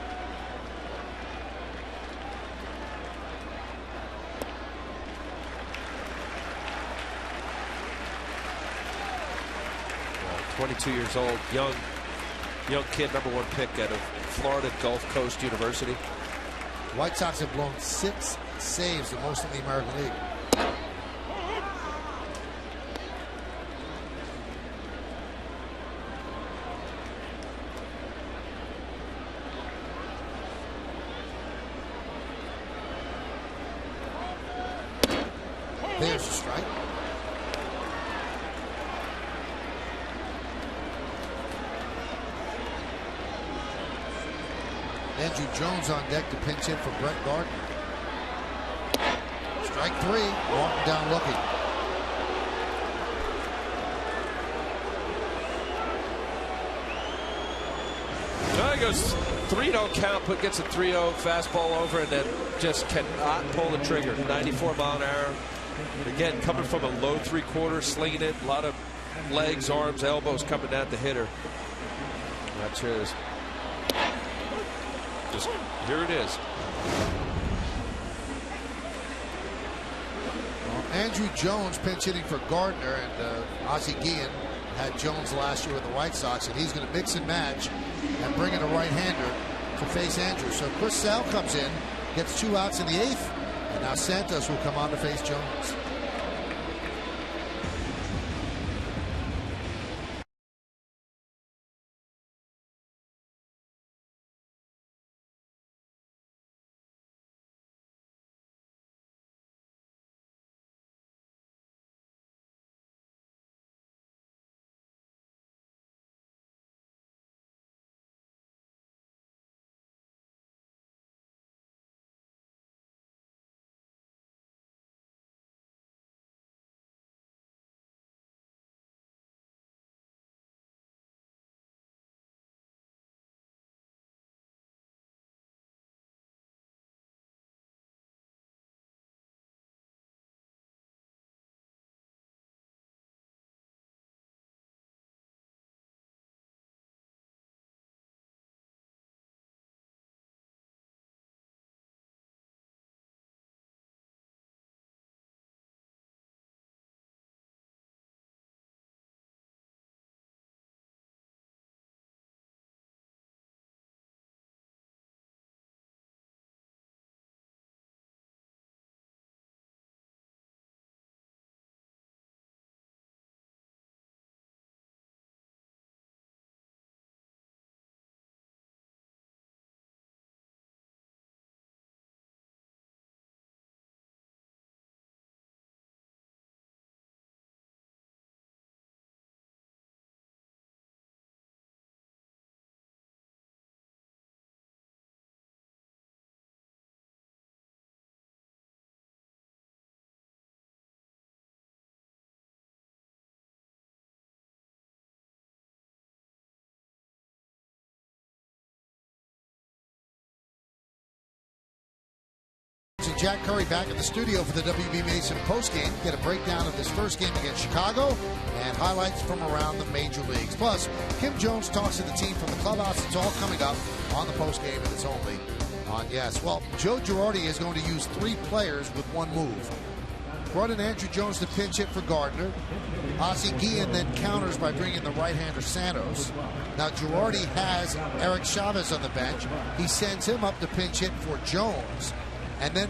S3: Well, 22 years old, young kid, #1 pick out of Florida Gulf Coast University.
S2: White Sox have blown 6 saves, the most in the American League. There's a strike. Andrew Jones on deck to pinch hit for Brett Gardner. Strike 3, walking down looking.
S3: Well, he goes 3-0 count, but gets a 3-0 fastball over and then just cannot pull the trigger. 94 mile an hour. Again, coming from a low 3/4, slinging it. A lot of legs, arms, elbows coming at the hitter. That's his. Just here it is.
S2: Well, Andrew Jones pinch hitting for Gardner, and Ozzie Guillen had Jones last year with the White Sox, and he's going to mix and match and bring in a right-hander to face Andrew. So Chris Sale comes in, gets 2 outs in the 8th, and now Santos will come on to face Jones. Jack Curry back in the studio for the WB Mason postgame. Get a breakdown of this first game against Chicago and highlights from around the major leagues. Plus, Kim Jones talks to the team from the clubhouse. It's all coming up on the postgame, and it's only on Yes. Well, Joe Girardi is going to use 3 players with 1 move. Brought in Andrew Jones to pinch hit for Gardner. Ozzie Guillen then counters by bringing the right-hander Santos. Now Girardi has Eric Chavez on the bench. He sends him up to pinch hit for Jones. And then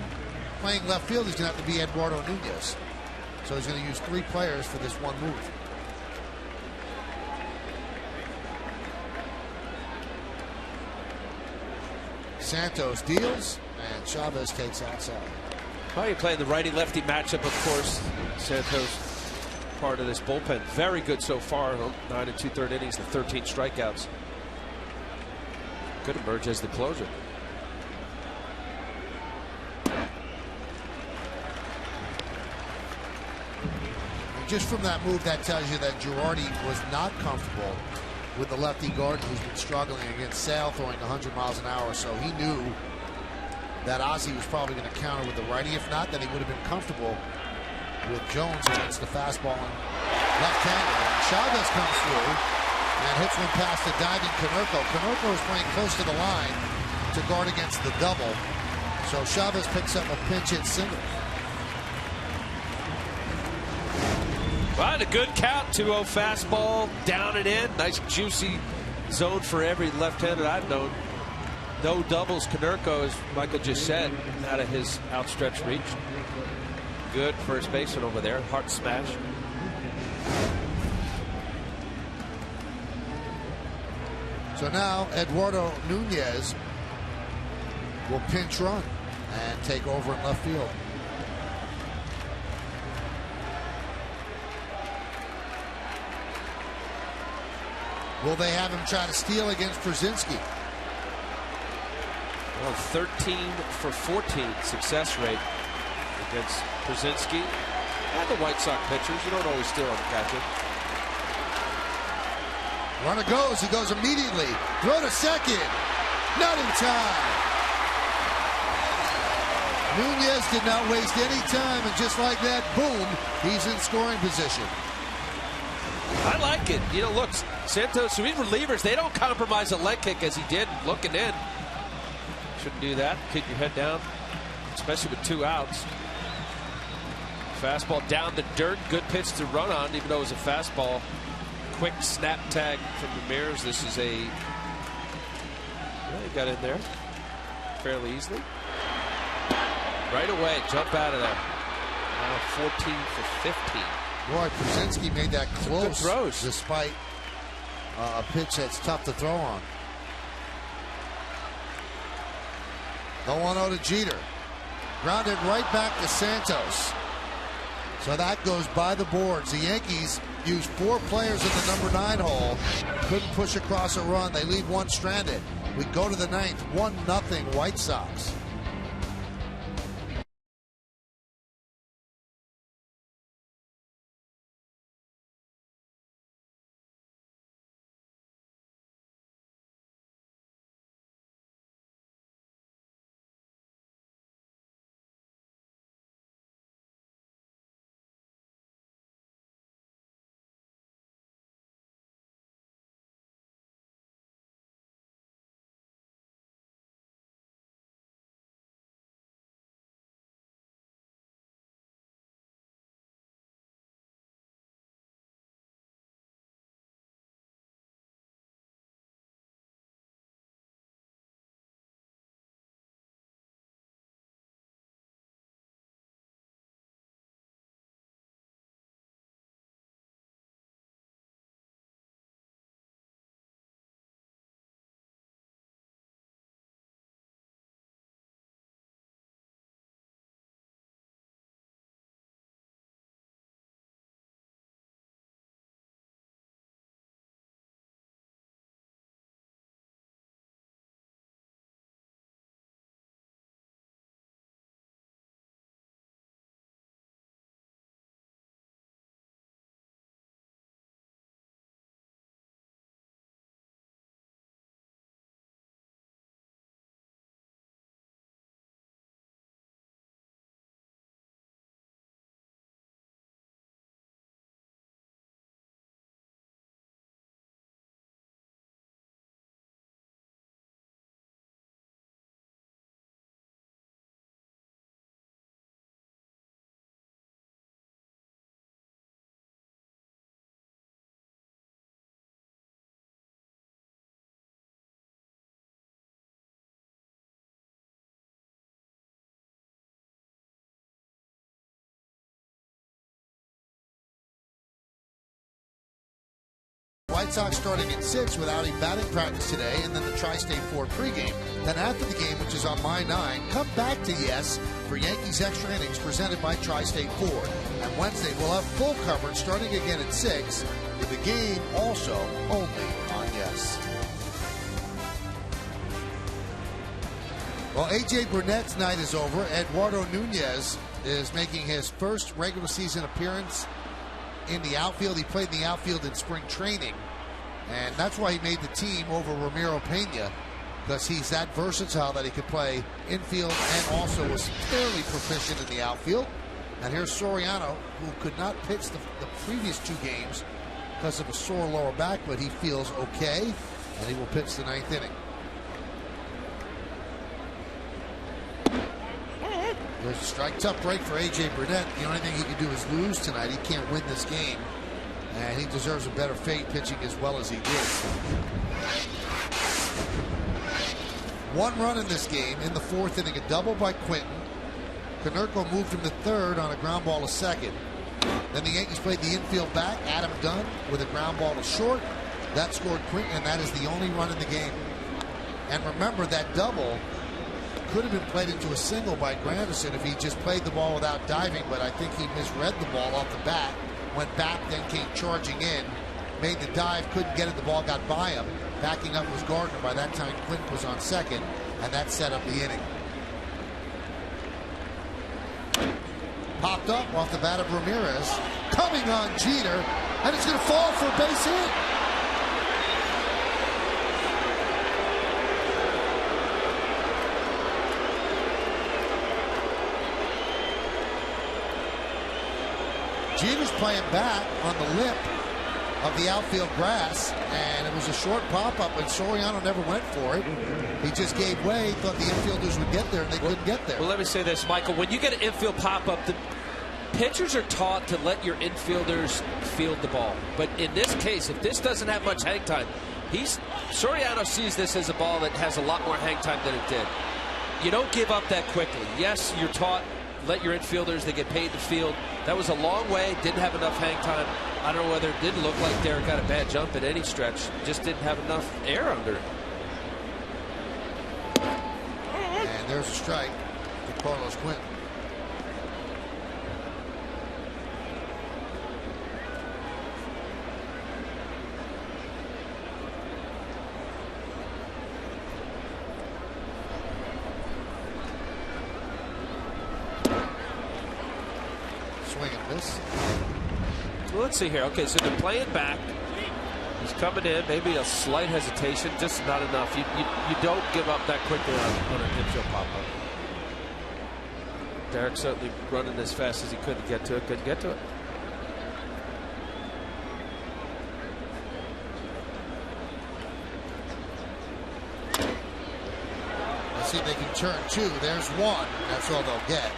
S2: playing left field, he's going to have to be Eduardo Nunez. So he's going to use 3 players for this 1 move. Santos deals, and Chavez takes outside.
S3: Well, you're playing the righty-lefty matchup, of course. Santos, part of this bullpen. Very good so far. 9 2/3 innings and 13 strikeouts. Could emerge as the closer.
S2: And just from that move, that tells you that Girardi was not comfortable with the lefty Gardner, who's been struggling against Sale, throwing 100 miles an hour. So he knew that Ozzie was probably going to counter with the righty. If not, then he would have been comfortable with Jones against the fastball and left-hander. Chavez comes through and hits one past the diving Konerko. Konerko is playing close to the line to guard against the double. So Chavez picks up a pinch hit single.
S3: Well, a good count. 2-0 fastball, down and in. Nice juicy zone for every left-hander I've known. No doubles. Konerko, as Michael just said, out of his outstretched reach. Good first baseman over there. Heart smash.
S2: So now Eduardo Nunez will pinch run and take over in left field. Will they have him try to steal against Brzezinski?
S3: Well, 13 for 14 success rate against Brzezinski and the White Sox pitchers. You don't always steal on the catcher.
S2: Runner goes. He goes immediately. Throw to second. Not in time. Nunez did not waste any time, and just like that, boom, he's in scoring position.
S3: I like it. You know, look, Santos, these relievers, they don't compromise a leg kick as he did looking in. Shouldn't do that. Keep your head down, especially with 2 outs. Fastball down the dirt. Good pitch to run on, even though it was a fastball. Quick snap tag from Ramirez. This is a... Well, he got in there fairly easily. Right away, jump out of there. Now 14 for 15.
S2: Boy, Brzezinski made that close.
S3: Good throws.
S2: Despite a pitch that's tough to throw on. The 1-0 to Jeter. Grounded right back to Santos. So that goes by the boards. The Yankees used 4 players in the number 9 hole. Couldn't push across a run. They leave 1 stranded. We go to the 9th. 1-0 White Sox. Sox starting at 6 without a batting practice today, and then the Tri-State Ford pregame. Then after the game, which is on my 9, come back to Yes for Yankees Extra Innings presented by Tri-State Ford. And Wednesday, we'll have full coverage starting again at 6, with the game also only on Yes. Well, A.J. Burnett's night is over. Eduardo Nunez is making his first regular season appearance in the outfield. He played in the outfield in spring training, and that's why he made the team over Ramiro Pena, because he's that versatile that he could play infield and also was fairly proficient in the outfield. And here's Soriano, who could not pitch the previous 2 games because of a sore lower back, but he feels okay, and he will pitch the 9th inning. There's a strike. Tough break for A.J. Burnett. The only thing he can do is lose tonight. He can't win this game, and he deserves a better fate pitching as well as he did. 1 run in this game in the 4th inning, a double by Quinton. Konerko moved him to 3rd on a ground ball to 2nd. Then the Yankees played the infield back, Adam Dunn, with a ground ball to short. That scored Quinton, and that is the only run in the game. And remember, that double could have been played into a single by Granderson if he just played the ball without diving, but I think he misread the ball off the bat, went back, then came charging in, made the dive, couldn't get it, the ball got by him. Backing up was Gardner. By that time, Quinton was on 2nd, and that set up the inning. Popped up off the bat of Ramirez, coming on Jeter, and it's going to fall for a base hit. Jeter's playing back on the lip of the outfield grass, and it was a short pop-up, and Soriano never went for it. He just gave way, thought the infielders would get there, and they couldn't get there.
S3: Well, let me say this, Michael. When you get an infield pop-up, the pitchers are taught to let your infielders field the ball. But in this case, if this doesn't have much hang time, Soriano sees this as a ball that has a lot more hang time than it did. You don't give up that quickly. Yes, you're taught, let your infielders, they get paid to field. That was a long way, didn't have enough hang time. I don't know whether it didn't look like Derek got a bad jump at any stretch. Just didn't have enough air under it.
S2: And there's a strike to Carlos Quinton. Swing and miss.
S3: Well, let's see here. Okay, so they're playing back. He's coming in. Maybe a slight hesitation, just not enough. You don't give up that quickly on an infield pop-up. Derek certainly running as fast as he could to get to it. Couldn't get to it.
S2: Let's see if they can turn 2. There's 1. That's all they'll get.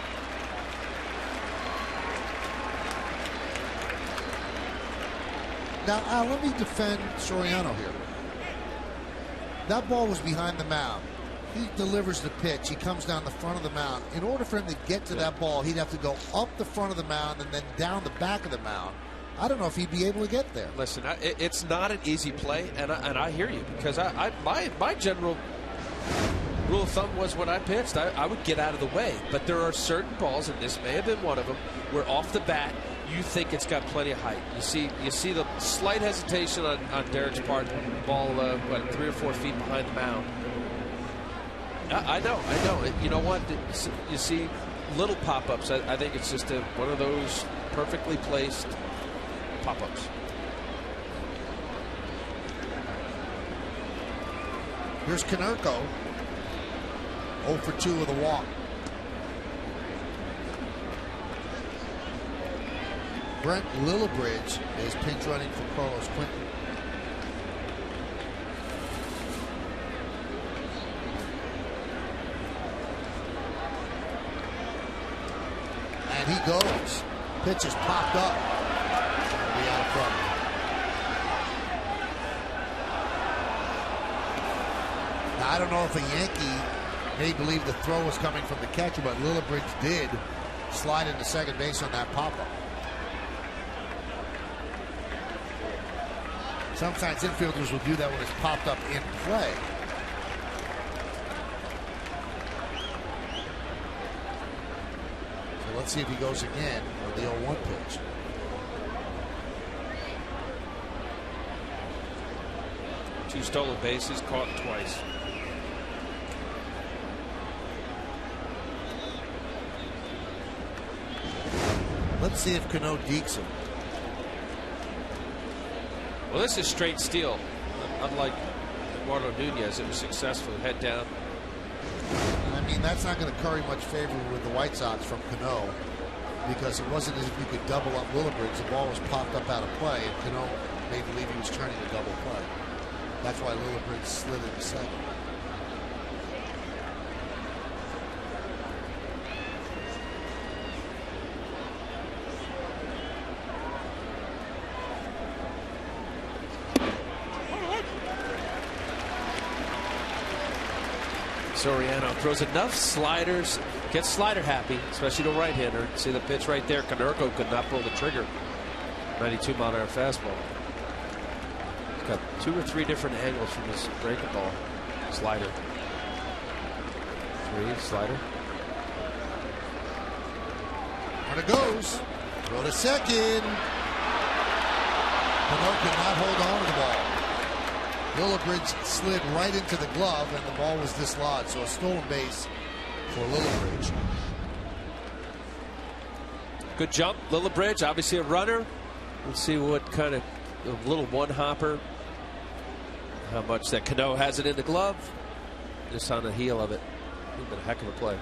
S2: Now, Al, let me defend Soriano here. That ball was behind the mound. He delivers the pitch. He comes down the front of the mound. In order for him to get to that ball, he'd have to go up the front of the mound and then down the back of the mound. I don't know if he'd be able to get there.
S3: Listen, it's not an easy play, and I hear you, because my general rule of thumb was when I pitched, I would get out of the way. But there are certain balls, and this may have been one of them, where off the bat, you think it's got plenty of height. You see the slight hesitation on Derek's part. Ball, 3 or 4 feet behind the mound. I know. You know what? You see little pop-ups. I think it's just one of those perfectly placed pop-ups.
S2: Here's Konerko. 0 for 2 with a walk. Brent Lillibridge is pinch running for Carlos Quinton. And he goes. Pitch is popped up. It'll be out of front. Now, I don't know if a Yankee may believe the throw was coming from the catcher, but Lillibridge did slide into second base on that pop-up.
S4: Sometimes infielders will do that when it's popped up in play. So let's see if he goes again with the 0-1 pitch.
S3: Two stolen bases, caught twice.
S4: Let's see if Cano dekes him.
S3: Well, this is straight steal. Unlike Eduardo Nunez, it was successful. Head down.
S4: I mean, that's not going to curry much favor with the White Sox from Cano, because it wasn't as if you could double up Willibridge. The ball was popped up out of play, and Cano made believe he was turning a double play. That's why Willibridge slid into second.
S3: Soriano throws enough sliders, gets slider happy, especially to right-hander. See the pitch right there. Konerko could not pull the trigger. 92-mile-an-hour fastball. He's got 2 or 3 different angles from his breaking ball. Slider. 3, slider.
S4: And it goes. Throw to second. Konerko could not hold on to the ball. Willibridge slid right into the glove, and the ball was dislodged. So a stolen base for Willibridge.
S3: Good jump, Willibridge, obviously a runner. Let's see what kind of a little one-hopper. How much that Cano has it in the glove. Just on the heel of it. It's been a heck of a play.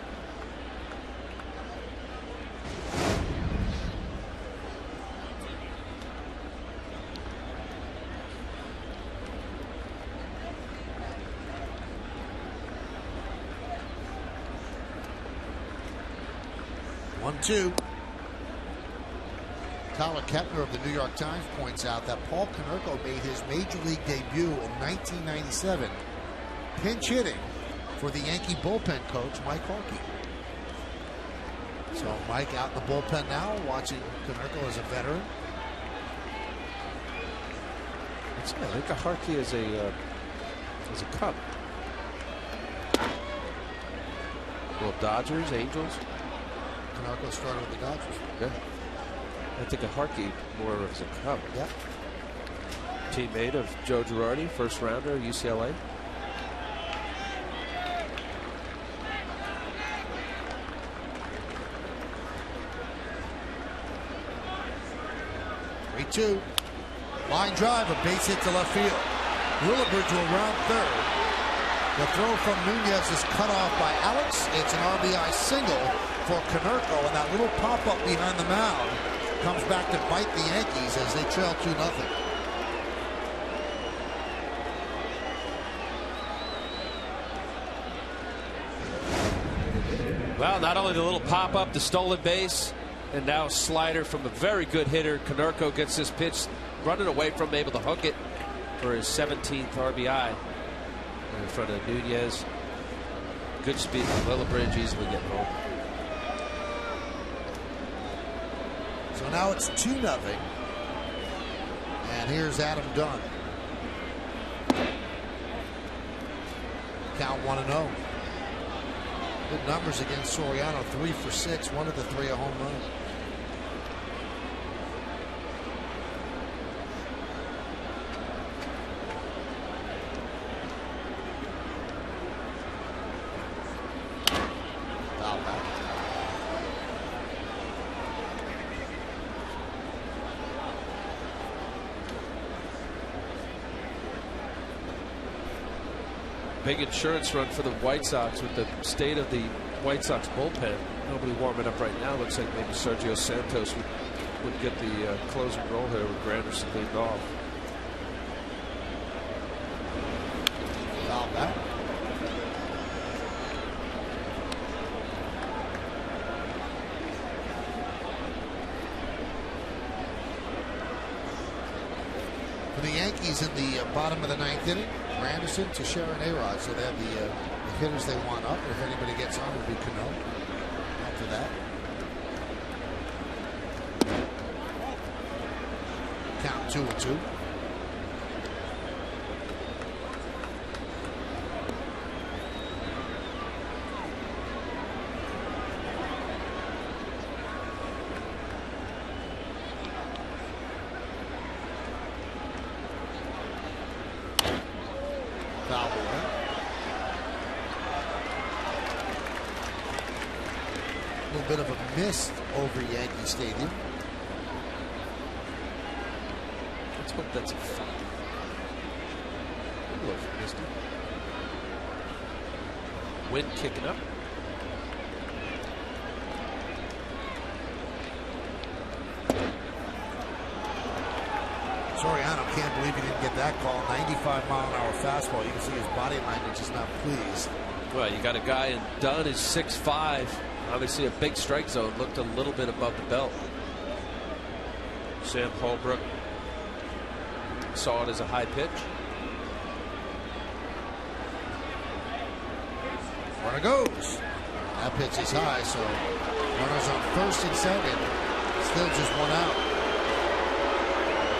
S4: Two. Tyler Kepner of the New York Times points out that Paul Konerko made his major league debut in 1997, pinch hitting for the Yankee bullpen coach Mike Harkey. So Mike out in the bullpen now, watching Konerko as a veteran.
S3: I think Harkey is a Cub. Well, Dodgers, Angels.
S4: Konerko started with the Dodgers.
S3: Yeah. I think of Harkey more as a Cub.
S4: Yeah.
S3: Teammate of Joe Girardi, first rounder, UCLA.
S4: Two. Line drive, a base hit to left field. Willibridge will round third. The throw from Nunez is cut off by Alex. It's an RBI single for Konerko, and that little pop-up behind the mound comes back to bite the Yankees as they trail 2-0.
S3: Well, not only the little pop-up, the stolen base, and now slider from a very good hitter. Konerko gets this pitch running away from him, able to hook it for his 17th RBI in front of Nunez. Good speed from Willibridge, easily getting home.
S4: So now it's 2-0. And here's Adam Dunn. Count 1-0. Good numbers against Soriano. 3 for 6. 1 of the 3 a home run. Foul back.
S3: Big insurance run for the White Sox with the state of the White Sox bullpen. Nobody warming up right now. Looks like maybe Sergio Santos would get the closing role here with Granderson leading off.
S4: Foul back. For the Yankees in the bottom of the 9th inning, Granderson to Sharon A-Rod. So they have the hitters they want up. If anybody gets on, it will be Cano after that. Count 2-2. foul away. A little bit of a mist over Yankee Stadium.
S3: Let's hope that's a foul. Wind kicking up.
S4: Soriano can't believe he didn't get that call. 95-mile-an-hour fastball. You can see his body language is not pleased.
S3: Well, you got a guy, and Dunn is 6'5". Obviously a big strike zone. Looked a little bit above the belt. Sam Holbrook saw it as a high pitch.
S4: Runner goes. That pitch is high, so runners on first and second. Still just one out.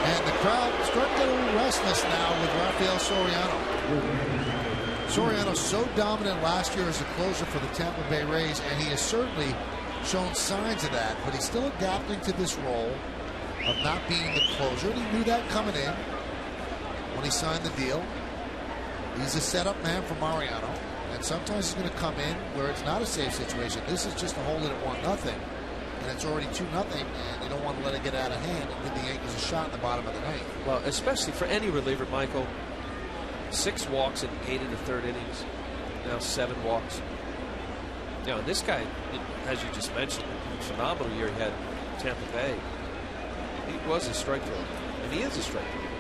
S4: And the crowd starting to get a little restless now with Rafael Soriano. Soriano's so dominant last year as a closer for the Tampa Bay Rays, and he has certainly shown signs of that, but he's still adapting to this role of not being the closer, and he knew that coming in when he signed the deal. He's a setup man for Mariano, and sometimes he's going to come in where it's not a safe situation. This is just a hold it at 1-0, and it's already 2-0, and you don't want to let it get out of hand and give the Yankees a shot in the bottom of the ninth.
S3: Well, especially for any reliever, Michael. 6 walks in 8 1/3 innings. Now 7 walks. You know, this guy, as you just mentioned, phenomenal year he had in Tampa Bay. He was a strike thrower, and he is a strike thrower.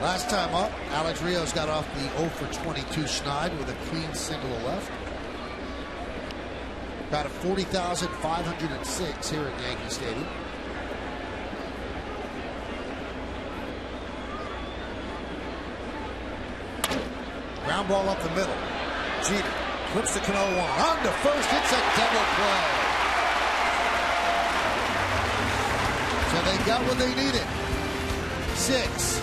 S4: Last time up, Alex Rios got off the 0 for 22 schneid with a clean single to left. About a 40,506 here at Yankee Stadium. Ground ball up the middle. Jeter flips the Cano one. On to first. It's a double play. So they got what they needed. 6,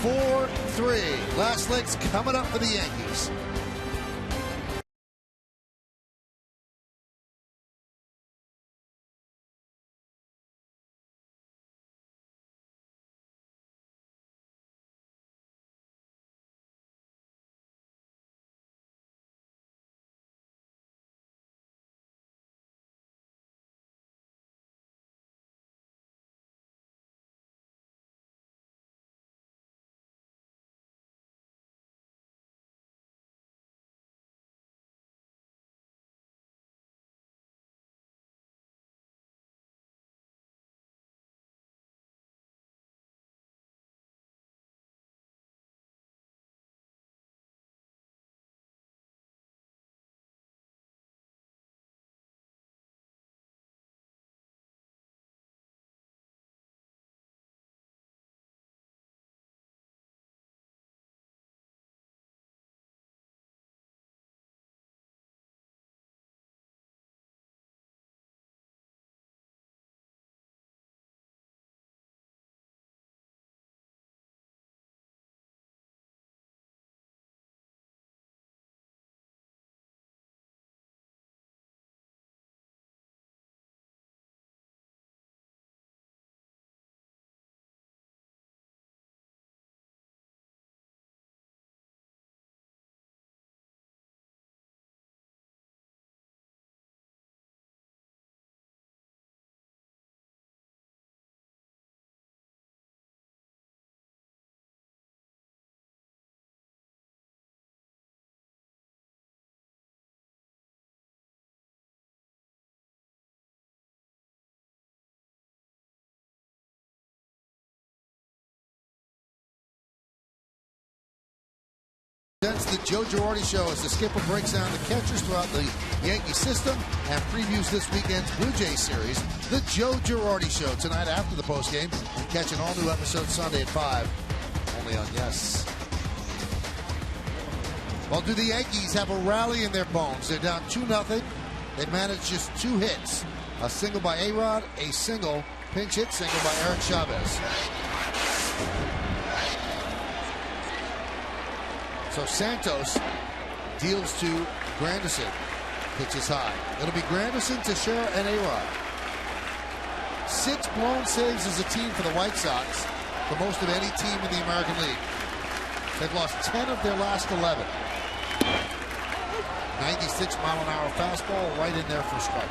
S4: 4, 3. Last licks coming up for the Yankees. That's the Joe Girardi Show as the skipper breaks down the catchers throughout the Yankee system and previews this weekend's Blue Jays series. The Joe Girardi Show tonight after the postgame. And catch an all-new episode Sunday at 5, only on Yes. Well, do the Yankees have a rally in their bones? They're down 2-0. They managed just 2 hits. A single by A-Rod, a single pinch hit single by Eric Chavez. So Santos deals to Granderson. Pitches high. It'll be Granderson, Teixeira, and A-Rod. 6 blown saves as a team for the White Sox, the most of any team in the American League. They've lost 10 of their last 11. 96-mile-an-hour fastball right in there for strike.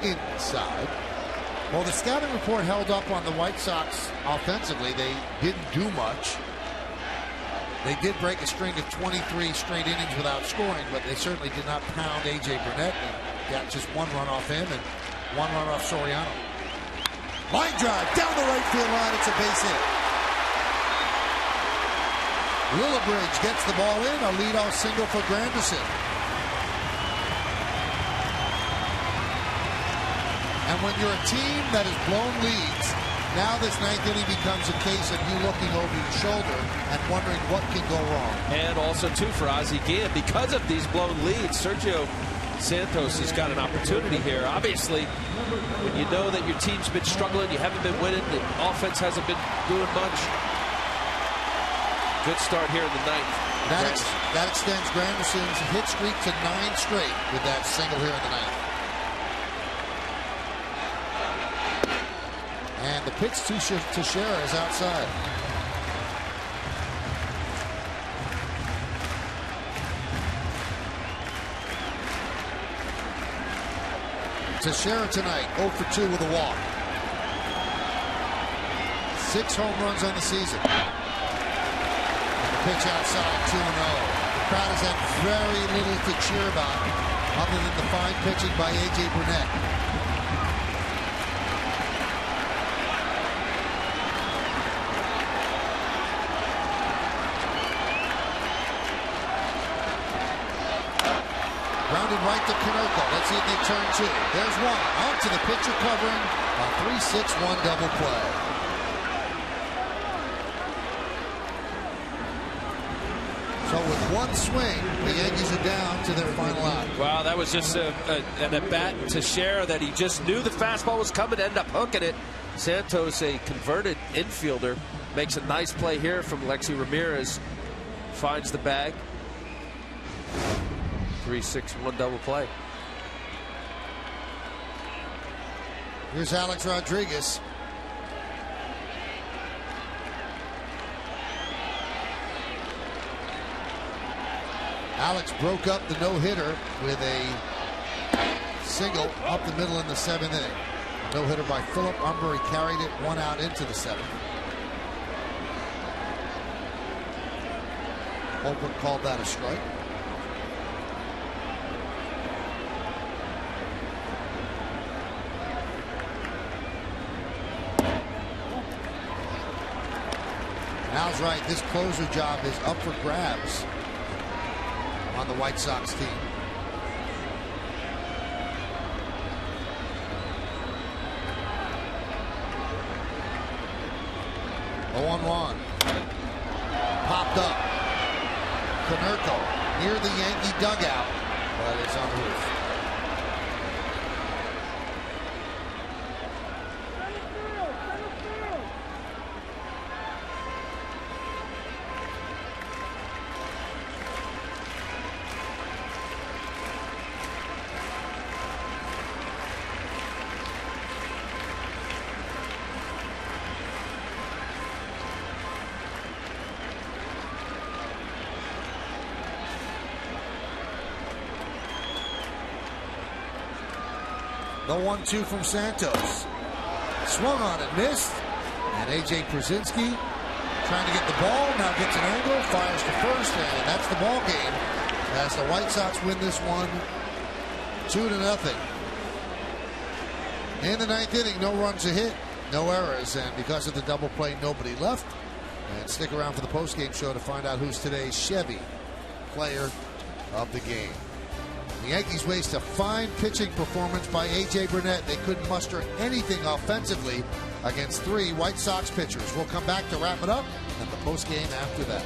S4: Inside. Well, the scouting report held up on the White Sox offensively. They didn't do much. They did break a string of 23 straight innings without scoring, but they certainly did not pound A.J. Burnett. And got just 1 run off him and 1 run off Soriano. Line drive down the right field line. It's a base hit. Lillibridge gets the ball in. A leadoff single for Granderson. And when you're a team that has blown leads, now this 9th inning becomes a case of you looking over your shoulder and wondering what can go wrong.
S3: And also, too, for Ozzie Guillen, because of these blown leads, Sergio Santos has got an opportunity here. Obviously, when you know that your team's been struggling, you haven't been winning, the offense hasn't been doing much. Good start here in the 9th.
S4: That extends Granderson's hit streak to 9 straight with that single here in the 9th. And the pitch to Teixeira is outside. Teixeira tonight, 0 for 2 with a walk. 6 home runs on the season. And the pitch outside, 2-0. The crowd has had very little to cheer about other than the fine pitching by A.J. Burnett. Grounded right to Konerko. Let's see if they turn 2. There's 1. Out to the pitcher covering. A 3-6-1 double play. So with 1 swing, the Yankees are down to their final out.
S3: Wow, that was just an at-bat to Teixeira that he just knew the fastball was coming, ended up hooking it. Santos, a converted infielder, makes a nice play here from Lexi Ramirez. Finds the bag. 3-6-1 double play.
S4: Here's Alex Rodriguez. Alex broke up the no-hitter with a single up the middle in the 7th inning. No-hitter by Philip Umber. He carried it 1 out into the 7th. Holbrook called that a strike. Al's right, this closer job is up for grabs on the White Sox team. The 1-1. Popped up. Konerko near the Yankee dugout, but it's on the roof. The 1-2 from Santos. Swung on and missed. And A.J. Przinsky trying to get the ball. Now gets an angle, fires to first, and that's the ball game as the White Sox win this one 2-0. In the 9th inning, no runs a hit, no errors, and because of the double play, nobody left. And stick around for the postgame show to find out who's today's Chevy player of the game. The Yankees waste a fine pitching performance by A.J. Burnett. They couldn't muster anything offensively against 3 White Sox pitchers. We'll come back to wrap it up and the postgame after that.